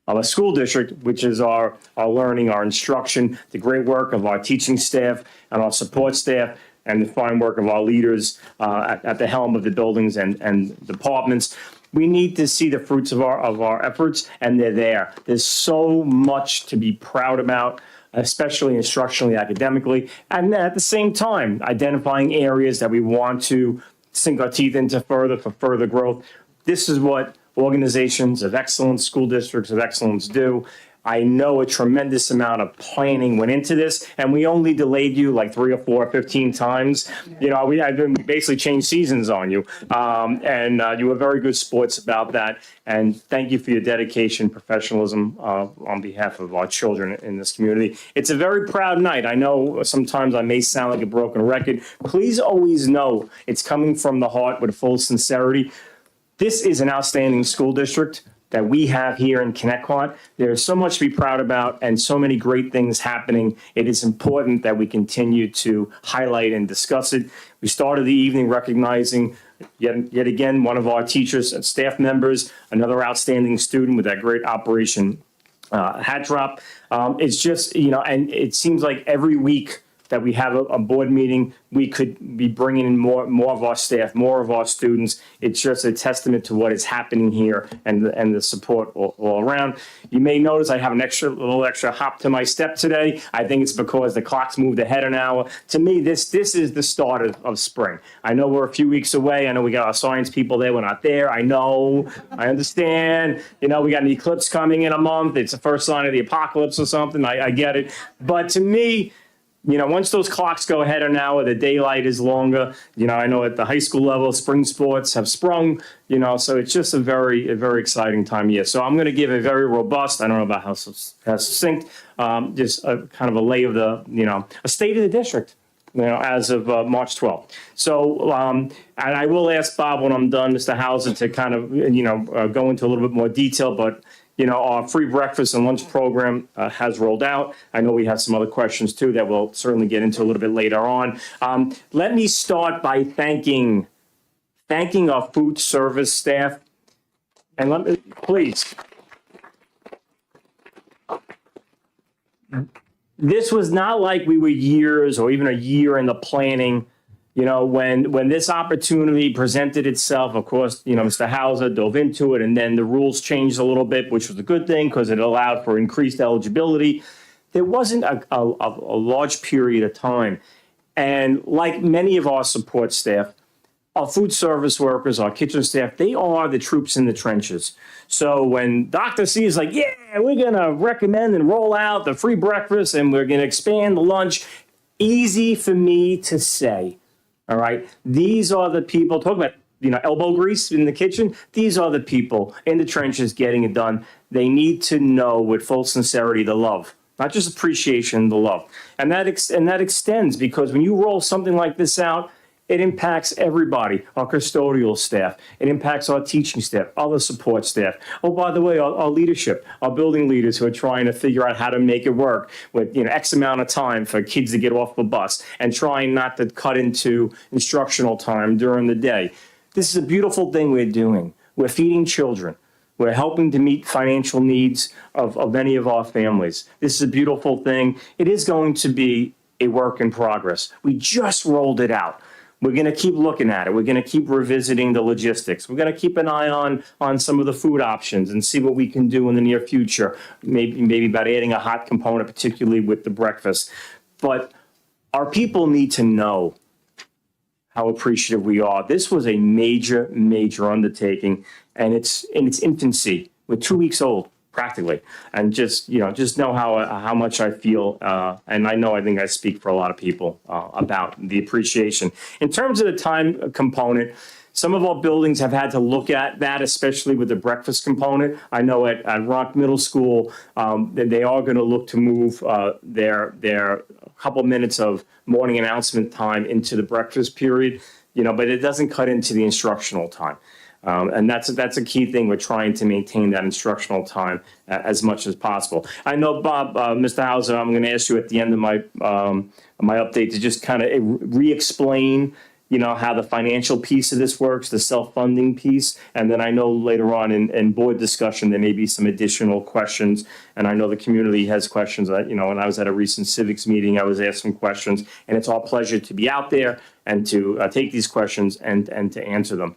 of a school district, which is our learning, our instruction, the great work of our teaching staff and our support staff, and the fine work of our leaders at the helm of the buildings and departments. We need to see the fruits of our efforts, and they're there. There's so much to be proud about, especially instructionally, academically, and at the same time, identifying areas that we want to sink our teeth into further for further growth. This is what organizations of excellence, school districts of excellence do. I know a tremendous amount of planning went into this, and we only delayed you like 3 or 4 or 15 times. You know, we basically changed seasons on you, and you were very good sports about that. And thank you for your dedication, professionalism on behalf of our children in this community. It's a very proud night. I know sometimes I may sound like a broken record. Please always know it's coming from the heart with full sincerity. This is an outstanding school district that we have here in Connecticut. There's so much to be proud about and so many great things happening. It is important that we continue to highlight and discuss it. We started the evening recognizing yet again one of our teachers and staff members, another outstanding student with that great Operation Hat Drop. It's just, you know, and it seems like every week that we have a board meeting, we could be bringing in more of our staff, more of our students. It's just a testament to what is happening here and the support all around. You may notice I have a little extra hop to my step today. I think it's because the clock's moved ahead an hour. To me, this is the start of spring. I know we're a few weeks away. I know we got our science people there. We're not there. I know. I understand. You know, we got an eclipse coming in a month. It's the first sign of the apocalypse or something. I get it. But to me, you know, once those clocks go ahead an hour, the daylight is longer. You know, I know at the high school level, spring sports have sprung, you know, so it's just a very exciting time of year. So I'm going to give a very robust, I don't know about how succinct, just a kind of a lay of the, you know, a state of the district, you know, as of March 12th. So, and I will ask Bob when I'm done, Mr. Hauser, to kind of, you know, go into a little bit more detail, but you know, our free breakfast and lunch program has rolled out. I know we have some other questions too that we'll certainly get into a little bit later on. Let me start by thanking our food service staff. And let me, please. This was not like we were years or even a year in the planning. You know, when this opportunity presented itself, of course, you know, Mr. Hauser dove into it, and then the rules changed a little bit, which was a good thing because it allowed for increased eligibility. There wasn't a large period of time. And like many of our support staff, our food service workers, our kitchen staff, they are the troops in the trenches. So when Dr. C is like, yeah, we're going to recommend and roll out the free breakfast and we're going to expand the lunch, easy for me to say. All right. These are the people, talk about, you know, elbow grease in the kitchen. These are the people in the trenches getting it done. They need to know with full sincerity the love, not just appreciation, the love. And that extends because when you roll something like this out, It impacts everybody, our custodial staff. It impacts our teaching staff, other support staff. Oh, by the way, our leadership, our building leaders who are trying to figure out how to make it work with, X amount of time for kids to get off the bus and trying not to cut into instructional time during the day. This is a beautiful thing we're doing. We're feeding children. We're helping to meet financial needs of many of our families. This is a beautiful thing. It is going to be a work in progress. We just rolled it out. We're going to keep looking at it. We're going to keep revisiting the logistics. We're going to keep an eye on some of the food options and see what we can do in the near future. Maybe about adding a hot component, particularly with the breakfast. But our people need to know how appreciative we are. This was a major, major undertaking, and it's in its infancy. We're 2 weeks old, practically, and just know how much I feel, and I think I speak for a lot of people about the appreciation. In terms of the time component, some of our buildings have had to look at that, especially with the breakfast component. I know at Rock Middle School, they are going to look to move their couple minutes of morning announcement time into the breakfast period, but it doesn't cut into the instructional time. And that's a key thing. We're trying to maintain that instructional time as much as possible. I know, Bob, Mr. Hauser, I'm going to ask you at the end of my update to just kind of re-explain how the financial piece of this works, the self-funding piece. And then I know later on in board discussion, there may be some additional questions. And I know the community has questions. When I was at a recent civics meeting, I was asked some questions. And it's our pleasure to be out there and to take these questions and to answer them.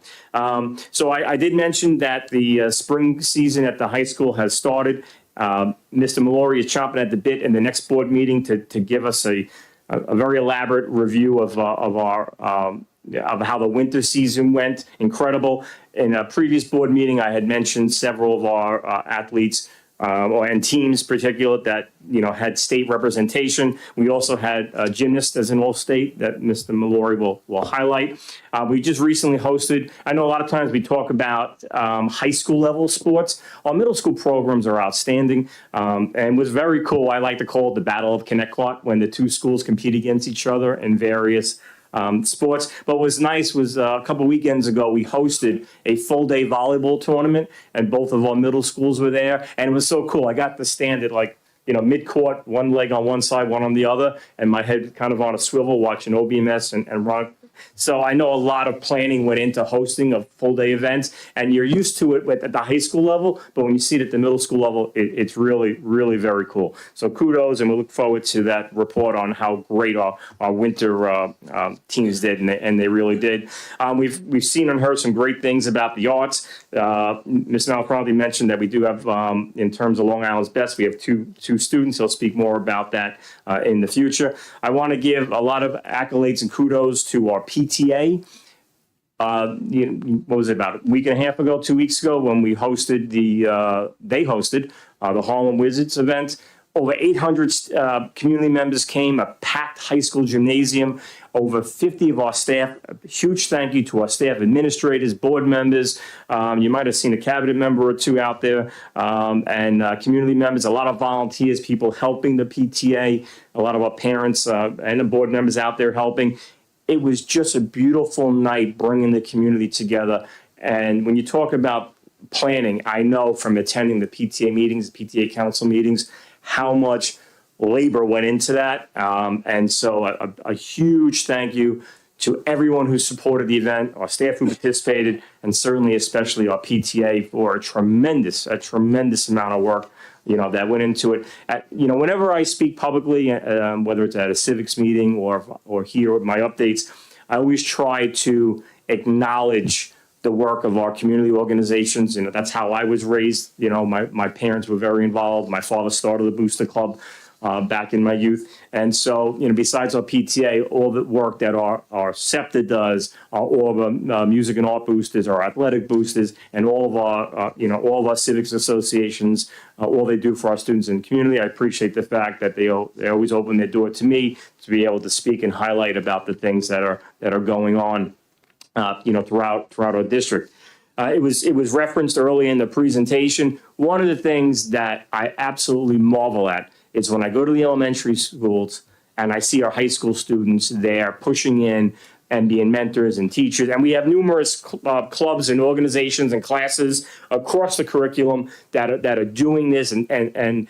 So I did mention that the spring season at the high school has started. Mr. Mallory is chomping at the bit in the next board meeting to give us a very elaborate review of how the winter season went. Incredible. In a previous board meeting, I had mentioned several of our athletes and teams, particularly that had state representation. We also had gymnasts as an all-state that Mr. Mallory will highlight. We just recently hosted. I know a lot of times we talk about high school level sports. Our middle school programs are outstanding, and was very cool. I like to call it the Battle of Connecticut, when the two schools compete against each other in various sports. But what was nice was a couple weekends ago, we hosted a full day volleyball tournament, and both of our middle schools were there. And it was so cool. I got to stand at mid-court, one leg on one side, one on the other, and my head kind of on a swivel watching OBMS and Ron. So I know a lot of planning went into hosting of full day events, and you're used to it at the high school level, but when you see it at the middle school level, it's really, really very cool. So kudos, and we look forward to that report on how great our winter teams did, and they really did. We've seen and heard some great things about the arts. Ms. Malfronti mentioned that we do have, in terms of Long Island's Best, we have two students. He'll speak more about that in the future. I want to give a lot of accolades and kudos to our PTA. What was it, about a week and a half ago, 2 weeks ago, when we hosted the Harlem Wizards event. Over 800 community members came, a packed high school gymnasium, over 50 of our staff. A huge thank you to our staff administrators, board members. You might have seen a cabinet member or two out there, and community members, a lot of volunteers, people helping the PTA, a lot of our parents and the board members out there helping. It was just a beautiful night bringing the community together. And when you talk about planning, I know from attending the PTA meetings, the PTA council meetings, how much labor went into that. And so a huge thank you to everyone who supported the event, our staff who participated, and certainly especially our PTA for a tremendous amount of work that went into it. Whenever I speak publicly, whether it's at a civics meeting or here with my updates, I always try to acknowledge the work of our community organizations. That's how I was raised. My parents were very involved. My father started the Booster Club back in my youth. And so, besides our PTA, all the work that our SEPTA does, all of our music and art boosters, our athletic boosters, and all of our civics associations, all they do for our students in the community. I appreciate the fact that they always open their door to me to be able to speak and highlight about the things that are going on, throughout our district. It was referenced early in the presentation. One of the things that I absolutely marvel at is when I go to the elementary schools and I see our high school students there pushing in and being mentors and teachers. And we have numerous clubs and organizations and classes across the curriculum that are doing this. And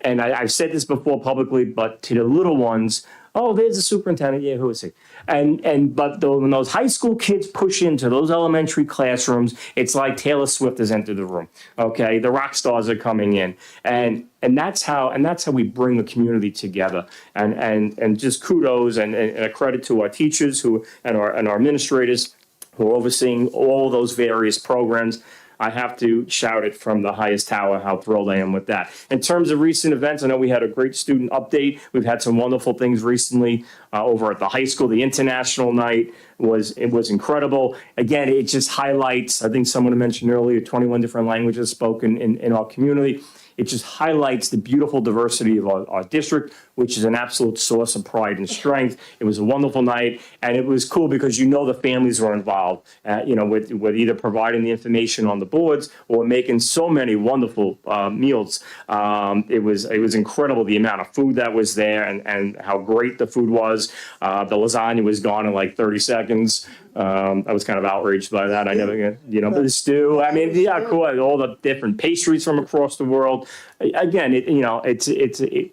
I've said this before publicly, but to the little ones, oh, there's the superintendent. Yeah, who is he? But when those high school kids push into those elementary classrooms, it's like Taylor Swift has entered the room. Okay, the rock stars are coming in, and that's how we bring the community together. And just kudos and a credit to our teachers and our administrators who are overseeing all those various programs. I have to shout it from the highest tower how thrilled I am with that. In terms of recent events, I know we had a great student update. We've had some wonderful things recently over at the high school. The international night was incredible. Again, it just highlights, I think someone mentioned earlier, 21 different languages spoken in our community. It just highlights the beautiful diversity of our district, which is an absolute source of pride and strength. It was a wonderful night, and it was cool because the families were involved, with either providing the information on the boards or making so many wonderful meals. It was incredible the amount of food that was there and how great the food was. The lasagna was gone in like 30 seconds. I was kind of outraged by that. I never, the stew. I mean, yeah, cool. All the different pastries from across the world. Again,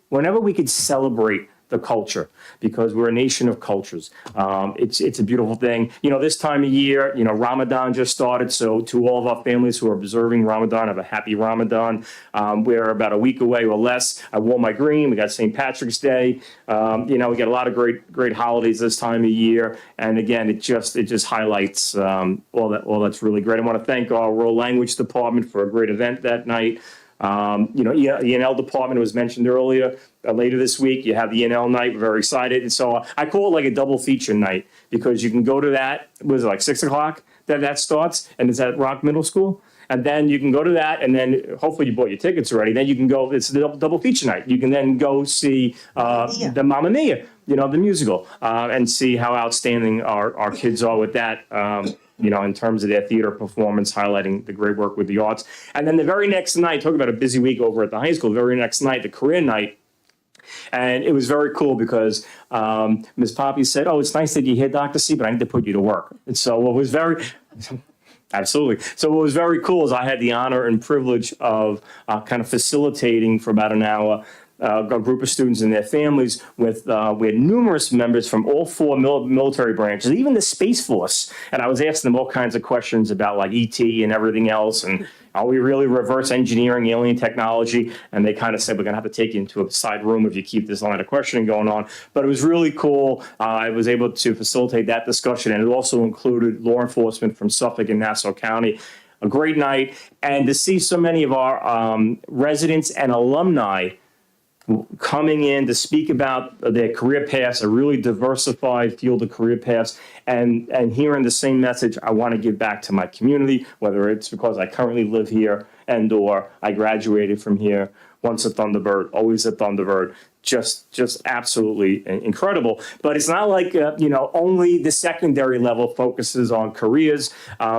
whenever we could celebrate the culture, because we're a nation of cultures. It's a beautiful thing. This time of year, Ramadan just started. So to all of our families who are observing Ramadan, have a happy Ramadan. We're about a week away or less. I wore my green. We got St. Patrick's Day. We got a lot of great holidays this time of year. And again, it just highlights all that's really great. I want to thank our World Language Department for a great event that night. ENL department was mentioned earlier. Later this week, you have the ENL night. We're very excited. And so I call it like a double feature night because you can go to that. Was it like 6 o'clock that starts? And it's at Rock Middle School. And then you can go to that, and then hopefully you bought your tickets already. Then you can go. It's the double feature night. You can then go see the Mamma Mia, the musical, and see how outstanding our kids are with that. In terms of their theater performance, highlighting the great work with the arts. And then the very next night, talk about a busy week over at the high school, the very next night, the career night. And it was very cool because Ms. Poppy said, oh, it's nice that you're here, Dr. C, but I need to put you to work. And so what was absolutely. So what was very cool is I had the honor and privilege of kind of facilitating for about an hour a group of students and their families with we had numerous members from all 4 military branches, even the Space Force. And I was asking them all kinds of questions about like ET and everything else. And are we really reverse engineering alien technology? And they kind of said, we're going to have to take you into a side room if you keep this line of questioning going on. But it was really cool. I was able to facilitate that discussion. And it also included law enforcement from Suffolk and Nassau County. A great night. And to see so many of our residents and alumni coming in to speak about their career paths, a really diversified field of career paths, and hearing the same message, I want to give back to my community, whether it's because I currently live here and or I graduated from here, once a Thunderbird, always a Thunderbird. Just absolutely incredible. But it's not like, only the secondary level focuses on careers,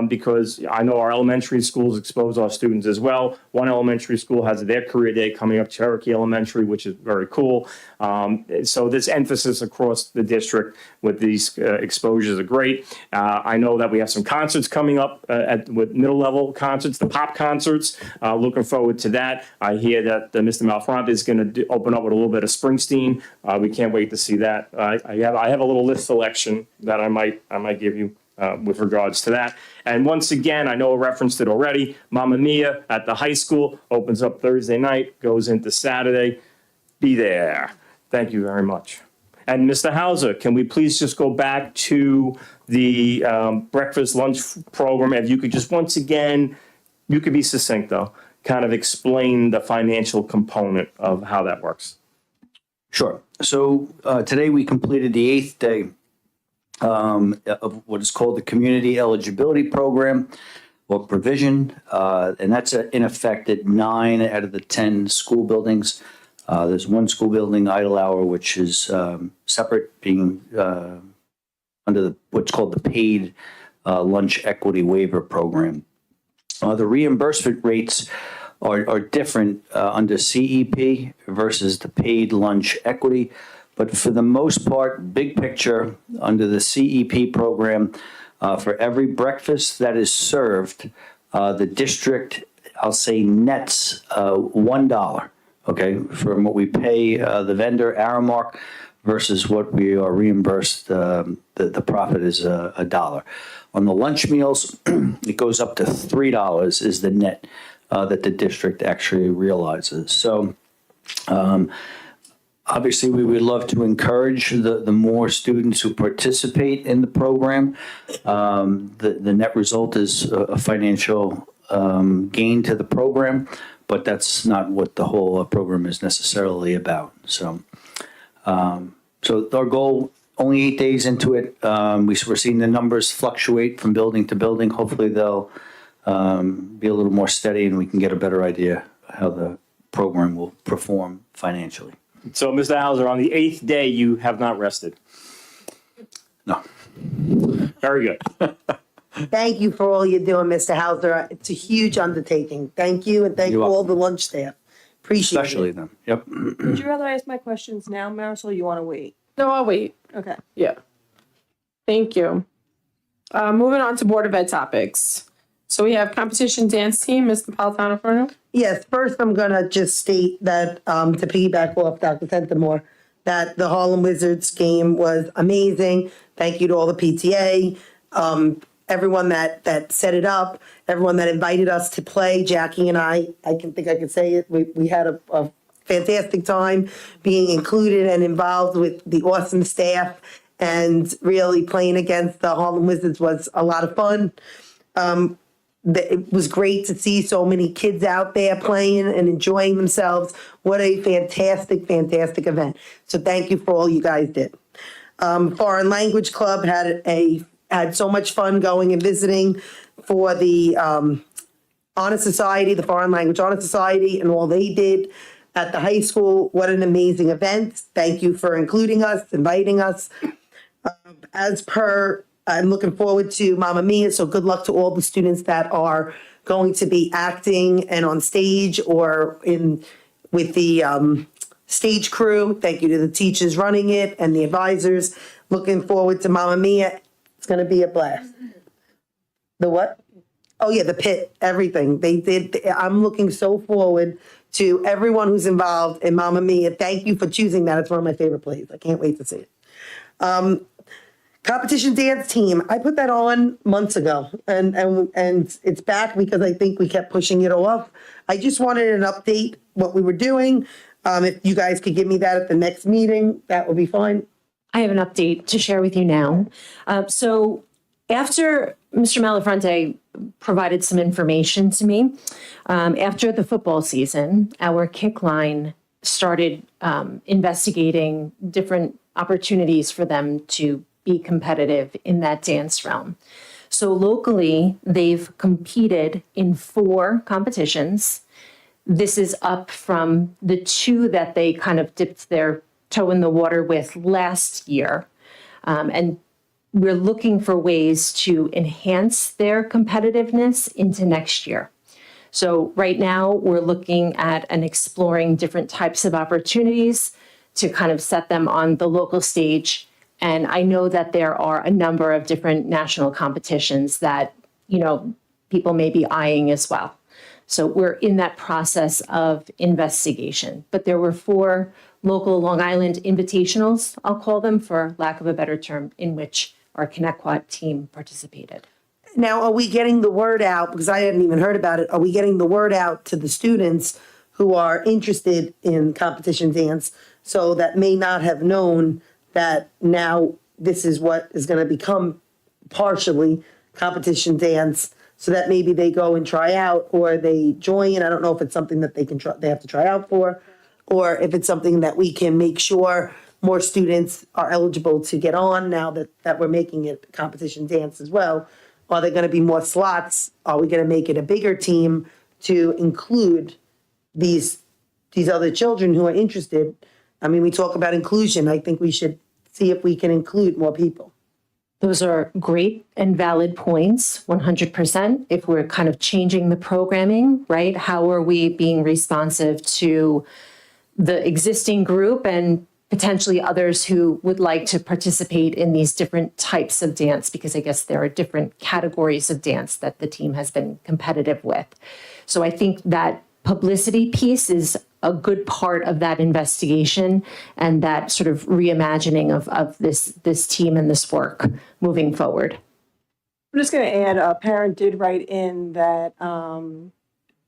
because I know our elementary schools expose our students as well. One elementary school has their career day coming up, Cherokee Elementary, which is very cool. So this emphasis across the district with these exposures are great. I know that we have some concerts coming up with middle level concerts, the pop concerts. Looking forward to that. I hear that Mr. Malfront is going to open up with a little bit of Springsteen. We can't wait to see that. I have a little list selection that I might give you with regards to that. And once again, I know I referenced it already. Mamma Mia at the high school opens up Thursday night, goes into Saturday. Be there. Thank you very much. And Mr. Hauser, can we please just go back to the breakfast lunch program? If you could just once again, you could be succinct though, kind of explain the financial component of how that works. Sure. So today we completed the 8th day of what is called the Community Eligibility Program or provision. And that's in effect at 9 out of the 10 school buildings. There's one school building, Idle Hour, which is separate, being under what's called the Paid Lunch Equity Waiver Program. The reimbursement rates are different under CEP versus the Paid Lunch Equity, But for the most part, big picture, under the CEP program, for every breakfast that is served, the district, I'll say, nets $1, okay, from what we pay the vendor, Aramark, versus what we are reimbursed. The profit is $1. On the lunch meals, it goes up to $3 is the net that the district actually realizes. So obviously, we would love to encourage the more students who participate in the program. The net result is a financial gain to the program, but that's not what the whole program is necessarily about. So our goal, only 8 days into it, we're seeing the numbers fluctuate from building to building. Hopefully they'll be a little more steady and we can get a better idea how the program will perform financially. So, Mr. Hauser, on the 8th day, you have not rested. No. Very good. Thank you for all you're doing, Mr. Hauser. It's a huge undertaking. Thank you, and thank You're all the lunch staff. Appreciate Especially it. them. Yep. Would you rather ask my questions now, Marisol, or you want to wait? No, I'll wait. Okay. Yeah. Thank you. Moving on to Board of Ed topics. So we have competition dance team, Ms. Napolitano-Furno. Yes, first I'm gonna just state that, to piggyback off Dr. Fentimore, that the Harlem Wizards game was amazing. Thank you to all the PTA, everyone that set it up, everyone that invited us to play. Jackie and I can say it. We had a fantastic time being included and involved with the awesome staff, and really playing against the Harlem Wizards was a lot of fun. It was great to see so many kids out there playing and enjoying themselves. What a fantastic, fantastic event. So thank you for all you guys did. Foreign Language Club had so much fun going and visiting for the Honor Society, the Foreign Language Honor Society, and all they did at the high school. What an amazing event. Thank you for including us, inviting us. I'm looking forward to Mamma Mia, so good luck to all the students that are going to be acting and on stage or with the stage crew. Thank you to the teachers running it and the advisors. Looking forward to Mamma Mia. It's going to be a blast. The what? Oh yeah, the pit, everything. They did. I'm looking so forward to everyone who's involved in Mamma Mia. Thank you for choosing that. It's one of my favorite plays. I can't wait to see it. Competition dance team. I put that on months ago, and it's back because I think we kept pushing it off. I just wanted an update what we were doing. If you guys could give me that at the next meeting, that would be fine. I have an update to share with you now. So after Mr. Malafronte provided some information to me, after the football season, our kick line started investigating different opportunities for them to be competitive in that dance realm. So locally, they've competed in 4 competitions. This is up from the 2 that they kind of dipped their toe in the water with last year. And we're looking for ways to enhance their competitiveness into next year. So right now, we're looking at and exploring different types of opportunities to kind of set them on the local stage. And I know that there are a number of different national competitions that, people may be eyeing as well. So we're in that process of investigation. But there were 4 local Long Island invitationals, I'll call them for lack of a better term, in which our Connecticut team participated. Now, are we getting the word out, because I hadn't even heard about it, are we getting the word out to the students who are interested in competition dance, so that may not have known that now this is what is going to become partially competition dance, so that maybe they go and try out or they join. I don't know if it's something that they have to try out for, or if it's something that we can make sure more students are eligible to get on now that we're making it competition dance as well. Are there going to be more slots? Are we going to make it a bigger team to include these other children who are interested? I mean, we talk about inclusion. I think we should see if we can include more people. Those are great and valid points, 100%. If we're kind of changing the programming, right? How are we being responsive to the existing group and potentially others who would like to participate in these different types of dance, because I guess there are different categories of dance that the team has been competitive with. So I think that publicity piece is a good part of that investigation and that sort of reimagining of this team and this work moving forward. I'm just going to add, a parent did write in that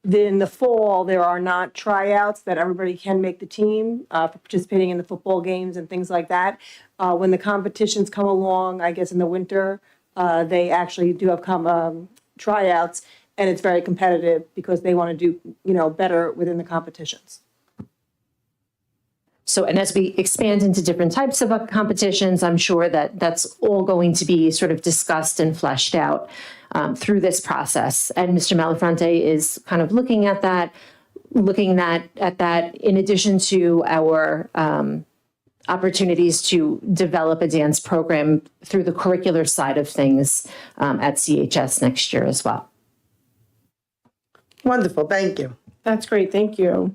in the fall, there are not tryouts, that everybody can make the team for participating in the football games and things like that. When the competitions come along, I guess in the winter, they actually do have tryouts, and it's very competitive because they want to do, better within the competitions. So, and as we expand into different types of competitions, I'm sure that that's all going to be sort of discussed and fleshed out through this process. And Mr. Malafronte is kind of looking at that in addition to our opportunities to develop a dance program through the curricular side of things at CHS next year as well. Wonderful, thank you. That's great, thank you.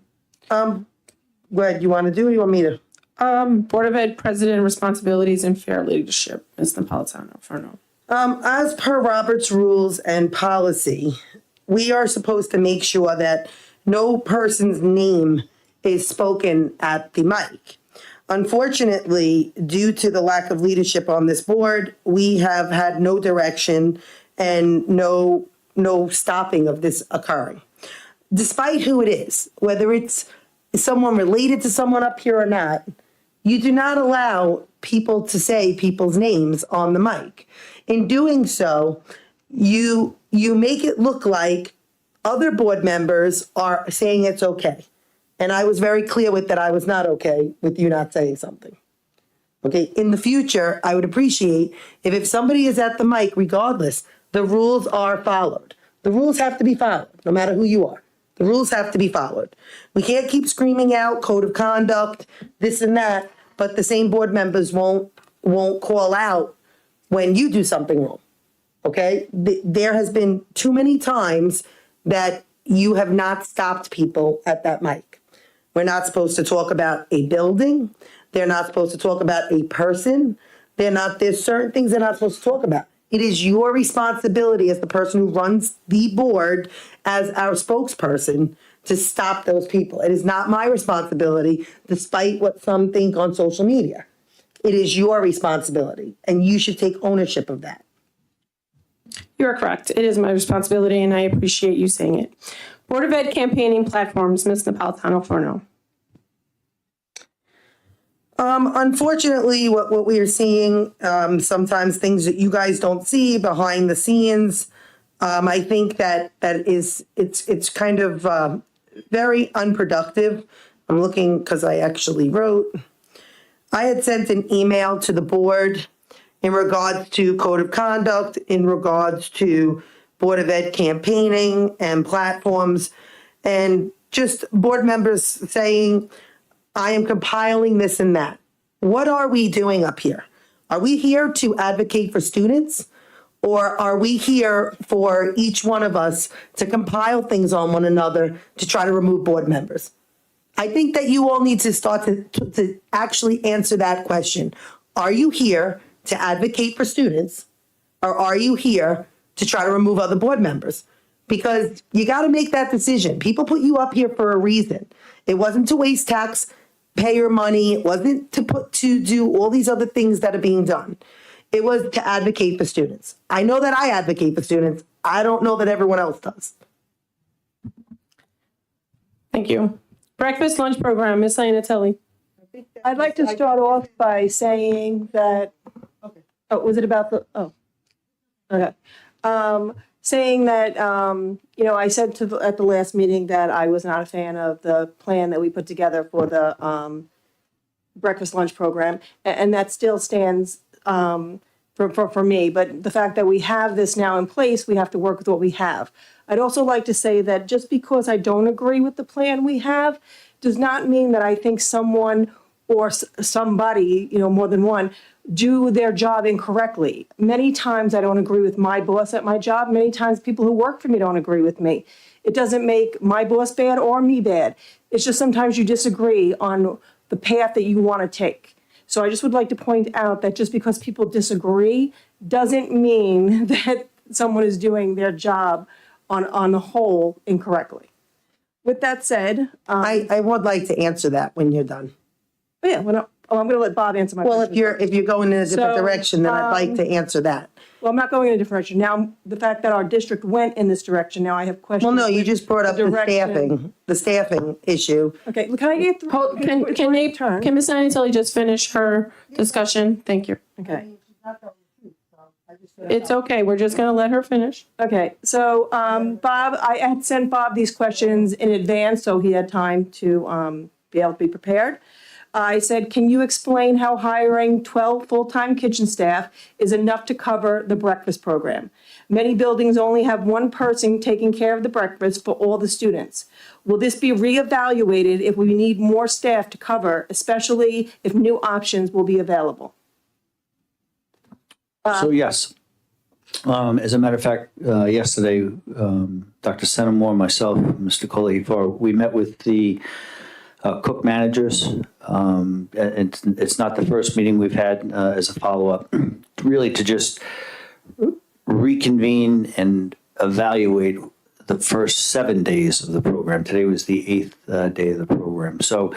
Greg, you want to do it or you want me to? Board of Ed President Responsibilities and Fair Leadership, Ms. Napolitano, Furno. As per Robert's rules and policy, we are supposed to make sure that no person's name is spoken at the mic. Unfortunately, due to the lack of leadership on this board, we have had no direction and no stopping of this occurring. Despite who it is, whether it's someone related to someone up here or not, you do not allow people to say people's names on the mic. In doing so, you make it look like other board members are saying it's okay. And I was very clear with that I was not okay with you not saying something. Okay, in the future, I would appreciate if somebody is at the mic, regardless, the rules are followed. The rules have to be followed, no matter who you are. The rules have to be followed. We can't keep screaming out code of conduct, this and that, but the same board members won't call out when you do something wrong. Okay? There has been too many times that you have not stopped people at that mic. We're not supposed to talk about a building. They're not supposed to talk about a person. There's certain things they're not supposed to talk about. It is your responsibility as the person who runs the board, as our spokesperson, to stop those people. It is not my responsibility, despite what some think on social media. It is your responsibility, and you should take ownership of that. You're correct. It is my responsibility, and I appreciate you saying it. Board of Ed campaigning platforms, Ms. Napolitano, Furno. Unfortunately, what we are seeing, sometimes things that you guys don't see behind the scenes, I think that it's kind of very unproductive. I'm looking because I actually wrote. I had sent an email to the board in regards to code of conduct, in regards to Board of Ed campaigning and platforms, and just board members saying, I am compiling this and that. What are we doing up here? Are we here to advocate for students? Or are we here for each one of us to compile things on one another to try to remove board members? I think that you all need to start to actually answer that question. Are you here to advocate for students? Or are you here to try to remove other board members? Because you got to make that decision. People put you up here for a reason. It wasn't to waste taxpayer money. It wasn't to do all these other things that are being done. It was to advocate for students. I know that I advocate for students. I don't know that everyone else does. Thank you. Breakfast lunch program, Ms. Iannatelli. I'd like to start off by saying that, oh, was it about the, oh, okay. Saying that, I said at the last meeting that I was not a fan of the plan that we put together for the breakfast lunch program, and that still stands for me. But the fact that we have this now in place, we have to work with what we have. I'd also like to say that just because I don't agree with the plan we have does not mean that I think someone or somebody, more than one, do their job incorrectly. Many times I don't agree with my boss at my job. Many times people who work for me don't agree with me. It doesn't make my boss bad or me bad. It's just sometimes you disagree on the path that you want to take. So I just would like to point out that just because people disagree doesn't mean that someone is doing their job on the whole incorrectly. With that said, I would like to answer that when you're done. yeah, I'm going to let Bob answer my Well, question. if you're going in a different So, direction, then I'd like to answer that. Well, I'm not going in a different direction. Now, the fact that our district went in this direction, now I have questions. Well, no, you with just brought up the staffing issue. Okay, can I get through? Can Ms. Anatelli just finish her discussion? Thank you. Okay. It's okay. We're just going to let her finish. Okay, so Bob, I had sent Bob these questions in advance, so he had time to be able to be prepared. I said, can you explain how hiring 12 full-time kitchen staff is enough to cover the breakfast program? Many buildings only have one person taking care of the breakfast for all the students. Will this be reevaluated if we need more staff to cover, especially if new options will be available? So yes, as a matter of fact, yesterday, Dr. Senamore, myself, Mr. Kohler, we met with the cook managers. It's not the first meeting we've had as a follow-up, really to just reconvene and evaluate the first 7 days of the program. Today was the 8th day of the program. So,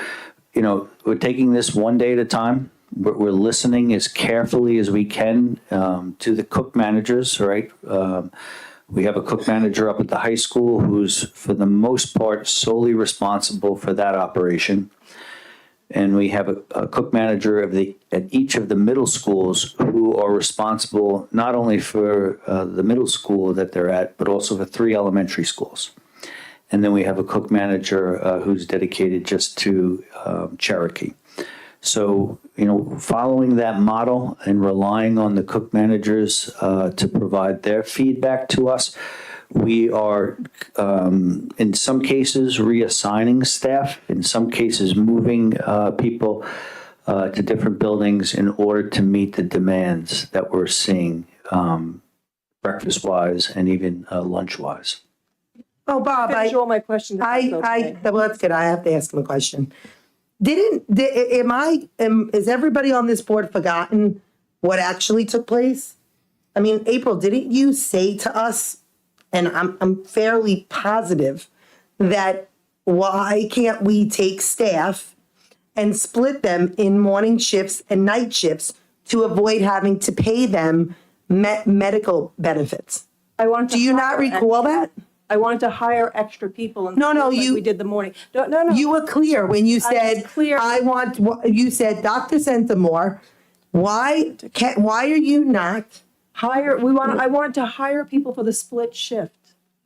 we're taking this one day at a time. We're listening as carefully as we can to the cook managers, right? We have a cook manager up at the high school who's, for the most part, solely responsible for that operation. And we have a cook manager at each of the middle schools who are responsible not only for the middle school that they're at, but also for 3 elementary schools. And then we have a cook manager who's dedicated just to Cherokee. So, following that model and relying on the cook managers to provide their feedback to us, we are, in some cases, reassigning staff, in some cases, moving people to different buildings in order to meet the demands that we're seeing breakfast-wise and even lunch-wise. Oh, Bob, Finish all my questions. well, that's good. I have to ask him a question. Is everybody on this board forgotten what actually took place? I mean, April, didn't you say to us, and I'm fairly positive, that why can't we take staff and split them in morning shifts and night shifts to avoid having to pay them medical benefits? Do you not recall that? I wanted to hire extra people. And we did the morning. No. You were clear when you said, clear. You said, Dr. Sentamore, why are you not I wanted to hire people for the split shift.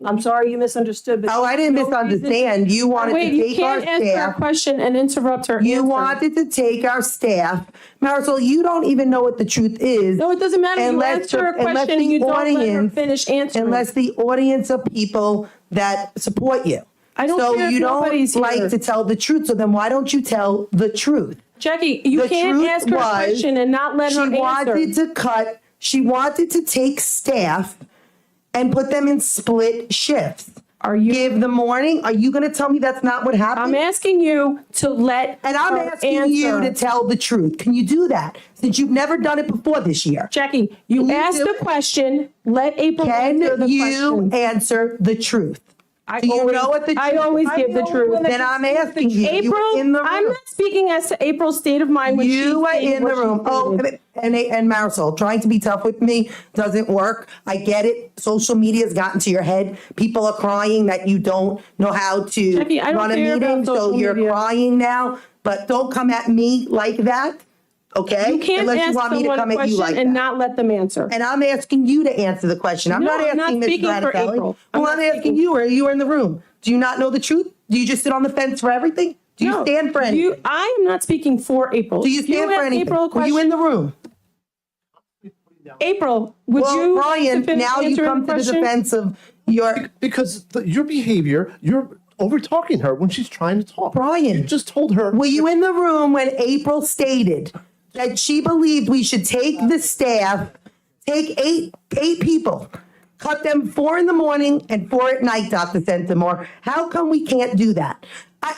I'm sorry you misunderstood. But I didn't misunderstand. You wanted to take our you can't answer her staff. question and interrupt her You answer. wanted to take our staff. Marisol, you don't even know what the truth is. No, it doesn't matter. You answer a question and you don't let her finish answering. Unless the audience of people that support you. I don't So care if you don't nobody's like here. to tell the truth. So then why don't you tell the truth? Jackie, you The can't truth ask her a was, question and not let her answer. She wanted to take staff and put them in split shifts. Give the morning? Are you going to tell me that's not what happened? I'm asking you to let And I'm her asking you answer. to tell the truth. Can you do that? Since you've never done it before this year. Jackie, you asked the question. Let April answer the Can you question. answer the truth? I Do you know what the I truth always is? give the truth. Then I'm asking you. You April, were in the room. I'm not speaking as to April's state of mind when You were saying in the what room. she's Oh, doing. and Marisol, trying to be tough with me doesn't work. I get it. Social media's gotten to your head. People are crying that you don't know how to Jackie, I don't run a care about meeting, so social you're media. crying now. But don't come at me like that, okay? You can't Unless ask you want me to someone come a at you question like and that. not let them answer. And I'm asking you to answer the question. I'm No, not I'm asking not Ms. speaking for Granatelli. April. Well, I'm asking you, or you were in the room. Do you not know the truth? Do you just sit on the fence for everything? Do you No, stand for anything? I am not speaking for April. Do you If stand for ask anything? April a Were you in the room? April, would Well, you? Brian, finish now you answering come to the question? defense of your. Because your behavior, you're over talking her when she's trying to talk. Brian, you just told her. Were you in the room when April stated that she believed we should take the staff, take eight people, cut them 4 in the morning and 4 at night, Dr. Sentamore? How come we can't do that?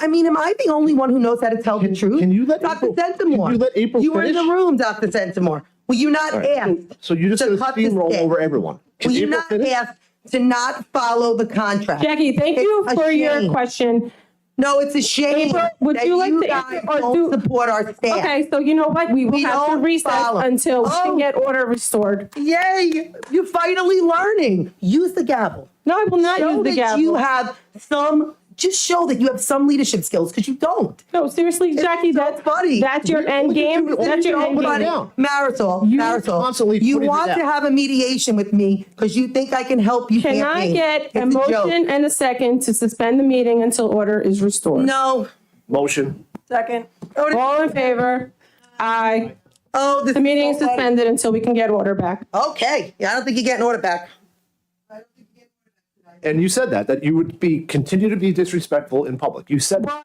I mean, am I the only one who knows how to tell the truth? Can you let Dr. April, Centimore? Can you let April You were in finish? the room, Dr. Centimore. Were you not All right, asked? so you're just to going to cut the steamroll stick? over everyone. Can Were you April not finish? asked to not follow the contract? Jackie, thank you It's a for your shame. question. No, it's a shame April, would that you like to guys answer or don't do? support our staff. Okay, so you know what? We will We have to don't recess follow. until we Oh. can get order restored. Yay! You're finally learning. Use the gavel. No, I will not Show use the that gavel. you have some. Just show that you have some leadership skills because you don't. No, seriously, Jackie, that's funny. That's your end game. That's your end game. Marisol, Marisol, constantly you putting it want down. to have a mediation with me because you think I can help you Can I campaign. get a It's joke. motion and a second to suspend the meeting until order is restored? No. Motion. Second. All in favor? Aye. Oh, The meeting is suspended until we can get order back. Okay. Yeah, I don't think you're getting order back. And you said that you would continue to be disrespectful in public. You said that.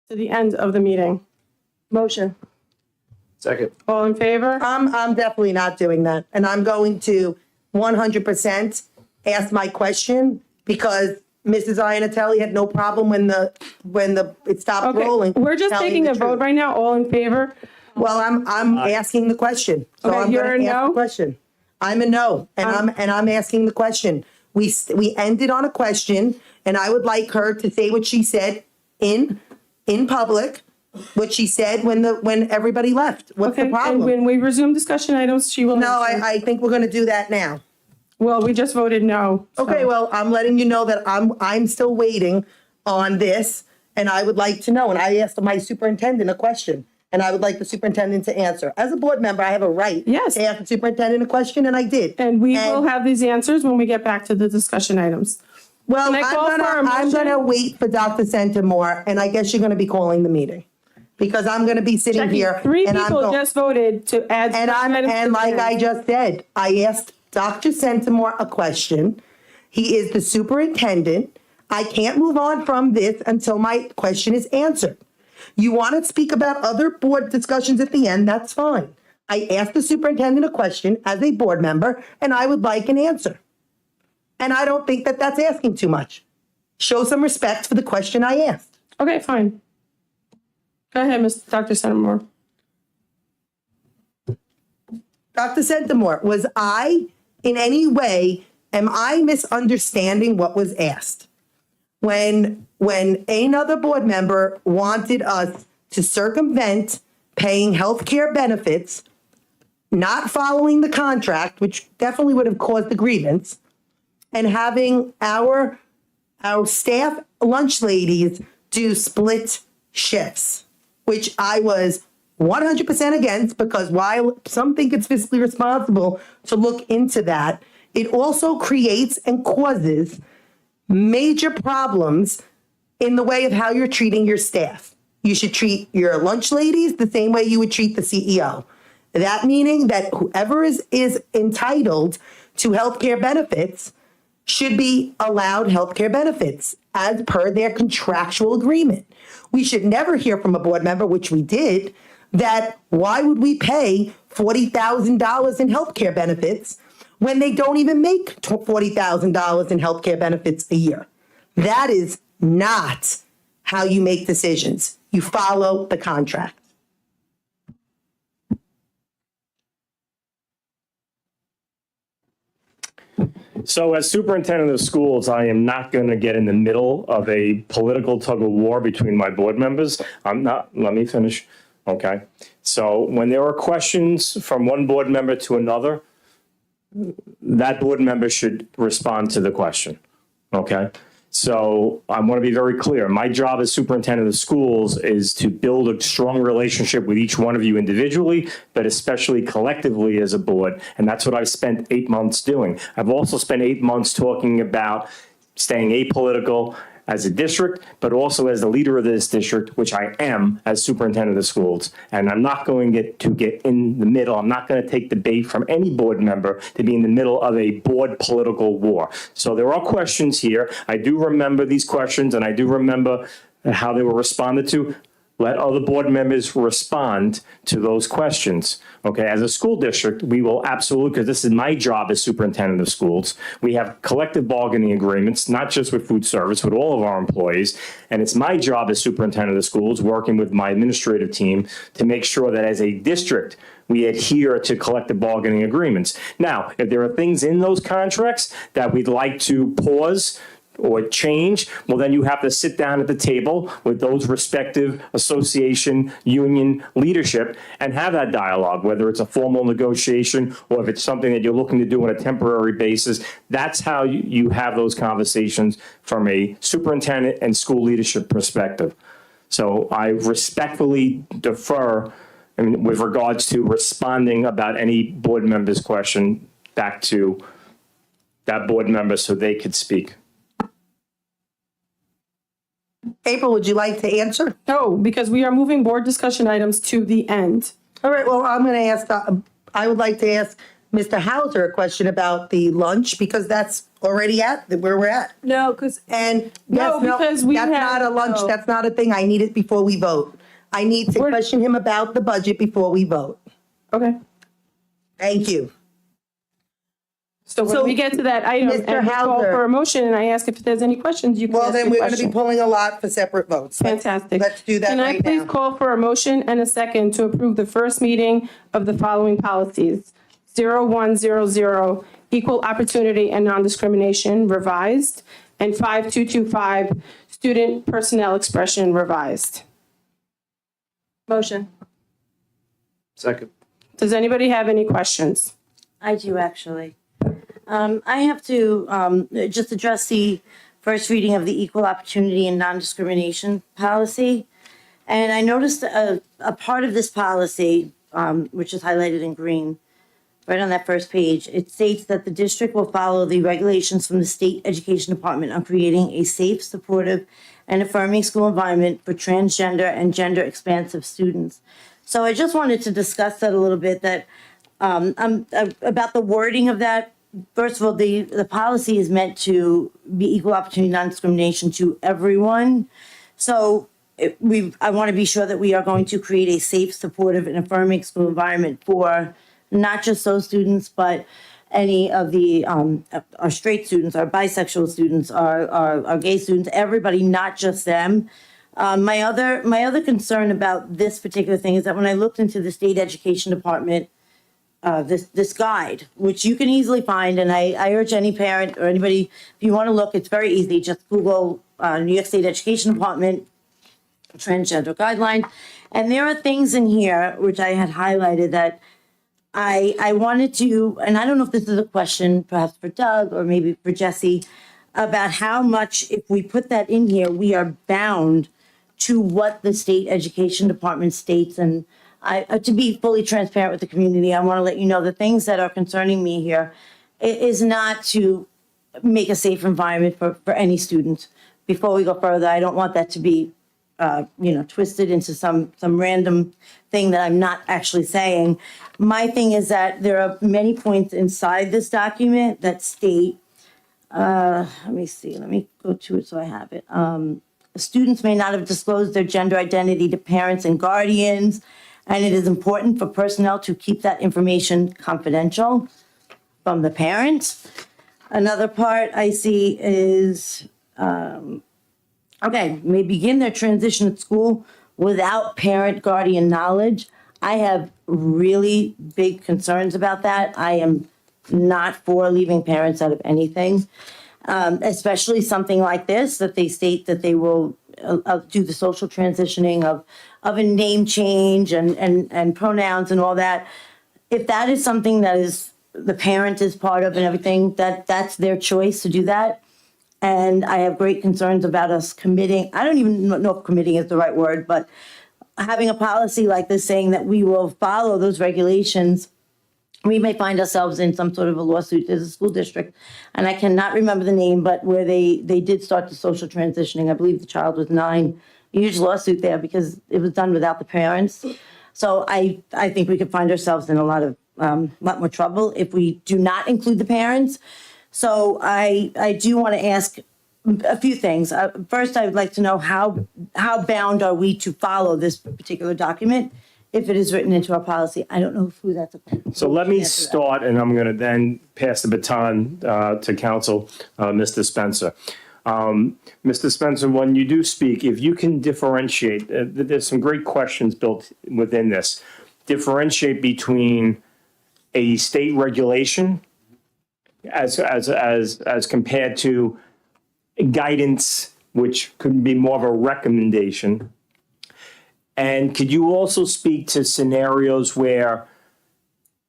to the end of the meeting? Motion. Second. All in favor? I'm definitely not doing that. And I'm going to 100% ask my question because Mrs. Iannatelli had no problem when it stopped Okay, rolling. we're just telling taking the a vote truth. right now. All in favor? Well, I'm asking the question. So Okay, I'm you're going a to ask no? the question. I'm a no, and I'm asking the question. We ended on a question, and I would like her to say what she said in public, what she said when everybody left. What's Okay, the problem? and when we resume discussion items, she will. No, answer. I think we're going to do that now. Well, we just voted no. so- Okay, well, I'm letting you know that I'm still waiting on this, and I would like to know. And I asked my superintendent a question, and I would like the superintendent to answer. As a board member, I have a right Yes. to ask the superintendent a question, and I did. And we will have these answers when we get back to the discussion items. Well, Can I call for a I'm motion? gonna wait for Dr. Centimore, and I guess you're gonna be calling the meeting. Because I'm gonna be sitting here. Three and I'm people go- just voted to add. And discussion items to the like end. I just said, I asked Dr. Centimore a question. He is the superintendent. I can't move on from this until my question is answered. You want to speak about other board discussions at the end, that's fine. I asked the superintendent a question as a board member, and I would like an answer. And I don't think that that's asking too much. Show some respect for the question I asked. Okay, fine. Go ahead, Dr. Centimore. Dr. Centimore, was I in any way, am I misunderstanding what was asked? When another board member wanted us to circumvent paying healthcare benefits, not following the contract, which definitely would have caused the grievance, and having our staff lunch ladies do split shifts, which I was 100% against, because while some think it's fiscally responsible to look into that, it also creates and causes major problems in the way of how you're treating your staff. You should treat your lunch ladies the same way you would treat the CEO. That meaning that whoever is entitled to healthcare benefits should be allowed healthcare benefits as per their contractual agreement. We should never hear from a board member, which we did, that why would we pay $40,000 in healthcare benefits when they don't even make $40,000 in healthcare benefits a year? That is not how you make decisions. You follow the contract. So as superintendent of schools, I am not going to get in the middle of a political tug of war between my board members. I'm not, let me finish. Okay. So when there are questions from one board member to another, that board member should respond to the question. Okay. So I want to be very clear. My job as superintendent of schools is to build a strong relationship with each one of you individually, but especially collectively as a board. And that's what I've spent 8 months doing. I've also spent 8 months talking about staying apolitical as a district, but also as the leader of this district, which I am as superintendent of schools. And I'm not going to get in the middle. I'm not going to take the bait from any board member to be in the middle of a board political war. So there are questions here. I do remember these questions, and I do remember how they were responded to. Let other board members respond to those questions. Okay, as a school district, we will absolutely, because this is my job as superintendent of schools, we have collective bargaining agreements, not just with food service, but all of our employees. And it's my job as superintendent of schools, working with my administrative team, to make sure that as a district, we adhere to collective bargaining agreements. Now, if there are things in those contracts that we'd like to pause or change, well, then you have to sit down at the table with those respective association, union leadership and have that dialogue, whether it's a formal negotiation or if it's something that you're looking to do on a temporary basis. That's how you have those conversations from a superintendent and school leadership perspective. So I respectfully defer with regards to responding about any board member's question back to that board member so they could speak. April, would you like to answer? No, because we are moving board discussion items to the end. All right, well, I'm going to ask, I would like to ask Mr. Hauser a question about the lunch because that's already at where we're at. No, because And No, yes, because we that's have- not a lunch. no. That's not a thing. I need it before we vote. I need to question him about the budget before we vote. Okay. Thank you. So when we get to that item Mr. and we call Hauser. for a motion and I ask if there's any questions, you can Well, ask then your we're going to be question. pulling a lot for separate votes. Fantastic. Let's do that Can I right please now. call for a motion and a second to approve the first meeting of the following policies? 0100, equal opportunity and non-discrimination revised, and 5225, student personnel expression revised. motion. Second. Does anybody have any questions? I do actually. I have to just address the first reading of the equal opportunity and non-discrimination policy. And I noticed a part of this policy, which is highlighted in green, right on that first page. It states that the district will follow the regulations from the state education department on creating a safe, supportive, and affirming school environment for transgender and gender expansive students. So I just wanted to discuss that a little bit, that about the wording of that. First of all, the policy is meant to be equal opportunity, non-discrimination to everyone. So I want to be sure that we are going to create a safe, supportive, and affirming school environment for not just those students, but any of the our straight students, our bisexual students, our gay students, everybody, not just them. My other concern about this particular thing is that when I looked into the state education department, this guide, which you can easily find, and I urge any parent or anybody, if you want to look, it's very easy. Just Google New York State Education Department transgender guideline, and there are things in here which I had highlighted that I wanted to, and I don't know if this is a question perhaps for Doug or maybe for Jesse, about how much, if we put that in here, we are bound to what the state education department states. And to be fully transparent with the community, I want to let you know the things that are concerning me here is not to make a safe environment for any student. Before we go further, I don't want that to be twisted into some random thing that I'm not actually saying. My thing is that there are many points inside this document that state, let me go to it so I have it. Students may not have disclosed their gender identity to parents and guardians, and it is important for personnel to keep that information confidential from the parents. Another part I see is, may begin their transition at school without parent guardian knowledge. I have really big concerns about that. I am not for leaving parents out of anything, especially something like this, that they state that they will do the social transitioning of a name change and pronouns and all that. If that is something that is the parent is part of and everything, that's their choice to do that. And I have great concerns about us committing, I don't even know if committing is the right word, but having a policy like this saying that we will follow those regulations, we may find ourselves in some sort of a lawsuit. There's a school district, and I cannot remember the name, but where they did start the social transitioning. I believe the child was 9. A huge lawsuit there because it was done without the parents. So I think we could find ourselves in a lot more trouble if we do not include the parents. So I do want to ask a few things. First, I would like to know how bound are we to follow this particular document if it is written into our policy? I don't know who that's. So let me start, and I'm going to then pass the baton to counsel, Mr. Spencer. Mr. Spencer, when you do speak, if you can differentiate, there's some great questions built within this. Differentiate between a state regulation as compared to guidance, which could be more of a recommendation. And could you also speak to scenarios where,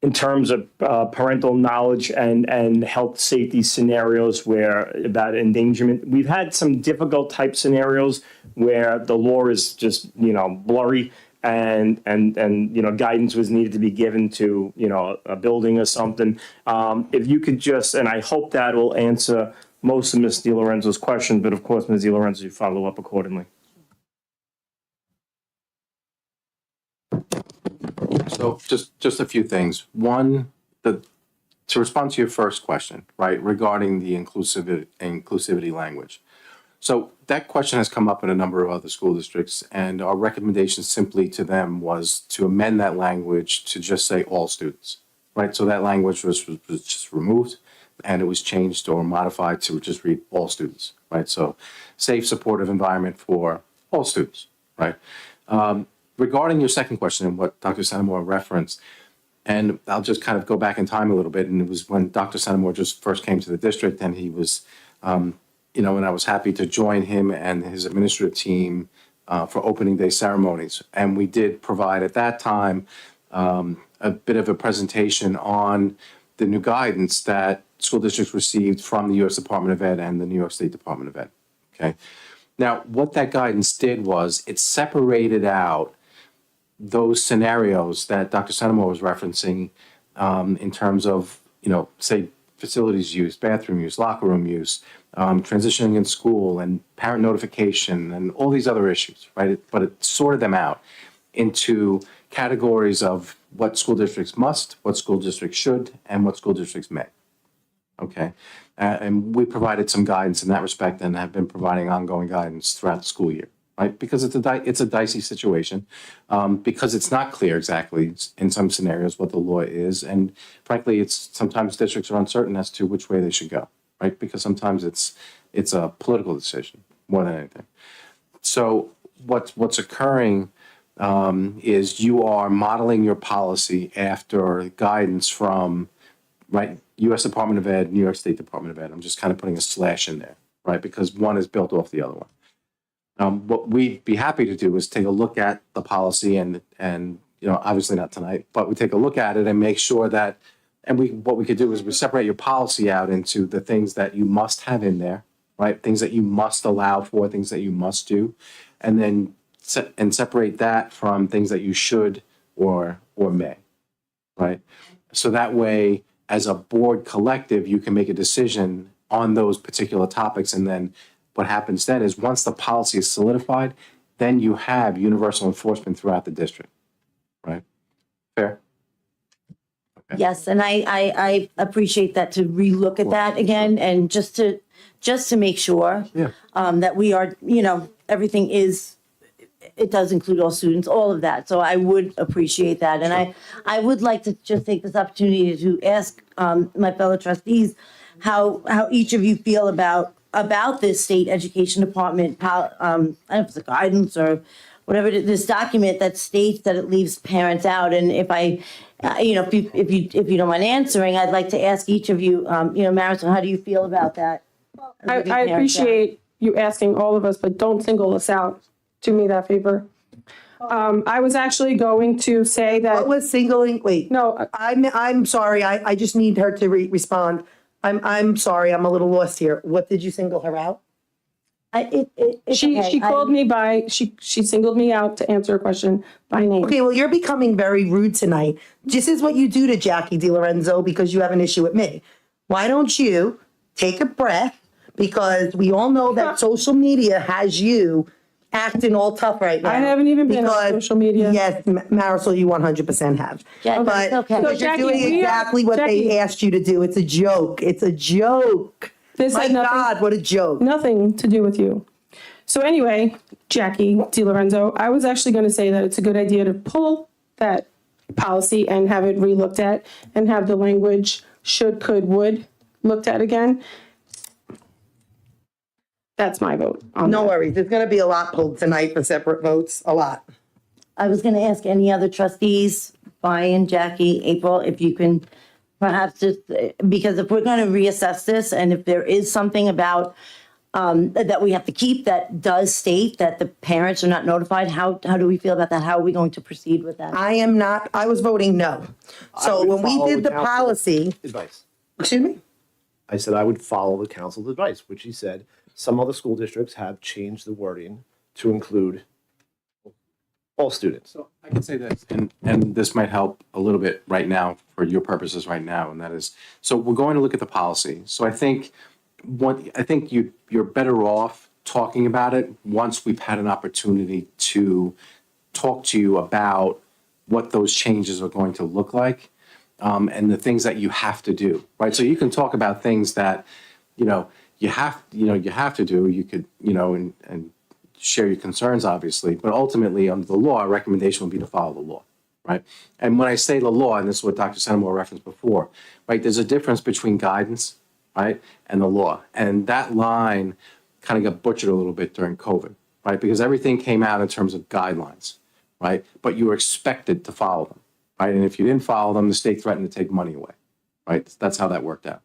in terms of parental knowledge and health safety scenarios where about endangerment, we've had some difficult type scenarios where the law is just, blurry and guidance was needed to be given to, a building or something. If you could just, and I hope that will answer most of Ms. DiLorenzo's questions, but of course, Ms. DiLorenzo, you follow up accordingly. So just a few things. One, to respond to your first question, right, regarding the inclusivity language. So that question has come up in a number of other school districts, and our recommendation simply to them was to amend that language to just say all students, right? So that language was just removed, and it was changed or modified to just read all students, right? So safe, supportive environment for all students, right? Regarding your second question and what Dr. Santamore referenced, and I'll just kind of go back in time a little bit, and it was when Dr. Santamore just first came to the district, and he was, and I was happy to join him and his administrative team for opening day ceremonies. And we did provide at that time a bit of a presentation on the new guidance that school districts received from the U.S. Department of Ed and the New York State Department of Ed. Okay. Now, what that guidance did was it separated out those scenarios that Dr. Santamore was referencing in terms of, say, facilities use, bathroom use, locker room use, transitioning in school, and parent notification, and all these other issues, right? But it sorted them out into categories of what school districts must, what school districts should, and what school districts may. Okay, and we provided some guidance in that respect, and have been providing ongoing guidance throughout the school year, right? Because it's a dicey situation, because it's not clear exactly in some scenarios what the law is, and frankly, sometimes districts are uncertain as to which way they should go, right? Because sometimes it's a political decision more than anything. So what's occurring is you are modeling your policy after guidance from, right, U.S. Department of Ed, New York State Department of Ed. I'm just kind of putting a slash in there, right, because one is built off the other one. What we'd be happy to do is take a look at the policy and obviously not tonight, but we take a look at it and make sure that, what we could do is we separate your policy out into the things that you must have in there, right? Things that you must allow for, things that you must do, and then separate that from things that you should or may, right? So that way, as a board collective, you can make a decision on those particular topics, and then what happens then is once the policy is solidified, then you have universal enforcement throughout the district, right? Fair? Yes, and I appreciate that, to relook at that again, and just to make sure that we are, everything is, it does include all students, all of that. So I would appreciate that. And I would like to just take this opportunity to ask my fellow trustees how each of you feel about this state education department, I don't know if it's a guidance or whatever, this document that states that it leaves parents out. And if you don't mind answering, I'd like to ask each of you, Marisol, how do you feel about that? I appreciate you asking all of us, but don't single us out. Do me that favor. I was actually going to say that. What was singling? Wait. No, I'm sorry. I just need her to respond. I'm sorry. I'm a little lost here. What did you single her out? She called me by, she singled me out to answer a question by name. Okay, well, you're becoming very rude tonight. This is what you do to Jackie DiLorenzo because you have an issue with me. Why don't you take a breath? Because we all know that social media has you acting all tough right now. I haven't even been on social media. Yes, Marisol, you 100% have. Jackie, But it's okay. you're Jackie, doing exactly what they asked you to do. It's a joke. It's a joke. This My had nothing, God, what a joke. nothing to do with you. So anyway, Jackie DiLorenzo, I was actually going to say that it's a good idea to pull that policy and have it relooked at and have the language should, could, would looked at again. That's my vote on No that. worries. There's going to be a lot pulled tonight for separate votes. A lot. I was going to ask any other trustees, Brian, Jackie, April, if you can perhaps just, because if we're going to reassess this, and if there is something about that we have to keep that does state that the parents are not notified, how do we feel about that? How are we going to proceed with that? I was voting no. So when we did the policy, Advice. excuse me? I said I would follow the council's advice, which he said some other school districts have changed the wording to include all students. So I can say this, and this might help a little bit right now for your purposes right now, and that is, so we're going to look at the policy. So I think you're better off talking about it once we've had an opportunity to talk to you about what those changes are going to look like. and the things that you have to do, right? So you can talk about things that, you have to do. You could, and share your concerns, obviously, but ultimately under the law, our recommendation would be to follow the law, right? And when I say the law, and this is what Dr. Senamore referenced before, right? There's a difference between guidance, right, and the law. And that line kind of got butchered a little bit during COVID, right? Because everything came out in terms of guidelines, right? But you were expected to follow them, right? And if you didn't follow them, the state threatened to take money away, right? That's how that worked out.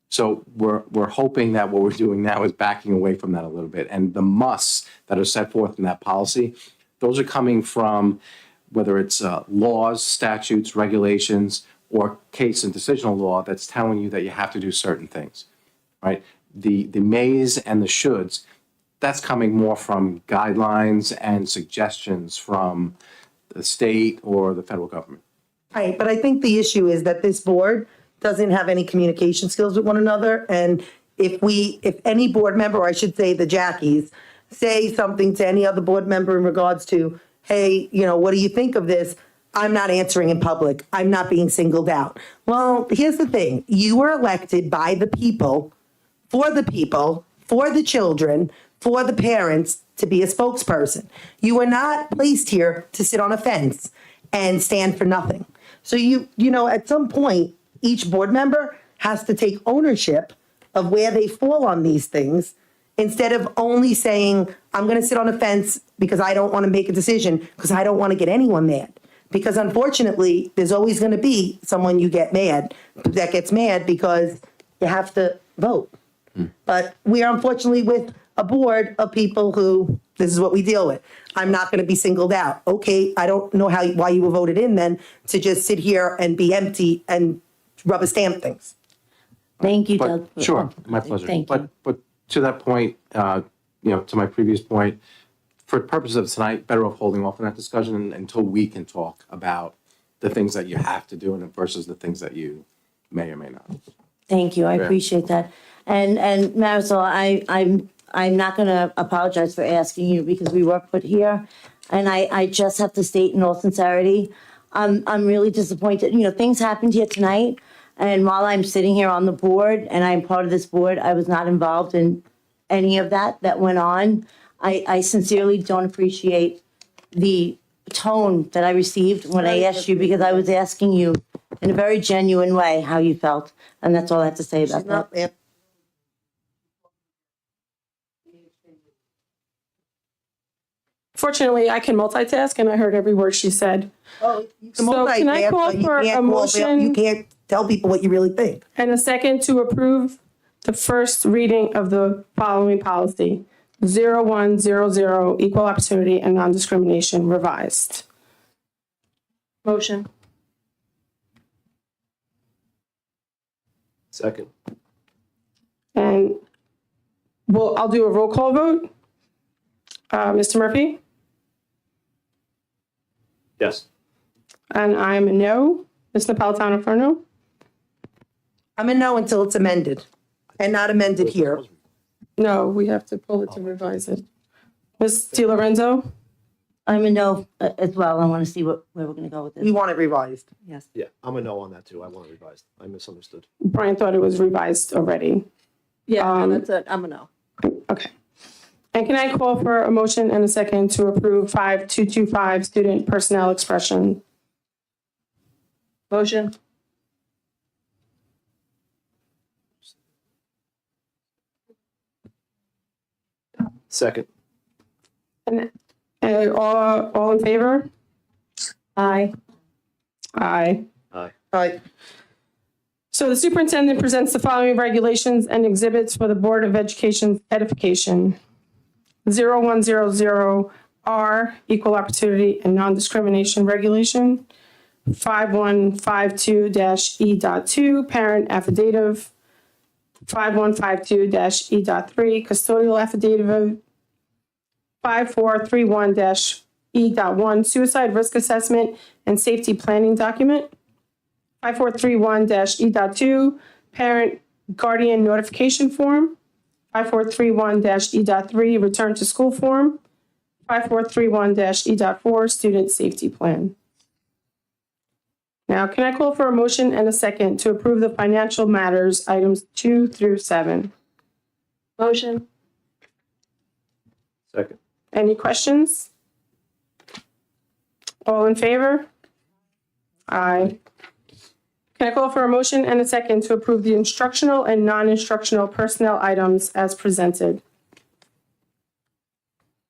So we're hoping that what we're doing now is backing away from that a little bit. And the musts that are set forth in that policy, those are coming from whether it's laws, statutes, regulations, or case and decisional law that's telling you that you have to do certain things, right? The mays and the shoulds, that's coming more from guidelines and suggestions from the state or the federal government. Right, but I think the issue is that this board doesn't have any communication skills with one another. And if any board member, or I should say the Jackies, say something to any other board member in regards to, hey, what do you think of this? I'm not answering in public. I'm not being singled out. Well, here's the thing. You were elected by the people, for the children, for the parents to be a spokesperson. You were not placed here to sit on a fence and stand for nothing. So at some point, each board member has to take ownership of where they fall on these things instead of only saying, I'm going to sit on a fence because I don't want to make a decision because I don't want to get anyone mad. Because unfortunately, there's always going to be someone that gets mad because you have to vote. But we are unfortunately with a board of people who, this is what we deal with. I'm not going to be singled out. Okay, I don't know why you were voted in then to just sit here and be empty and rubber stamp things. Thank you, But- Doug. Sure, my pleasure. Thank you. But to that point, to my previous point, for purposes of tonight, better off holding off on that discussion until we can talk about the things that you have to do and versus the things that you may or may not. Thank you. I Yeah. appreciate that. And Marisol, I'm not going to apologize for asking you because we were put here. And I just have to state in all sincerity, I'm really disappointed. Things happened here tonight. And while I'm sitting here on the board and I'm part of this board, I was not involved in any of that went on. I sincerely don't appreciate the tone that I received when I asked you because I was asking you in a very genuine way how you felt. And that's all I have to say about that. Fortunately, I can multitask and I heard every word she said. Oh, you can So can I multitask, call but you for can't a motion? You can't tell people what you really think. And a second to approve the first reading of the following policy, 0100, equal opportunity and non-discrimination revised. Motion. Second. And I'll do a roll call vote. Mr. Murphy? Yes. And I'm a no. Ms. Napolitano-Ferno? I'm a no until it's amended and not amended here. No, we have to pull it to revise it. Ms. DiLorenzo? I'm a no as well. I want to see where we're going to go with this. We want it revised. Yes. Yeah, I'm a no on that too. I want it revised. I misunderstood. Brian thought it was revised already. Yeah, that's it. I'm a no. Okay. And can I call for a motion and a second to approve 5225 student personnel expression? Motion. Second. And all in favor? Aye. Aye. Aye. Aye. So the superintendent presents the following regulations and exhibits for the Board of Education's edification. 0100R, Equal Opportunity and Non-Discrimination Regulation. 5152-E.2, Parent Affidavit. 5152-E.3, Custodial Affidavit. 5431-E.1, Suicide Risk Assessment and Safety Planning Document. 5431-E.2, Parent Guardian Notification Form. 5431-E.3, Return to School Form. 5431-E.4, Student Safety Plan. Now, can I call for a motion and a second to approve the financial matters, items 2 through 7? Motion. Second. Any questions? All in favor? Aye. Can I call for a motion and a second to approve the instructional and non-instructional personnel items as presented?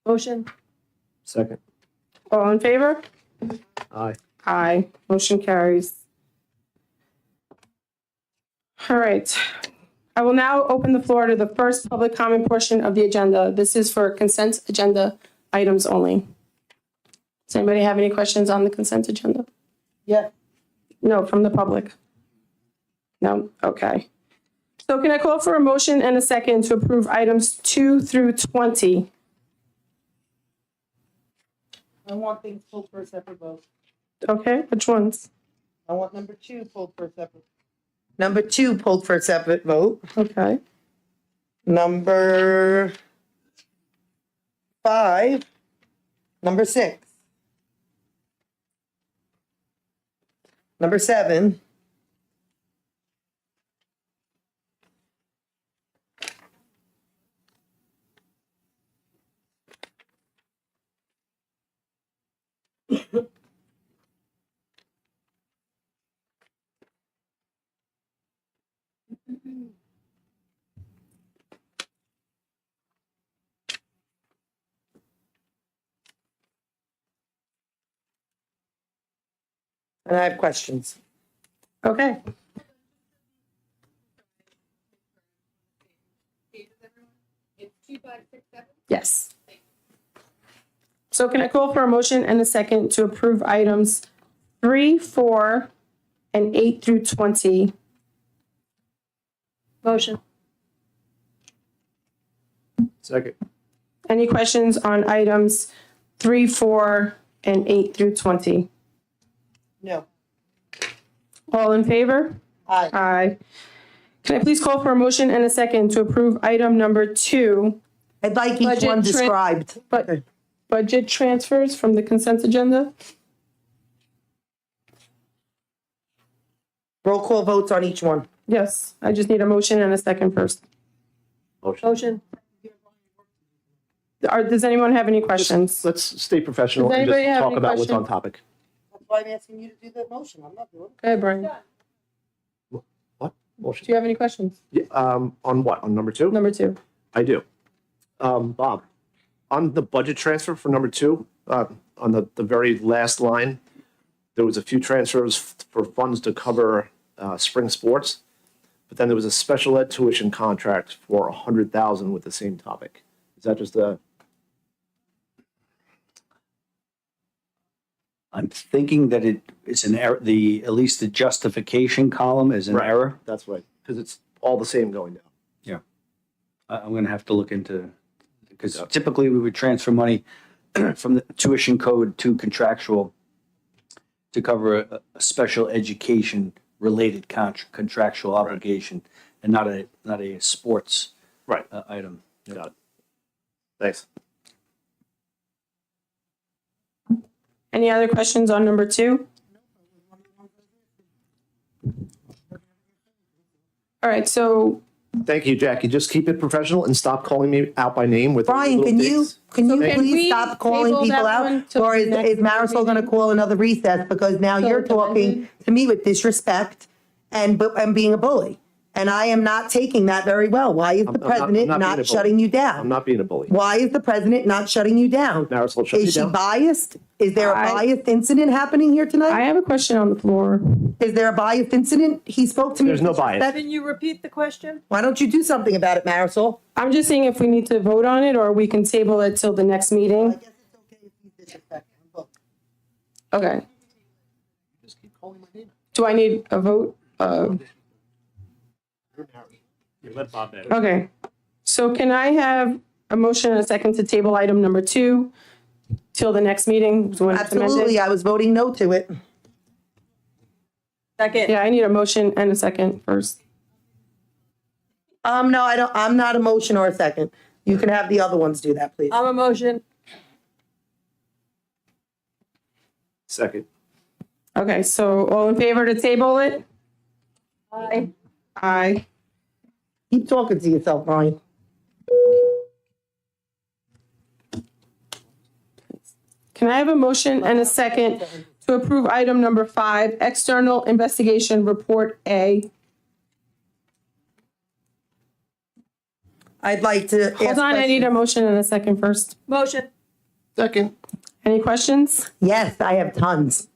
Motion. Second. All in favor? Aye. Aye. Motion carries. All right. I will now open the floor to the first public comment portion of the agenda. This is for consent agenda items only. Does anybody have any questions on the consent agenda? Yeah. No, from the public? No? Okay. So can I call for a motion and a second to approve items 2 through 20? I want things pulled for a separate vote. Okay, which ones? I want number 2 pulled for a separate. Number 2 pulled for a separate vote. Okay. Number 5. Number 6. Number 7. And I have questions. Okay. Yes. So can I call for a motion and a second to approve items 3, 4, and 8 through 20? Motion. Second. Any questions on items 3, 4, and 8 through 20? No. All in favor? Aye. Aye. Can I please call for a motion and a second to approve item number 2? I'd like each Budget one tran- described. But budget transfers from the consent agenda? Roll call votes on each one. Yes, I just need a motion and a second first. Motion. Does anyone have any questions? Let's stay professional Does and anybody just have talk any about what's on questions? topic. That's why I'm asking you to do the motion. I'm not doing it. Okay, Brian. What? Motion. Do you have any questions? Yeah, on what? On number 2? Number 2. I do. Bob, on the budget transfer for number 2, on the very last line, there was a few transfers for funds to cover spring sports, but then there was a special ed tuition contract for $100,000 with the same topic. Is that just a? I'm thinking that it is an error, at least the justification column is an Right. error. That's right, because it's all the same going down. I'm gonna have to look into, because typically we would transfer money from the tuition code to contractual to cover a special education related contractual obligation and not a sports Right. item. Got it. Thanks. Any other questions on number 2? All right, so Thank you, Jackie. Just keep it professional and stop calling me out by name with Brian, little can you digs. please we stop calling table people that one out? till Or the is next Marisol gonna meeting? call another recess because now So you're it's talking amended? to me with disrespect and being a bully? And I am not taking that very well. Why is the I'm not president being a not bully. shutting you I'm down? not being a bully. Why is the president not shutting you down? Marisol, shut me Is she down. biased? Is there a I- biased incident happening here I tonight? have a question on the floor. Is there a biased incident? He spoke to me. There's with no bias. disrespect. Can you repeat the question? Why don't you do something about it, Marisol? I'm just seeing if we need to vote on it or we can table it till the next meeting. Okay. Just keep calling my name. Do I need a vote? You let Bob know. Okay. So can I have a motion and a second to table item number 2 till the next meeting? when it's amended? Absolutely, I was voting no to it. Second. Yeah, I need a motion and a second first. No, I don't, I'm not a motion or a second. You can have the other ones do that, please. I'm a motion. Second. Okay, so all in favor to table it? Aye. Aye. Keep talking to yourself, Brian. Can I have a motion and a second to approve item number 5, external investigation report A? I'd like to. Hold on, I need a motion and a second first. Motion. Second. Any questions? Yes, I have tons.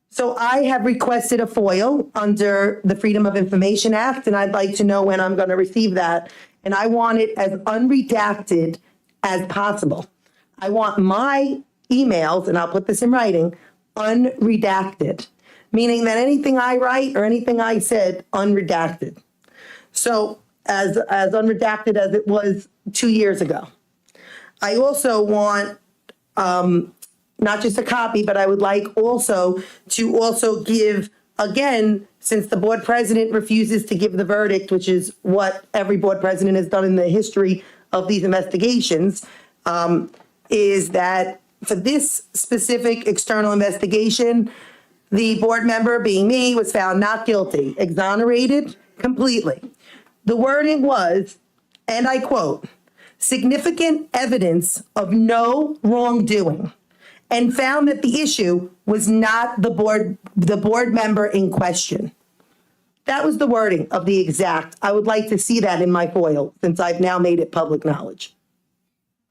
So I have requested a FOIL under the Freedom of Information Act, and I'd like to know when I'm going to receive that. And I want it as unredacted as possible. I want my emails, and I'll put this in writing, unredacted, meaning that anything I write or anything I said, unredacted. So as unredacted as it was 2 years ago. I also want not just a copy, but I would like also to give, again, since the board president refuses to give the verdict, which is what every board president has done in the history of these investigations, is that for this specific external investigation, the board member, being me, was found not guilty, exonerated completely. The wording was, and I quote, significant evidence of no wrongdoing, and found that the issue was not the board member in question. That was the wording of the exact. I would like to see that in my FOIL since I've now made it public knowledge.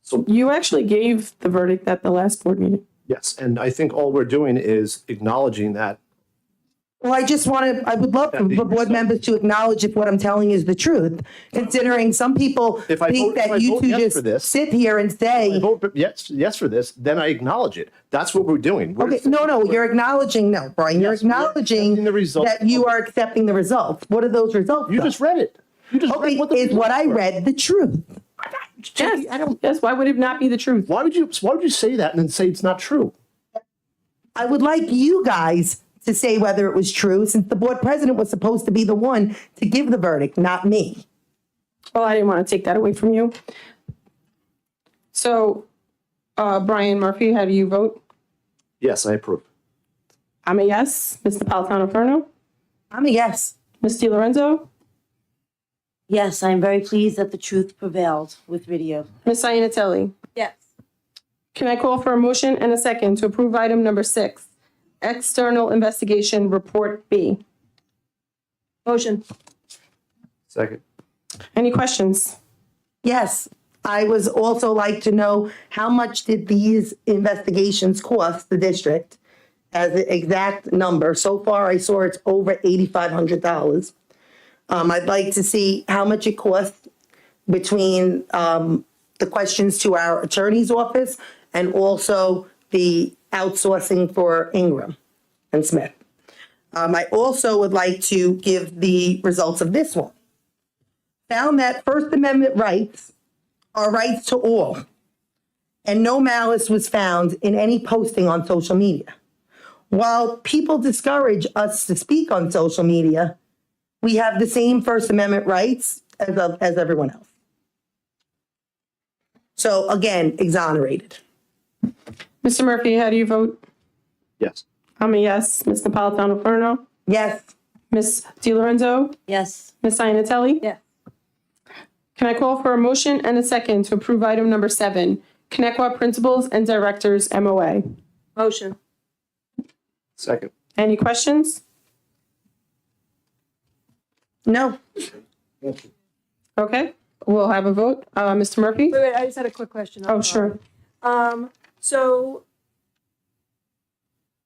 So you actually gave the verdict at the last board meeting. Yes, and I think all we're doing is acknowledging that. Well, I would love for the board members to acknowledge if what I'm telling is the truth, considering some people If I think vote- if that I you vote two yes just for this- sit here and I say, vote yes for this, then I acknowledge it. That's what we're doing. okay, no, you're acknowledging, no, Brian, you're Yes, we're acknowledging the results that you are accepting the results. What are those results? You though? just read it. You just Okay, read what the is what I results were. read the truth? Yes, yes, why would it not be the truth? Why would you say that and then say it's not true? I would like you guys to say whether it was true, since the board president was supposed to be the one to give the verdict, not me. Well, I didn't want to take that away from you. So, Brian Murphy, how do you vote? Yes, I approve. I'm a yes. Ms. Napolitano-Ferno? I'm a yes. Ms. DiLorenzo? Yes, I'm very pleased that the truth prevailed with video. Ms. Iannatelli? Yes. Can I call for a motion and a second to approve item number 6, external investigation report B? Motion. Second. Any questions? Yes, I was also like to know how much did these investigations cost the district as an exact number. So far, I saw it's over $8,500. I'd like to see how much it costs between the questions to our attorney's office and also the outsourcing for Ingram and Smith. I also would like to give the results of this one. Found that First Amendment rights are rights to all, and no malice was found in any posting on social media. While people discourage us to speak on social media, we have the same First Amendment rights as everyone else. So again, exonerated. Mr. Murphy, how do you vote? Yes. I'm a yes. Ms. Napolitano-Ferno? Yes. Ms. DiLorenzo? Yes. Ms. Iannatelli? Yes. Can I call for a motion and a second to approve item number 7, Connecticut Principals and Directors MOA? Motion. Second. Any questions? No. Okay, we'll have a vote. Mr. Murphy? Wait, I just had a quick question. I'm Oh, sorry. sure. So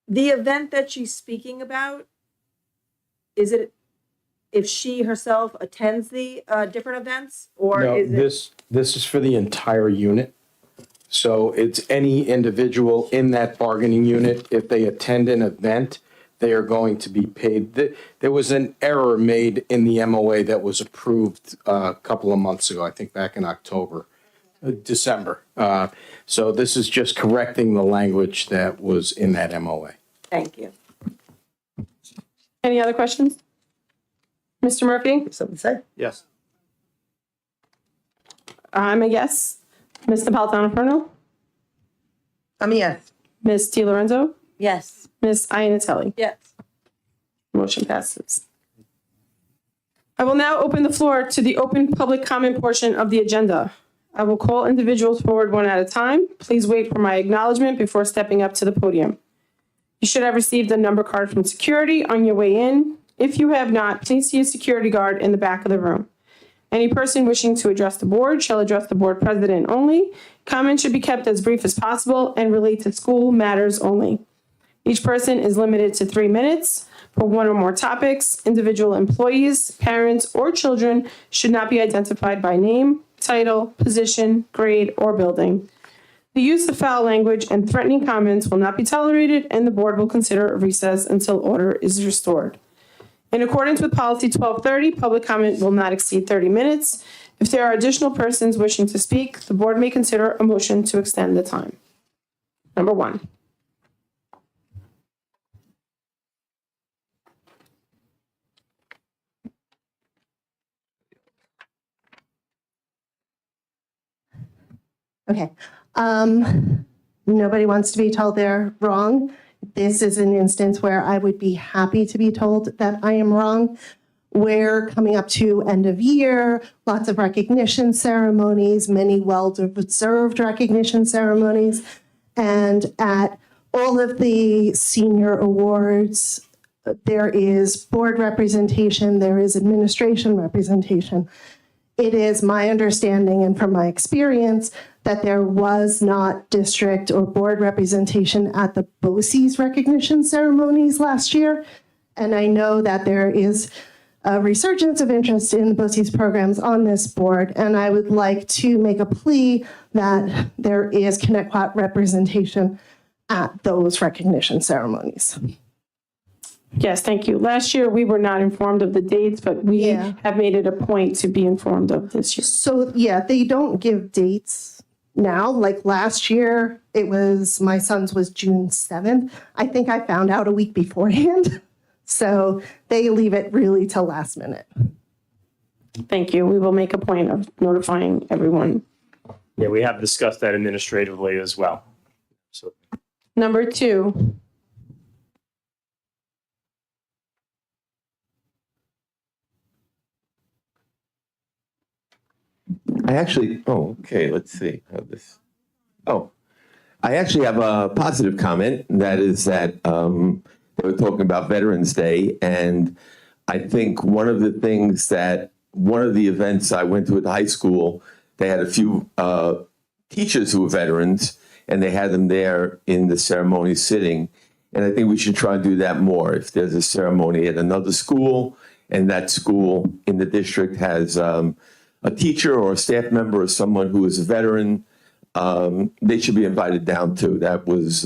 the event that she's speaking about, is it if she herself attends the different events, or No, is it? this is for the entire unit. So it's any individual in that bargaining unit, if they attend an event, they are going to be paid. There was an error made in the MOA that was approved a couple of months ago, I think back in December. So this is just correcting the language that was in that MOA. Thank you. Any other questions? Mr. Murphy? Something to say? Yes. I'm a yes. Ms. Napolitano-Ferno? I'm a yes. Ms. DiLorenzo? Yes. Ms. Iannatelli? Yes. Motion passes. I will now open the floor to the open public comment portion of the agenda. I will call individuals forward one at a time. Please wait for my acknowledgement before stepping up to the podium. You should have received a number card from security on your way in. If you have not, please see a security guard in the back of the room. Any person wishing to address the board shall address the board president only. Comments should be kept as brief as possible and relate to school matters only. Each person is limited to 3 minutes for one or more topics. Individual employees, parents, or children should not be identified by name, title, position, grade, or building. The use of foul language and threatening comments will not be tolerated, and the board will consider a recess until order is restored. In accordance with policy 1230, public comment will not exceed 30 minutes. If there are additional persons wishing to speak, the board may consider a motion to extend the time. Number 1. Okay. Nobody wants to be told they're wrong. This is an instance where I would be happy to be told that I am wrong. We're coming up to end of year, lots of recognition ceremonies, many well-deserved recognition ceremonies. And at all of the senior awards, there is board representation, there is administration representation. It is my understanding and from my experience that there was not district or board representation at the BOCES recognition ceremonies last year. And I know that there is a resurgence of interest in the BOCES programs on this board. And I would like to make a plea that there is Connecticut representation at those recognition ceremonies. Yes, thank you. Last year, we were not informed of the dates, but we have made it a point to be informed of this year. So yeah, they don't give dates now. Like last year, it was, my son's was June 7th. I think I found out a week beforehand. So they leave it really till last minute. Thank you. We will make a point of notifying everyone. Yeah, we have discussed that administratively as well. So Number 2. I actually, let's see how this. I actually have a positive comment. That is that they were talking about Veterans Day. And I think one of the events I went to at the high school, they had a few teachers who were veterans, and they had them there in the ceremony sitting. And I think we should try and do that more. If there's a ceremony at another school, and that school in the district has a teacher or a staff member or someone who is a veteran, they should be invited down too. That was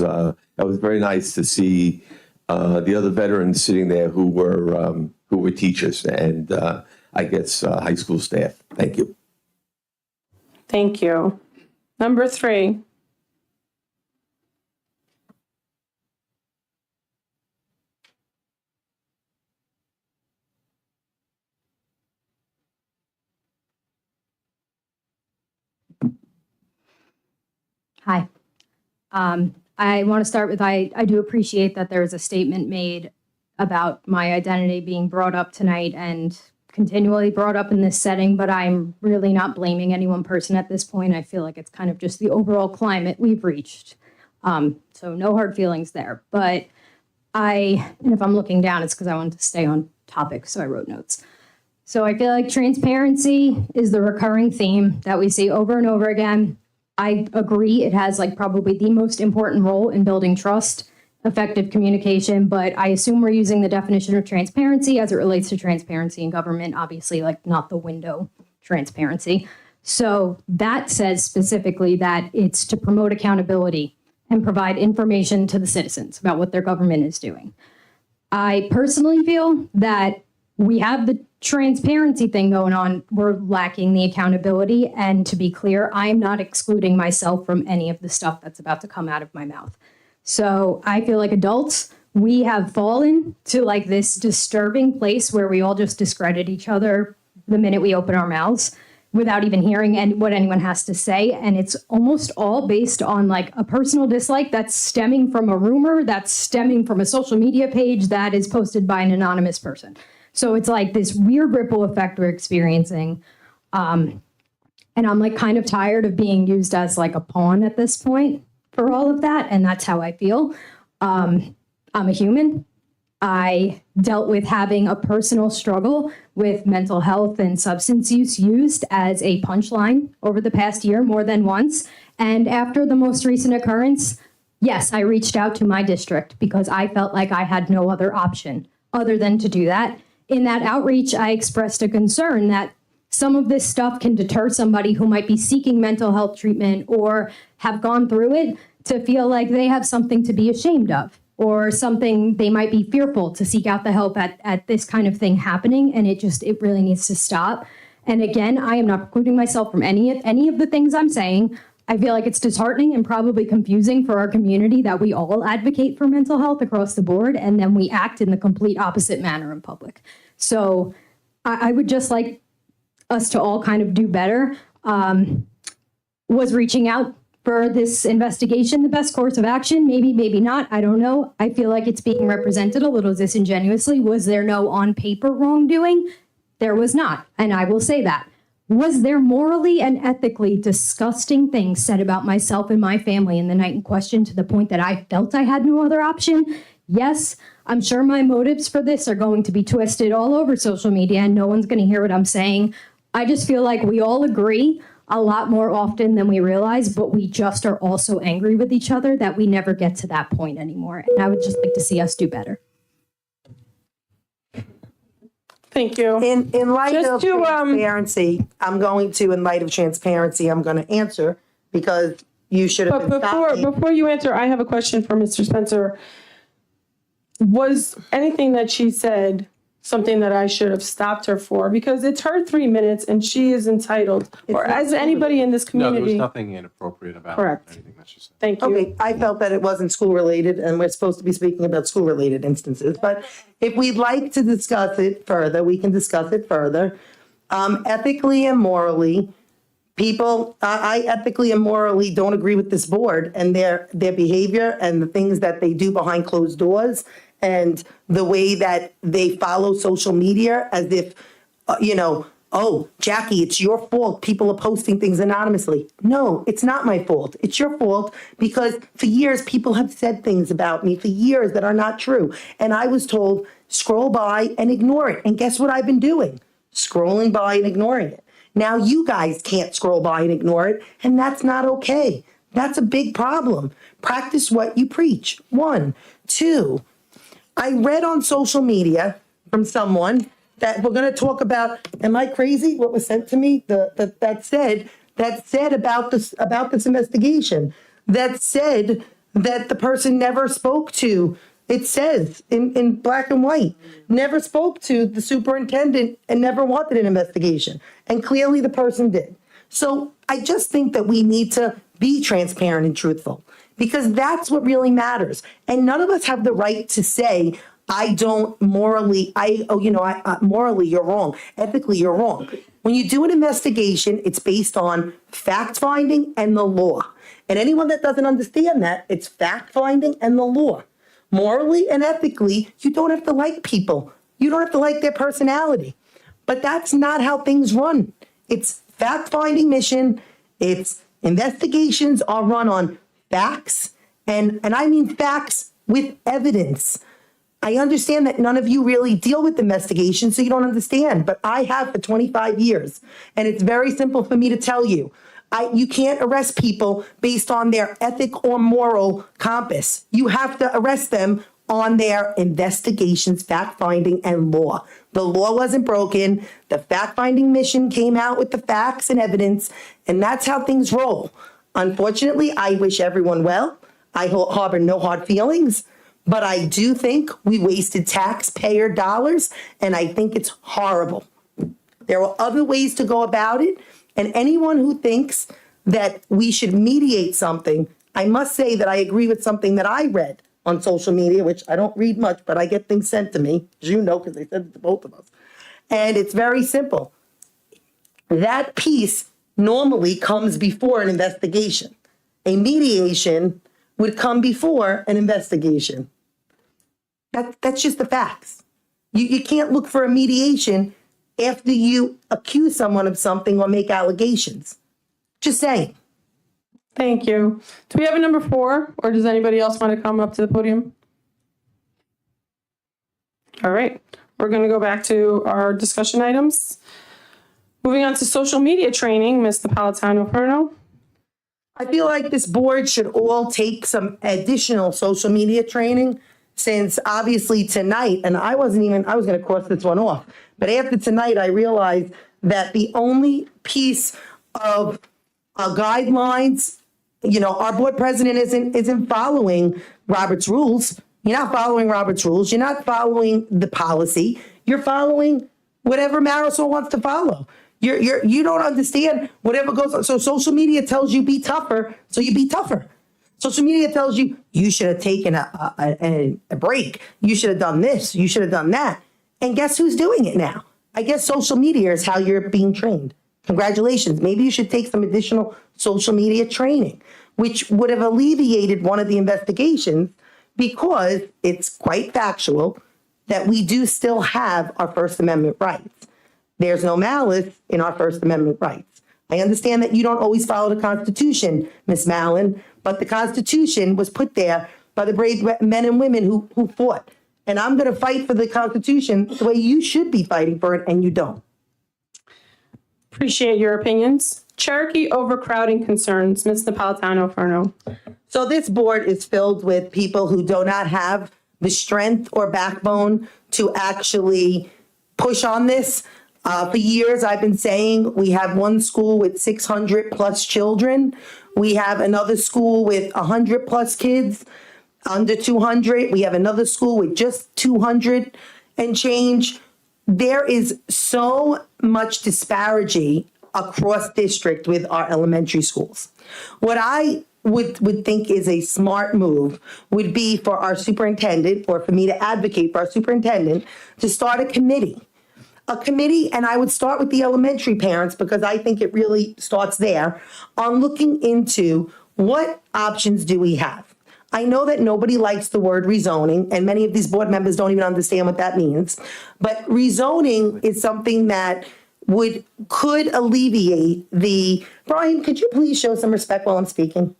very nice to see the other veterans sitting there who were teachers and I guess high school staff. Thank you. Thank you. Number 3. Hi. I want to start with, I do appreciate that there was a statement made about my identity being brought up tonight and continually brought up in this setting, but I'm really not blaming any one person at this point. I feel like it's kind of just the overall climate we've reached. So no hard feelings there. But and if I'm looking down, it's because I wanted to stay on topic, so I wrote notes. So I feel like transparency is the recurring theme that we see over and over again. I agree it has like probably the most important role in building trust, effective communication, but I assume we're using the definition of transparency as it relates to transparency in government, obviously like not the window transparency. So that says specifically that it's to promote accountability and provide information to the citizens about what their government is doing. I personally feel that we have the transparency thing going on. We're lacking the accountability. And to be clear, I'm not excluding myself from any of the stuff that's about to come out of my mouth. So I feel like adults, we have fallen to like this disturbing place where we all just discredit each other the minute we open our mouths. without even hearing what anyone has to say. And it's almost all based on like a personal dislike that's stemming from a rumor, that's stemming from a social media page that is posted by an anonymous person. So it's like this weird ripple effect we're experiencing. And I'm like kind of tired of being used as like a pawn at this point for all of that. And that's how I feel. I'm a human. I dealt with having a personal struggle with mental health and substance use used as a punchline over the past year more than once. And after the most recent occurrence, yes, I reached out to my district because I felt like I had no other option other than to do that. In that outreach, I expressed a concern that some of this stuff can deter somebody who might be seeking mental health treatment or have gone through it to feel like they have something to be ashamed of, or something they might be fearful to seek out the help at this kind of thing happening. And it really needs to stop. And again, I am not precluding myself from any of the things I'm saying. I feel like it's disheartening and probably confusing for our community that we all advocate for mental health across the board, and then we act in the complete opposite manner in public. So I would just like us to all kind of do better. Was reaching out for this investigation the best course of action? Maybe, maybe not. I don't know. I feel like it's being represented a little disingenuously. Was there no on paper wrongdoing? There was not. And I will say that. Was there morally and ethically disgusting things said about myself and my family in the night in question to the point that I felt I had no other option? Yes. I'm sure my motives for this are going to be twisted all over social media and no one's going to hear what I'm saying. I just feel like we all agree a lot more often than we realize, but we just are also angry with each other that we never get to that point anymore. And I would just like to see us do better. Thank you. In light Just of to, transparency, I'm going to answer because you should have been stopping. Before you answer, I have a question for Mr. Spencer. Was anything that she said something that I should have stopped her for? Because it's her 3 minutes and she is entitled, or as anybody in this No, there was community. nothing inappropriate about Correct. anything that she said. Thank you. Okay, I felt that it wasn't school related and we're supposed to be speaking about school related instances. But if we'd like to discuss it further, we can discuss it further. Ethically and morally, I ethically and morally don't agree with this board and their behavior and the things that they do behind closed doors and the way that they follow social media as if, oh, Jackie, it's your fault. People are posting things anonymously. No, it's not my fault. It's your fault because for years, people have said things about me for years that are not true. And I was told, scroll by and ignore it. And guess what I've been doing? Scrolling by and ignoring it. Now you guys can't scroll by and ignore it, and that's not okay. That's a big problem. Practice what you preach. 1, 2, I read on social media from someone that we're going to talk about. Am I crazy? What was sent to me? That said about this investigation. That said that the person never spoke to. It says in black and white, never spoke to the superintendent and never wanted an investigation. And clearly the person did. So I just think that we need to be transparent and truthful because that's what really matters. And none of us have the right to say, I don't morally, morally you're wrong. Ethically, you're wrong. When you do an investigation, it's based on fact finding and the law. And anyone that doesn't understand that, it's fact finding and the law. Morally and ethically, you don't have to like people. You don't have to like their personality. But that's not how things run. It's fact-finding mission. It's investigations are run on facts, and I mean facts with evidence. I understand that none of you really deal with investigations, so you don't understand, but I have for 25 years, and it's very simple for me to tell you. You can't arrest people based on their ethic or moral compass. You have to arrest them on their investigations, fact-finding, and law. The law wasn't broken. The fact-finding mission came out with the facts and evidence, and that's how things roll. Unfortunately, I wish everyone well. I harbor no hard feelings, but I do think we wasted taxpayer dollars, and I think it's horrible. There are other ways to go about it, and anyone who thinks that we should mediate something, I must say that I agree with something that I read on social media, which I don't read much, but I get things sent to me, as you know, because they sent it to both of us. And it's very simple. that piece normally comes before an investigation. A mediation would come before an investigation. That's just the facts. You can't look for a mediation after you accuse someone of something or make allegations. Just saying. Thank you. Do we have a number 4, or does anybody else want to come up to the podium? All right, we're going to go back to our discussion items. Moving on to social media training, Ms. Napolitano-Ferno. I feel like this board should all take some additional social media training, since obviously tonight, and I was going to cross this one off, but after tonight, I realized that the only piece of guidelines, our board president isn't following Robert's rules. You're not following Robert's rules. You're not following the policy. You're following whatever Marisol wants to follow. You don't understand whatever goes on. So social media tells you be tougher, so you be tougher. Social media tells you should have taken a break. You should have done this. You should have done that. And guess who's doing it now? I guess social media is how you're being trained. Congratulations. Maybe you should take some additional social media training, which would have alleviated one of the investigations, because it's quite factual that we do still have our First Amendment rights. There's no malice in our First Amendment rights. I understand that you don't always follow the Constitution, Ms. Mallon, but the Constitution was put there by the brave men and women who fought. And I'm going to fight for the Constitution the way you should be fighting for it, and you don't. Appreciate your opinions. Cherokee overcrowding concerns, Ms. Napolitano-Ferno. So this board is filled with people who do not have the strength or backbone to actually push on this. For years, I've been saying we have one school with 600 plus children. We have another school with 100 plus kids, under 200. We have another school with just 200 and change. There is so much disparity across district with our elementary schools. What I would think is a smart move would be for our superintendent, or for me to advocate for our superintendent, to start a committee, and I would start with the elementary parents, because I think it really starts there, on looking into what options do we have. I know that nobody likes the word rezoning, and many of these board members don't even understand what that means, but rezoning is something that could alleviate the... Brian, could you please show some respect while I'm speaking?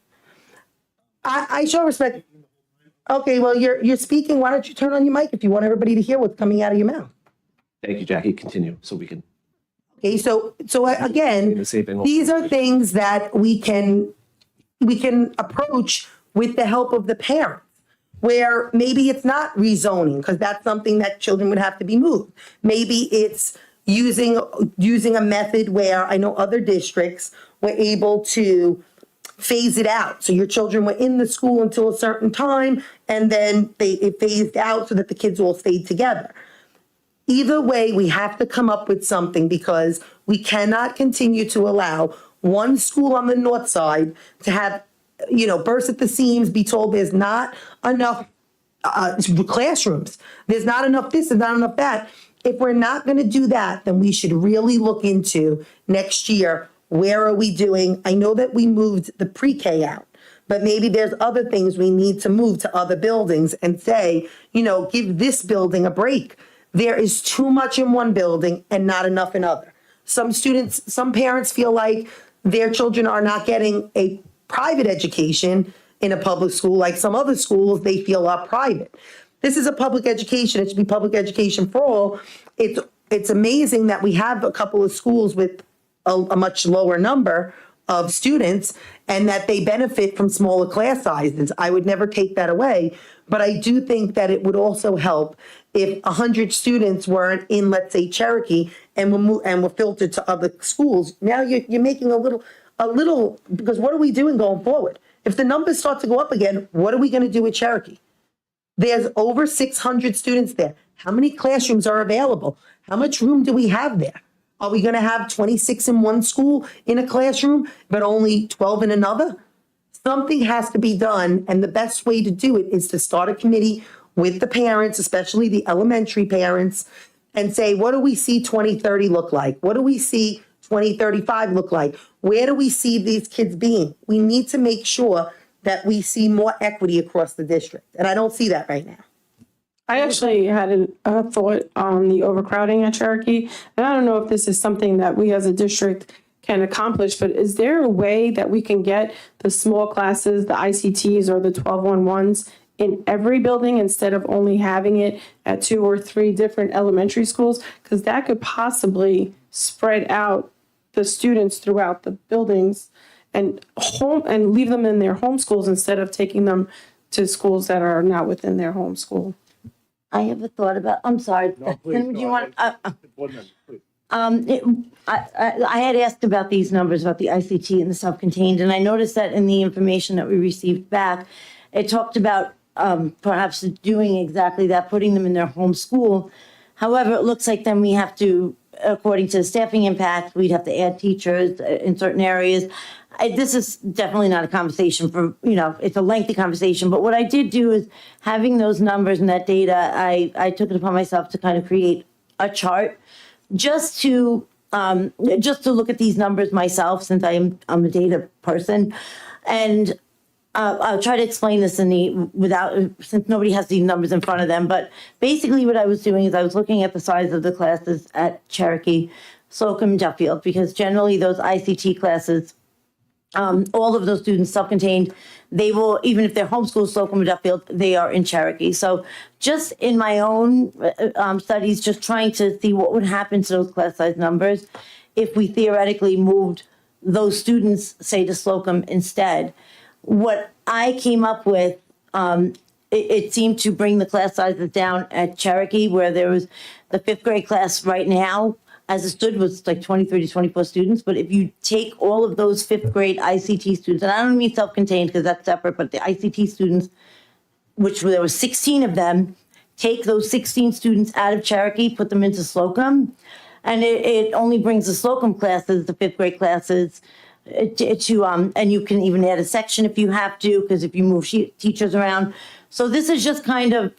I show respect. Okay, well, you're speaking. Why don't you turn on your mic if you want everybody to hear what's coming out of your mouth? Thank you, Jackie. Continue so we can. Okay, so again, these are things that we can approach with the help of the parents, where maybe it's not rezoning, because that's something that children would have to be moved. Maybe it's using a method where I know other districts were able to phase it out. So your children were in the school until a certain time, and then it phased out so that the kids all stayed together. Either way, we have to come up with something, because we cannot continue to allow one school on the north side to have, burst at the seams, be told there's not enough classrooms. There's not enough this, there's not enough that. If we're not going to do that, then we should really look into next year, where are we doing? I know that we moved the pre-K out, but maybe there's other things we need to move to other buildings and say, give this building a break. There is too much in one building and not enough in other. Some parents feel like their children are not getting a private education in a public school, like some other schools they feel are private. This is a public education. It should be public education for all. It's amazing that we have a couple of schools with a much lower number of students, and that they benefit from smaller class sizes. I would never take that away, but I do think that it would also help if 100 students weren't in, let's say, Cherokee, and were filtered to other schools. Now you're making a little, because what are we doing going forward? If the numbers start to go up again, what are we going to do with Cherokee? There's over 600 students there. How many classrooms are available? How much room do we have there? Are we going to have 26 in one school in a classroom, but only 12 in another? Something has to be done, and the best way to do it is to start a committee with the parents, especially the elementary parents, and say, what do we see 2030 look like? What do we see 2035 look like? Where do we see these kids being? We need to make sure that we see more equity across the district. And I don't see that right now. I actually had a thought on the overcrowding at Cherokee, and I don't know if this is something that we as a district can accomplish, but is there a way that we can get the small classes, the ICTs or the 12-on-1s in every building instead of only having it at 2 or 3 different elementary schools? Because that could possibly spread out the students throughout the buildings and leave them in their home schools instead of taking them to schools that are not within their home school. I have a thought about, I'm sorry. No, please, Do go you want, Board member, please. I had asked about these numbers, about the ICT and the self-contained, and I noticed that in the information that we received back, it talked about perhaps doing exactly that, putting them in their home school. However, it looks like then we have to, according to the staffing impact, we'd have to add teachers in certain areas. This is definitely not a conversation for, it's a lengthy conversation, but what I did do is having those numbers and that data, I took it upon myself to kind of create a chart just to look at these numbers myself, since I'm a data person. And I'll try to explain this since nobody has these numbers in front of them. But basically what I was doing is I was looking at the size of the classes at Cherokee, Slocum, and Duffield, because generally those ICT classes, all of those students self-contained, they will, even if they're homeschooled Slocum or Duffield, they are in Cherokee. So just in my own studies, just trying to see what would happen to those class size numbers if we theoretically moved those students, say, to Slocum instead. What I came up with, it seemed to bring the class sizes down at Cherokee, where there was the 5th grade class right now, as it stood, was like 23 to 24 students. But if you take all of those 5th grade ICT students, and I don't mean self-contained because that's separate, but the ICT students, which there were 16 of them, take those 16 students out of Cherokee, put them into Slocum, and it only brings the Slocum classes, the 5th grade classes, and you can even add a section if you have to, because if you move teachers around. So this is just kind of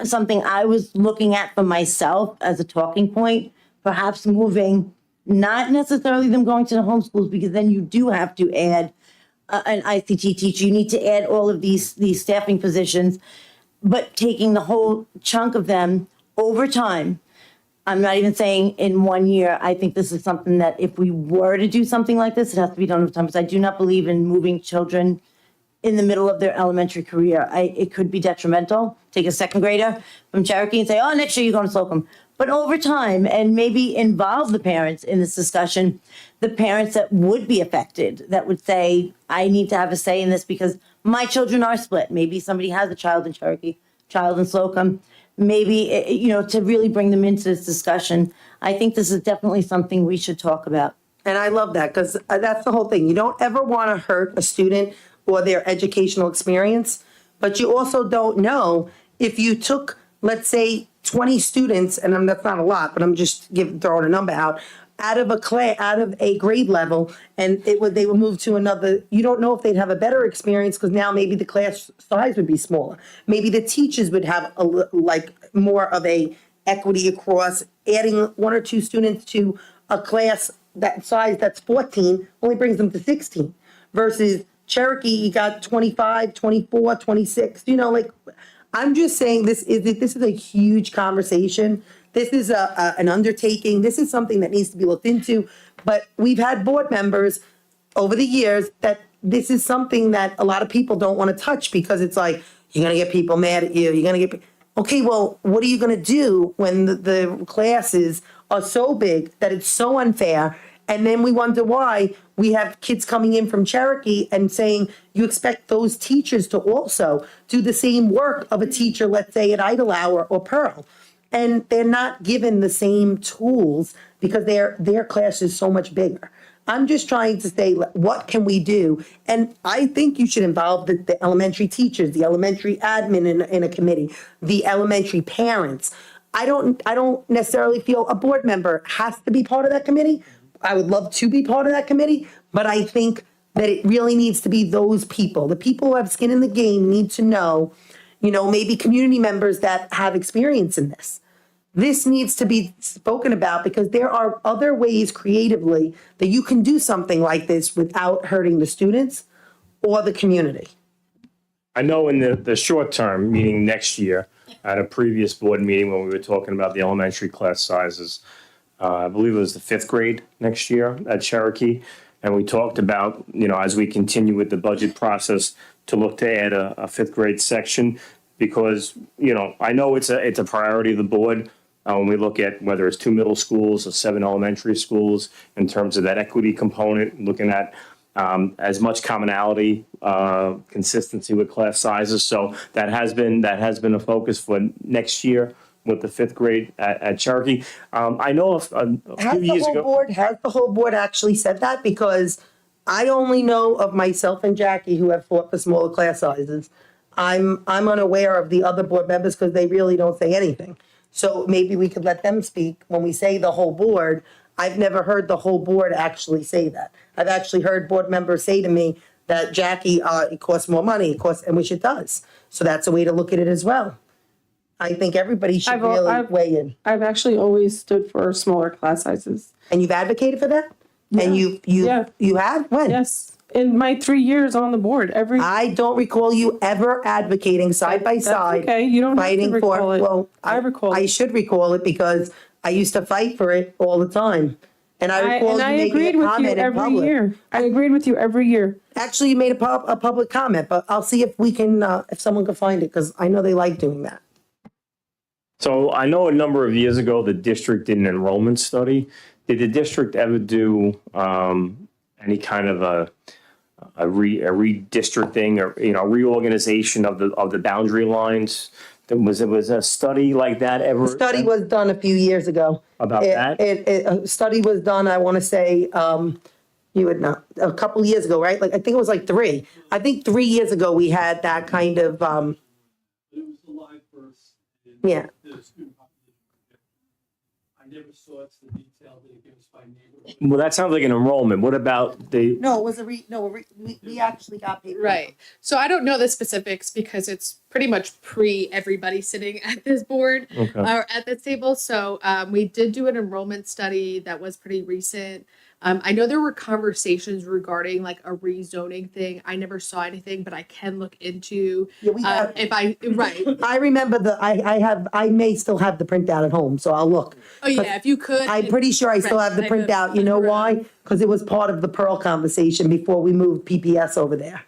something I was looking at for myself as a talking point, perhaps moving, not necessarily them going to the homeschools, because then you do have to add an ICT teacher. You need to add all of these staffing positions, but taking the whole chunk of them over time. I'm not even saying in 1 year. I think this is something that if we were to do something like this, it has to be done over time, because I do not believe in moving children in the middle of their elementary career. It could be detrimental. Take a 2nd grader from Cherokee and say, oh, next year you're going to Slocum. But over time, and maybe involve the parents in this discussion, the parents that would be affected, that would say, I need to have a say in this because my children are split. Maybe somebody has a child in Cherokee, child in Slocum. Maybe, to really bring them into this discussion. I think this is definitely something we should talk about. And I love that, because that's the whole thing. You don't ever want to hurt a student or their educational experience, but you also don't know if you took, let's say, 20 students, and that's not a lot, but I'm just throwing a number out of a grade level, and they would move to another. You don't know if they'd have a better experience, because now maybe the class size would be smaller. Maybe the teachers would have more of a equity across. Adding 1 or 2 students to a class that size that's 14 only brings them to 16, versus Cherokee, you got 25, 24, 26. I'm just saying this is a huge conversation. This is an undertaking. This is something that needs to be looked into. But we've had board members over the years that this is something that a lot of people don't want to touch, because it's like, you're going to get people mad at you. You're going to get, okay, well, what are you going to do when the classes are so big that it's so unfair? And then we wonder why we have kids coming in from Cherokee and saying, you expect those teachers to also do the same work of a teacher, let's say at Idlehour or Pearl. And they're not given the same tools because their class is so much bigger. I'm just trying to say, what can we do? And I think you should involve the elementary teachers, the elementary admin in a committee, the elementary parents. I don't necessarily feel a board member has to be part of that committee. I would love to be part of that committee, but I think that it really needs to be those people. The people who have skin in the game need to know, maybe community members that have experience in this. this needs to be spoken about because there are other ways creatively that you can do something like this without hurting the students or the community. I know in the short term, meaning next year, at a previous board meeting when we were talking about the elementary class sizes, I believe it was the 5th grade next year at Cherokee. And we talked about, as we continue with the budget process, to look to add a 5th grade section because, I know it's a priority of the board when we look at whether it's 2 middle schools or 7 elementary schools in terms of that equity component, looking at as much commonality, consistency with class sizes. So that has been a focus for next year with the 5th grade at Cherokee. I know a few years ago. Has the whole board actually said that? Because I only know of myself and Jackie who have fought for smaller class sizes. I'm unaware of the other board members because they really don't say anything. So maybe we could let them speak when we say the whole board. I've never heard the whole board actually say that. I've actually heard board members say to me that Jackie, it costs more money, and which it does. So that's a way to look at it as well. I think everybody should really weigh in. I've actually always stood for smaller class sizes. And you've advocated for that? Yeah. And you have? When? Yes. In my 3 years on the board, I don't recall you ever advocating side by side. Okay, you don't fighting have to recall it. Well, I recall I should recall it because I used to fight for it all the time. And I recall you making a comment in public. Year. I agreed with you every year. Actually, you made a public comment, but I'll see if we can, if someone can find it, because I know they like doing that. So I know a number of years ago, the district did an enrollment study. Did the district ever do any kind of a redistricting or reorganization of the boundary lines? It was a study like that ever? A study was done a few years ago. About that? A study was done, I want to say, you would know, a couple years ago, right? Like, I think it was like 3. I think 3 years ago, we had that kind of, It was the live births. Yeah. The student population. I never saw it to the detail that it gives by neighborhood. Well, that sounds like an enrollment. What about the? No, it was we actually got paper. Right. So I don't know the specifics because it's pretty much everybody sitting at this board or at this table. So we did do an enrollment study that was pretty recent. I know there were conversations regarding like a rezoning thing. I never saw anything, but I can look into I remember I may still have the printout at home, so I'll look. Oh yeah, if you could. I'm pretty sure I still have the printout. You know why? Because it was part of the Pearl conversation before we moved PPS over there.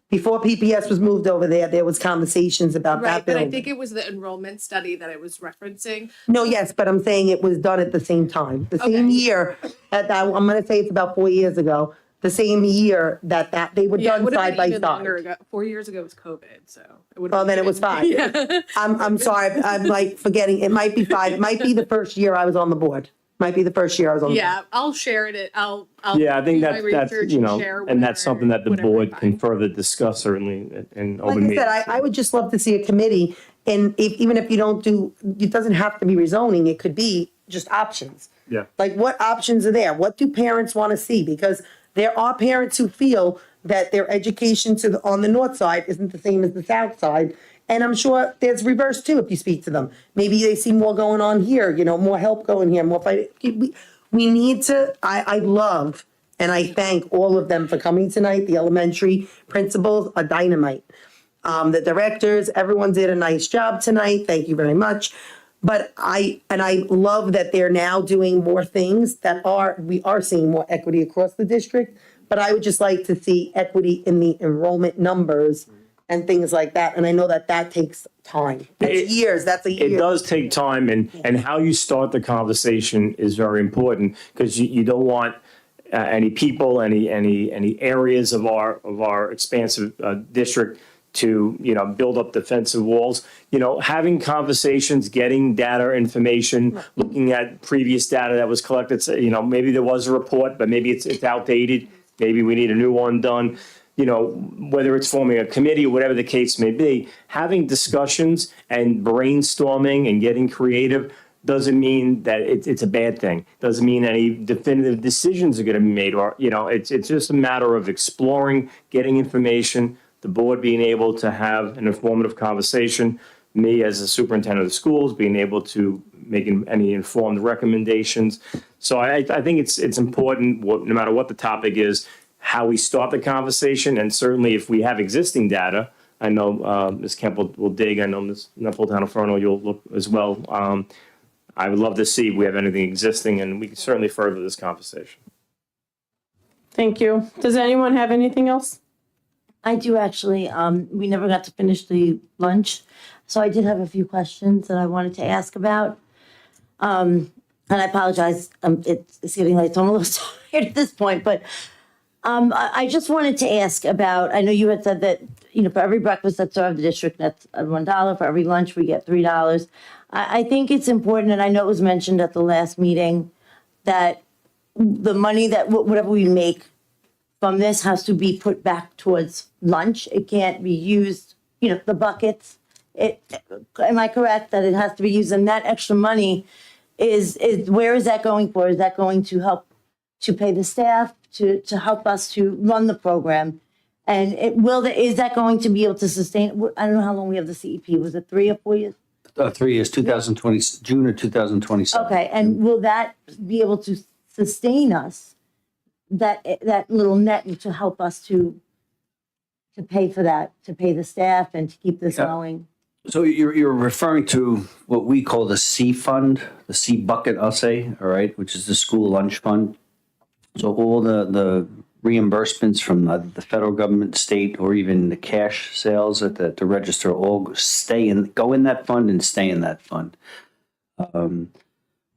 Before PPS was moved over there was conversations about that But building. I think it was the enrollment study that I was referencing. No, yes, but I'm saying it was done at the same time, the same year. I'm going to say it's about 4 years ago. The same year that they were done side by side. Longer ago. 4 years ago was COVID, so it would. Well, then it was 5. Yeah. I'm sorry. I'm like forgetting. It might be 5. It might be the first year I was on the board. Might be the first year I was on the board. Yeah, I'll share it. I'll Yeah, I think do my that's research and share and that's something that the whatever board can further discuss certainly in Like open I meetings. said, I would just love to see a committee, and even if you don't do, it doesn't have to be rezoning, it could be just options. Yeah. Like, what options are there? What do parents want to see? Because there are parents who feel that their education on the north side isn't the same as the south side. And I'm sure there's reverse too, if you speak to them. Maybe they see more going on here, more help going here, more fight. We need to, I love, and I thank all of them for coming tonight. The elementary principals are dynamite. The directors, everyone did a nice job tonight. Thank you very much. But I love that they're now doing more things we are seeing more equity across the district. But I would just like to see equity in the enrollment numbers and things like that. And I know that takes time. That's years. That's a year. It does take time, and how you start the conversation is very important because you don't want any people, any areas of our expansive district to build up defensive walls. Having conversations, getting data information, looking at previous data that was collected. Maybe there was a report, but maybe it's outdated. Maybe we need a new one done. Whether it's forming a committee or whatever the case may be, having discussions and brainstorming and getting creative doesn't mean that it's a bad thing. Doesn't mean any definitive decisions are going to be made, or it's just a matter of exploring, getting information, the board being able to have an informative conversation, me as a superintendent of the schools, being able to make any informed recommendations. So I think it's important, no matter what the topic is, how we start the conversation. And certainly if we have existing data, I know Ms. Kemp will dig. I know Ms. Napolitano-Ferno, you'll look as well. I would love to see if we have anything existing, and we can certainly further this conversation. Thank you. Does anyone have anything else? I do actually. We never got to finish the lunch, so I did have a few questions that I wanted to ask about. And I apologize. It's getting late, so I'm a little tired at this point. But I just wanted to ask about. I know you had said that for every breakfast that's served the district, that's $1. For every lunch, we get $3. I think it's important, and I know it was mentioned at the last meeting, that the money that whatever we make from this has to be put back towards lunch. It can't be used, the buckets. Am I correct that it has to be used? And that extra money is where is that going for? Is that going to help to pay the staff, to help us to run the program? And is that going to be able to sustain? I don't know how long we have the CEP. Was it 3 or 4 years? 3 years, 2020, June of 2027. Okay, and will that be able to sustain us, that little net, to help us to pay for that, to pay the staff and to keep this going? So you're referring to what we call the C fund, the C bucket, I'll say, all right, which is the school lunch fund. So all the reimbursements from the federal government, state, or even the cash sales at the register all go in that fund and stay in that fund.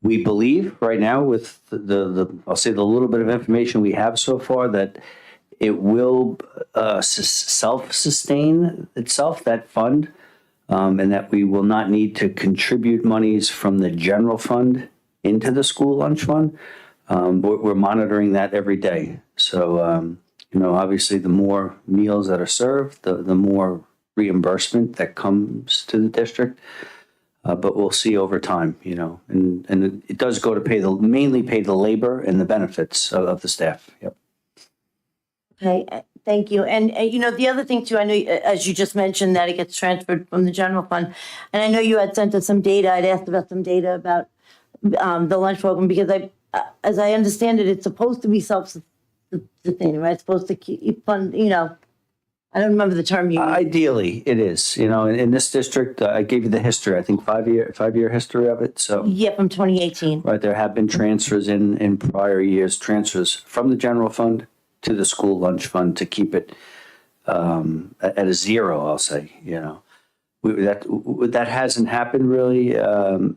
We believe right now with I'll say the little bit of information we have so far that it will self-sustain itself, that fund, and that we will not need to contribute monies from the general fund into the school lunch fund. We're monitoring that every day. So, obviously the more meals that are served, the more reimbursement that comes to the district. But we'll see over time, and it does go to mainly pay the labor and the benefits of the staff. Yep. Okay, thank you. And the other thing too, I know, as you just mentioned, that it gets transferred from the general fund. And I know you had sent us some data. I'd asked about some data about the lunch program, because as I understand it, it's supposed to be self-sustaining, right? It's supposed to keep fund, I don't remember the term you used. Ideally, it is. In this district, I gave you the history. I think 5-year history of it. So yeah, from 2018. Right, there have been transfers in prior years, transfers from the general fund to the school lunch fund to keep it at a zero. I'll say. That hasn't happened really. I'll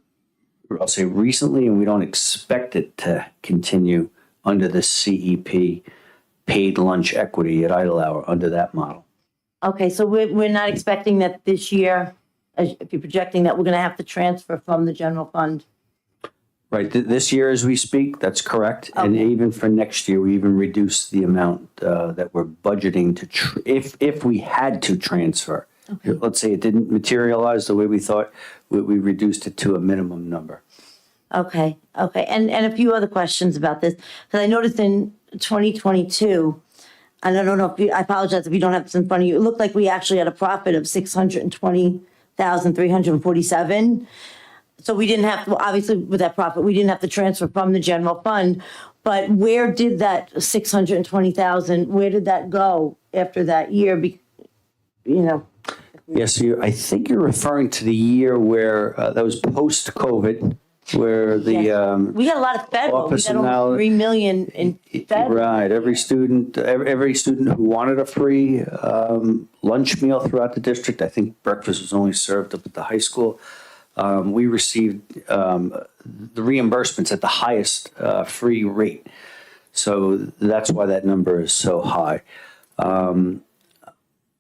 say recently, and we don't expect it to continue under the CEP paid lunch equity at Idle Hour under that model. Okay, so we're not expecting that this year, if you're projecting that we're going to have to transfer from the general fund. Right, this year as we speak, that's correct. Okay. And even for next year, we even reduced the amount that we're budgeting to, if we had to transfer. Okay. Let's say it didn't materialize the way we thought, we reduced it to a minimum number. Okay. And a few other questions about this, because I noticed in 2022, and I don't know I apologize if you don't have this in front of you, it looked like we actually had a profit of $620,347. So we didn't have to, obviously with that profit, we didn't have to transfer from the general fund, but where did that $620,000, where did that go after that year? Yes, I think you're referring to the year where that was post-COVID, where the we got a lot of federal. We got over $3 million in federal. Right, every student who wanted a free lunch meal throughout the district. I think breakfast was only served up at the high school. We received the reimbursements at the highest free rate, so that's why that number is so high.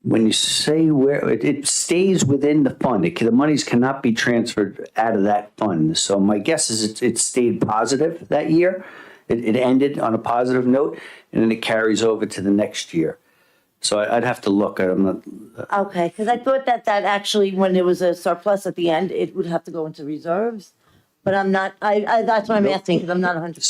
When you say where it stays within the fund, the monies cannot be transferred out of that fund. So my guess is it stayed positive that year. It ended on a positive note, and then it carries over to the next year. So I'd have to look. I'm not. Okay, because I thought that actually, when there was a surplus at the end, it would have to go into reserves. But I'm not. That's what I'm asking, because I'm not 100%. It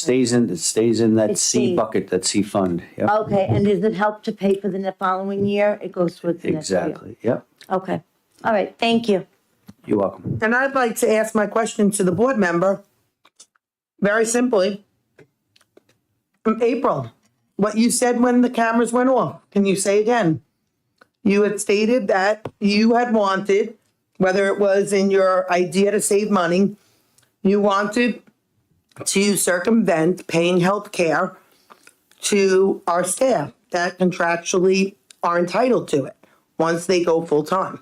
stays in that C bucket, that C fund. Yep. Okay, and does it help to pay for the following year? It goes towards the next year. Exactly. Yep. Okay. All right. Thank you. You're welcome. And I'd like to ask my question to the board member, very simply. April, what you said when the cameras went off, can you say again? You had stated that you had wanted, whether it was in your idea to save money, you wanted to circumvent paying health care to our staff that contractually are entitled to it once they go full-time.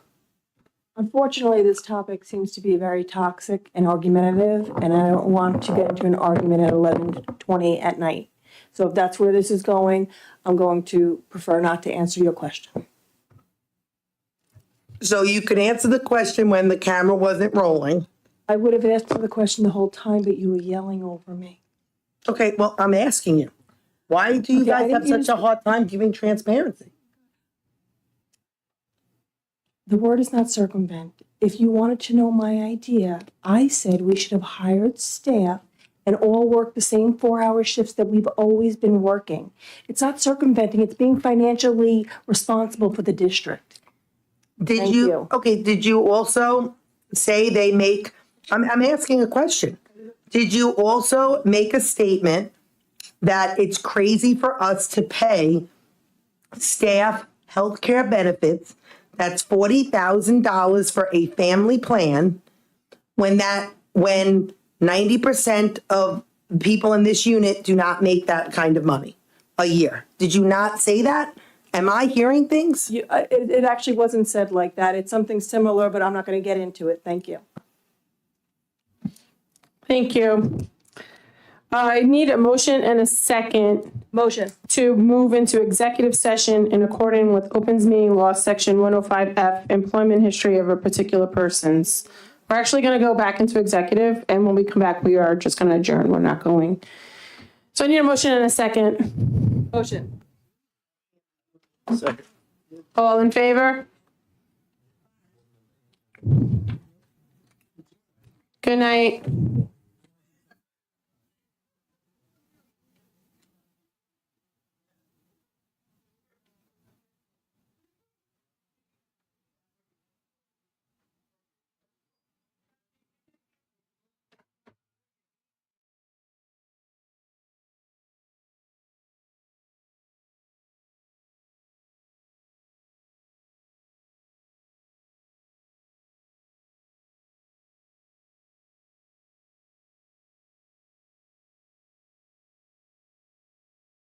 Unfortunately, this topic seems to be very toxic and argumentative, and I don't want to get into an argument at 11:20 at night. So if that's where this is going, I'm going to prefer not to answer your question. So you could answer the question when the camera wasn't rolling. I would have asked the question the whole time, but you were yelling over me. Okay, well, I'm asking you. Why do you Okay, I guys have didn't use- such a hard time giving transparency? The word is not circumvent. If you wanted to know my idea, I said we should have hired staff and all work the same 4-hour shifts that we've always been working. It's not circumventing, it's being financially responsible for the district. Did Thank you. Okay, did you also say they make, I'm asking a question. Did you also make a statement that it's crazy for us to pay staff healthcare benefits, that's $40,000 for a family plan, when 90% of people in this unit do not make that kind of money a year? Did you not say that? Am I hearing things? It actually wasn't said like that. It's something similar, but I'm not going to get into it. Thank you. Thank you. I need a motion and a second. Motion. To move into executive session in accordance with Opens Meeting Law, Section 105F, employment history of a particular person's. We're actually going to go back into executive, and when we come back, we are just going to adjourn. We're not going. So I need a motion and a second. Motion. Second. All in favor? Good night.